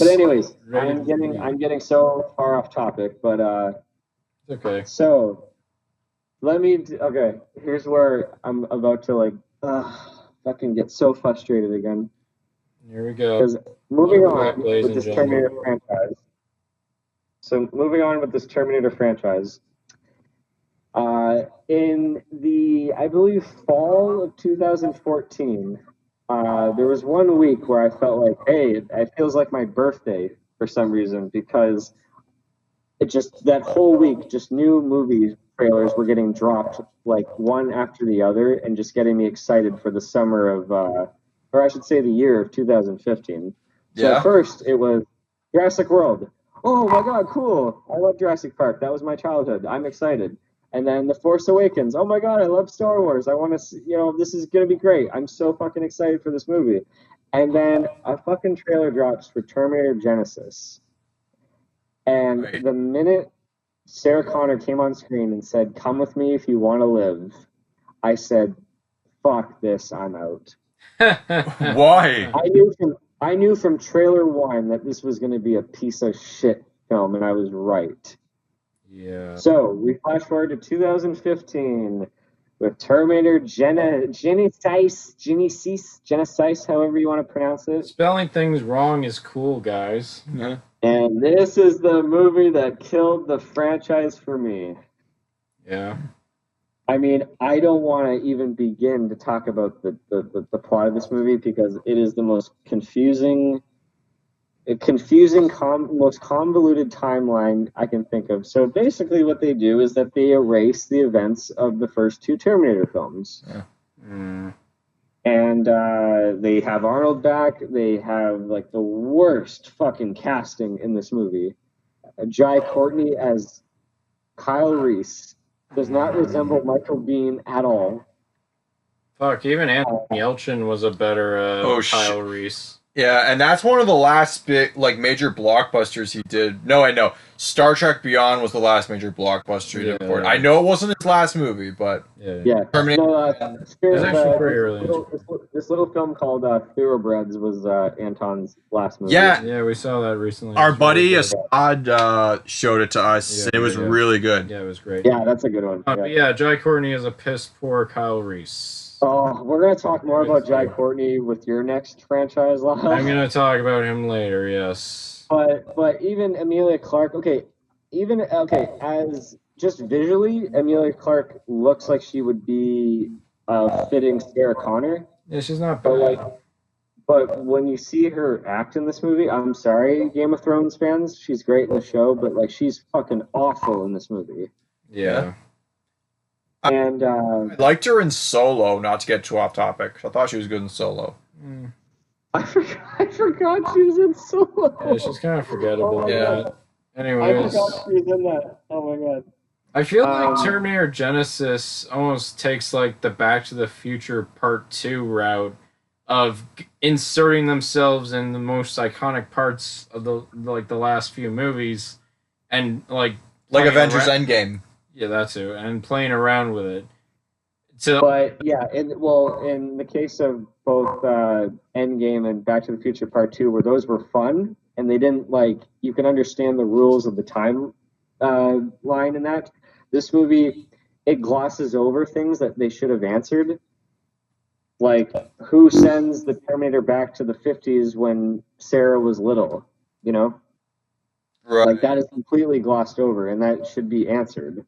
C: anyways, I'm getting so far off topic. But
B: okay.
C: So okay. Here's where I'm about to fucking get so frustrated again.
B: Here we go.
C: Because moving on with this Terminator franchise. So moving on with this Terminator franchise. In the, I believe, fall of 2014, there was 1 week where I felt like, hey, it feels like my birthday for some reason, because it just, that whole week, just new movie trailers were getting dropped like one after the other and just getting me excited for the summer of, or I should say the year of 2015. So at first it was Jurassic World, oh my god, cool! I love Jurassic Park. That was my childhood. I'm excited. And then The Force Awakens. Oh my god, I love Star Wars. I want to, this is gonna be great. I'm so fucking excited for this movie. And then a fucking trailer drops for Terminator Genesis. And the minute Sarah Connor came on screen and said, "Come with me if you want to live," I said, "Fuck this, I'm out."
A: Why?
C: I knew from trailer one that this was going to be a piece of shit film, and I was right.
B: Yeah.
C: So we flash forward to 2015 with Terminator Genesis, however you want to pronounce it.
B: Spelling things wrong is cool, guys.
A: Yeah.
C: And this is the movie that killed the franchise for me.
B: Yeah.
C: I mean, I don't want to even begin to talk about the plot of this movie because it is the most confusing, most convoluted timeline I can think of. So basically what they do is that they erase the events of the first two Terminator films.
A: Yeah.
C: And they have Arnold back. They have like the worst fucking casting in this movie. Jai Courtney as Kyle Reese does not resemble Michael Biehn at all.
B: Fuck, even Anthony Yelchin was a better Kyle Reese.
A: Yeah, and that's one of the last big, major blockbusters he did. No, I know. Star Trek Beyond was the last major blockbuster he did.
B: Yeah.
A: I know it wasn't his last movie, but
C: Yeah.
A: Terminator.
C: No,
B: was actually pretty early.
C: This little film called Thoroughbreds was Anton's last movie.
A: Yeah,
B: we saw that recently.
A: Our buddy Assad showed it to us, and it was really good.
B: Yeah, it was great.
C: Yeah, that's a good one.
B: But yeah, Jai Courtney is a piss poor Kyle Reese.
C: Oh, we're going to talk more about Jai Courtney with your next franchise, Lyle.
B: I'm going to talk about him later, yes.
C: But even Emilia Clarke, as just visually, Emilia Clarke looks like she would be a fitting Sarah Connor.
B: Yeah, she's not bad.
C: But when you see her act in this movie, I'm sorry, Game of Thrones fans, she's great in the show, but she's fucking awful in this movie.
B: Yeah.
C: And
A: I liked her in Solo, not to get too off topic. I thought she was good in Solo.
C: I forgot she was in Solo.
B: Yeah, she's kind of forgettable. Anyways.
C: I forgot she was in that. Oh my god.
B: I feel like Terminator Genesis almost takes the Back to the Future Part 2 route of inserting themselves in the most iconic parts of the last few movies and like
A: Avengers Endgame.
B: Yeah, that's it. And playing around with it.
C: But yeah, in the case of both Endgame and Back to the Future Part 2, where those were fun and they didn't you can understand the rules of the time line in that. This movie, it glosses over things that they should have answered. Like, who sends the Terminator back to the 50s when Sarah was little?
A: Right.
C: That is completely glossed over, and that should be answered.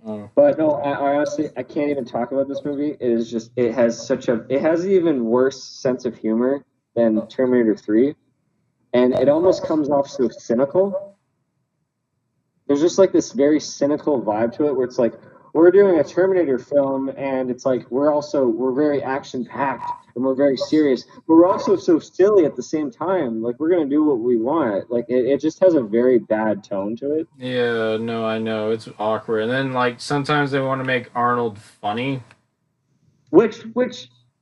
C: But no, I honestly, I can't even talk about this movie. It has an even worse sense of humor than Terminator 3. And it almost comes off so cynical. There's just this very cynical vibe to it where it's we're doing a Terminator film and it's we're very action packed and we're very serious, but we're also so silly at the same time. We're going to do what we want. It just has a very bad tone to it.
B: Yeah, no, I know. It's awkward. And then sometimes they want to make Arnold funny.
C: Which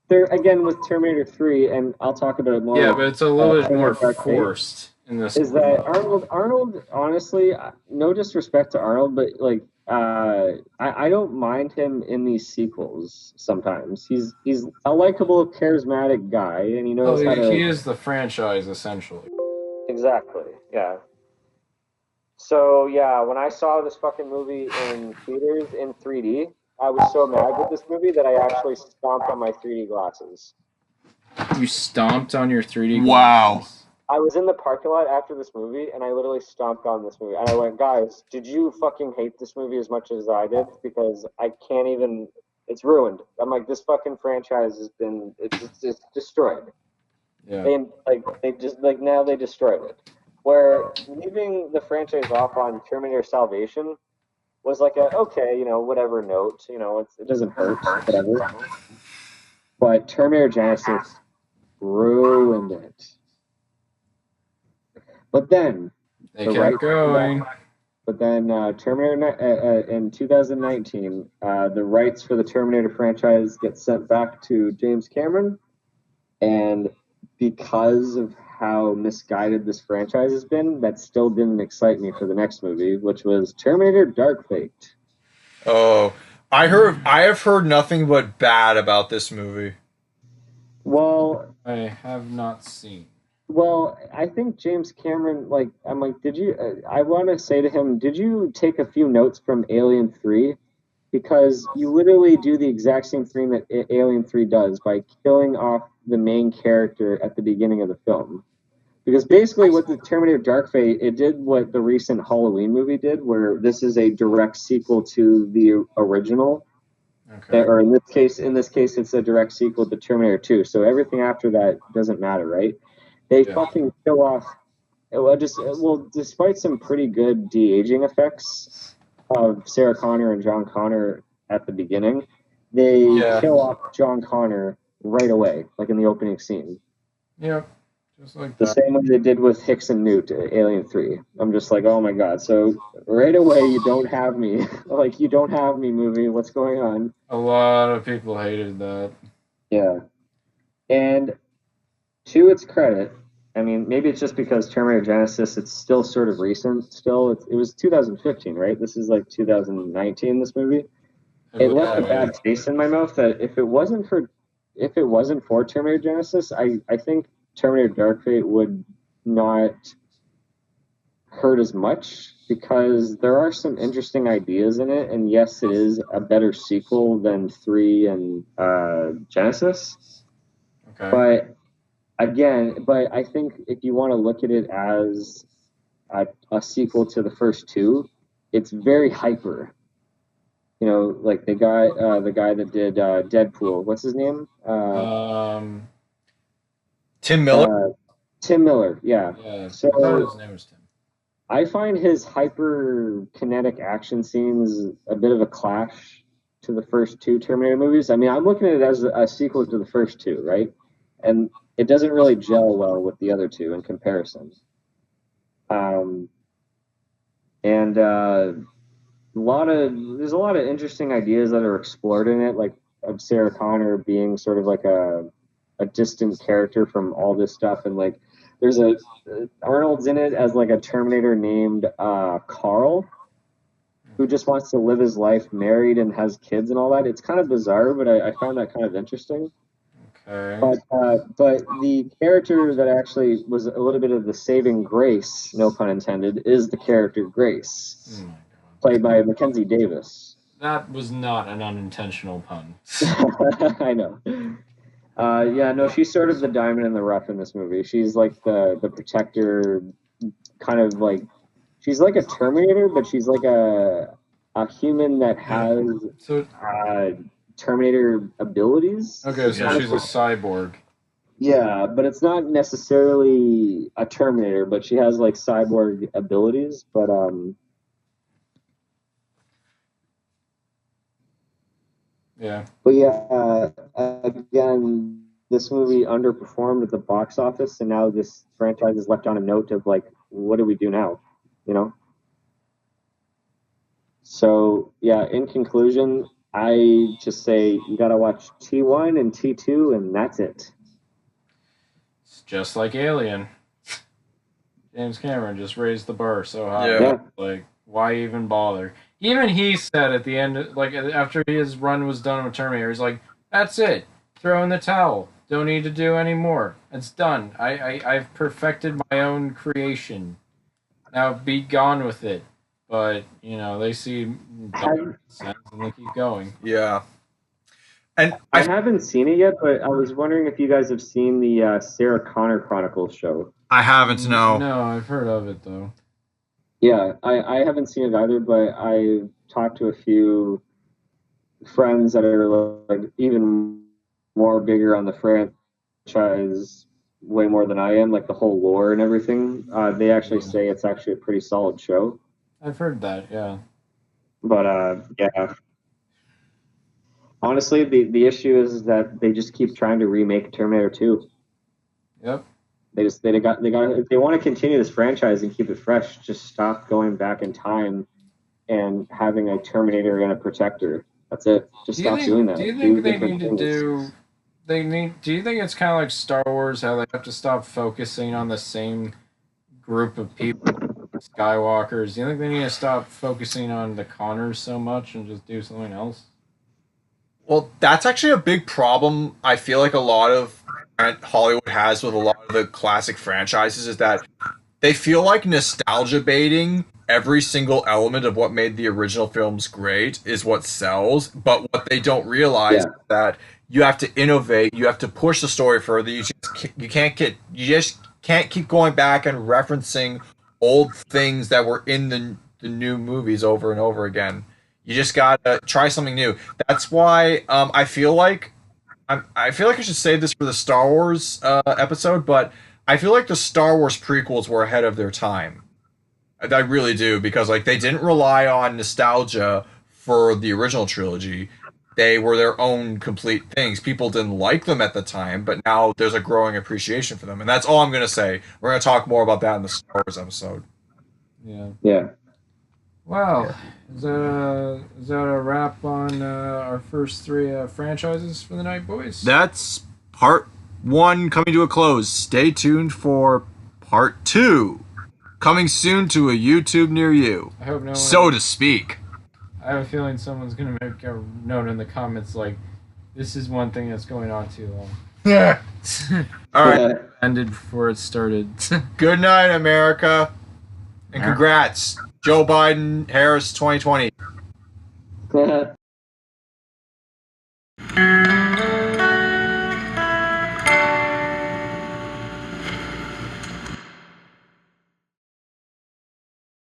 C: they're again with Terminator 3, and I'll talk about it more.
B: Yeah, but it's a little bit more forced in this.
C: Is that Arnold, honestly, no disrespect to Arnold, but I don't mind him in these sequels sometimes. He's a likable, charismatic guy, and he knows how to...
B: He is the franchise, essentially.
C: Exactly, yeah. So, yeah, when I saw this fucking movie in theaters in 3D, I was so mad with this movie that I actually stomped on my 3D glasses.
B: You stomped on your 3D glasses?
A: Wow.
C: I was in the parking lot after this movie, and I literally stomped on this movie. And I went, guys, did you fucking hate this movie as much as I did? Because I can't even... It's ruined. I'm this fucking franchise has been... It's destroyed.
B: Yeah.
C: Now they destroyed it. Where leaving the franchise off on Terminator Salvation was okay, whatever note. It doesn't hurt, whatever. But Terminator Genesis ruined it. But then,
B: They
C: The
B: kept
C: rights-
B: going.
C: But then Terminator in 2019, the rights for the Terminator franchise get sent back to James Cameron, and because of how misguided this franchise has been, that still didn't excite me for the next movie, which was Terminator Dark Fate.
A: Oh, I have heard nothing but bad about this movie.
C: Well,
B: I have not seen.
C: Well, I think James Cameron, I'm like, did you? I want to say to him, did you take a few notes from Alien 3? Because you literally do the exact same thing that Alien 3 does by killing off the main character at the beginning of the film. Because basically, what the Terminator Dark Fate, it did what the recent Halloween movie did, where this is a direct sequel to the original.
B: Okay.
C: Or in this case, it's a direct sequel to Terminator 2. So everything after that doesn't matter, right? They fucking kill off. Despite some pretty good de-aging effects of Sarah Connor and John Connor at the beginning, they kill off John Connor right away, like in the opening scene.
B: Yep. Just like
C: The
B: that.
C: same way they did with Hicks and Newt, Alien 3. I'm just like, oh my god. So right away, you don't have me. Like, you don't have me, movie. What's going on?
B: A lot of people hated that.
C: Yeah. And to its credit, I mean, maybe it's just because Terminator Genesis, it's still sort of recent. Still, it was 2015, right? This is like 2019. This movie. It left a bad taste in my mouth. That if it wasn't for Terminator Genesis, I think Terminator Dark Fate would not hurt as much, because there are some interesting ideas in it, and yes, it is a better sequel than 3 and Genesis.
B: Okay.
C: But I think if you want to look at it as a sequel to the first two, it's very hyper. You know, like the guy that did Deadpool. What's his name?
A: Tim Miller.
C: Tim Miller. Yeah.
B: Yeah.
C: So
B: I thought his name was Tim.
C: I find his hyper kinetic action scenes a bit of a clash to the first two Terminator movies. I mean, I'm looking at it as a sequel to the first two, right? And it doesn't really gel well with the other two in comparison. There's a lot of interesting ideas that are explored in it, like of Sarah Connor being sort of like a distant character from all this stuff, and like there's Arnold's in it as like a Terminator named Carl, who just wants to live his life married and has kids and all that. It's kind of bizarre, but I found that kind of interesting.
B: Okay.
C: But the character that actually was a little bit of the saving grace, no pun intended, is the character Grace,
B: Oh my God.
C: played by Mackenzie Davis.
B: That was not an unintentional pun.
C: I know. She's sort of the diamond in the rough in this movie. She's like the protector, kind of like, she's like a Terminator, but she's like a human that has
B: So
C: Terminator abilities.
B: okay, so she's a cyborg.
C: Yeah, but it's not necessarily a Terminator, but she has like cyborg abilities. But
B: Yeah.
C: But yeah, again, this movie underperformed at the box office, and now this franchise is left on a note of like, what do we do now? You know? So yeah, in conclusion, I just say you gotta watch T1 and T2, and that's it.
B: It's just like Alien. James Cameron just raised the bar so high.
A: Yeah.
B: Like, why even bother? Even he said at the end, like after his run was done with Terminator, he's like, "That's it. Throw in the towel. Don't need to do any more. It's done. I've perfected my own creation. Now be gone with it." But they see sense and they keep going.
A: Yeah. And
C: I haven't seen it yet, but I was wondering if you guys have seen the Sarah Connor Chronicles show.
A: I haven't. No.
B: No, I've heard of it though.
C: Yeah, I haven't seen it either, but I've talked to a few friends that are like even more bigger on the franchise, way more than I am, like the whole lore and everything. They actually say it's actually a pretty solid show.
B: I've heard that, yeah.
C: But yeah. Honestly, the issue is that they just keep trying to remake Terminator 2.
B: Yep.
C: They got if they want to continue this franchise and keep it fresh, just stop going back in time and having a Terminator and a Protector. That's it. Just stop doing that.
B: Do you think they
C: different
B: need to
C: things.
B: do you think it's kind of like Star Wars, how they have to stop focusing on the same group of people, Skywalkers? Do you think they need to stop focusing on the Connors so much and just do something else?
A: Well, that's actually a big problem. I feel like a lot of Hollywood has with a lot of the classic franchises is that they feel like nostalgia baiting every single element of what made the original films great is what sells. But what they don't realize is that you have to innovate, you have to push the story further. You just can't keep going back and referencing old things that were in the new movies over and over again. You just gotta try something new. That's why I feel like I should save this for the Star Wars episode, but I feel like the Star Wars prequels were ahead of their time. I really do, because like they didn't rely on nostalgia for the original trilogy. They were their own complete things. People didn't like them at the time, but now there's a growing appreciation for them, and that's all I'm gonna say. We're gonna talk more about that in the Star Wars episode.
B: Yeah.
C: Yeah.
B: Well, is that a wrap on our first three franchises for the night, boys?
A: That's part 1 coming to a close. Stay tuned for part 2, coming soon to a YouTube near you,
B: I hope no one,
A: so to speak.
B: I have a feeling someone's going to make a note in the comments like, this is one thing that's going on too long.
A: Yeah. All right.
B: Ended before it started.
A: Good night, America. And congrats. Joe Biden, Harris 2020.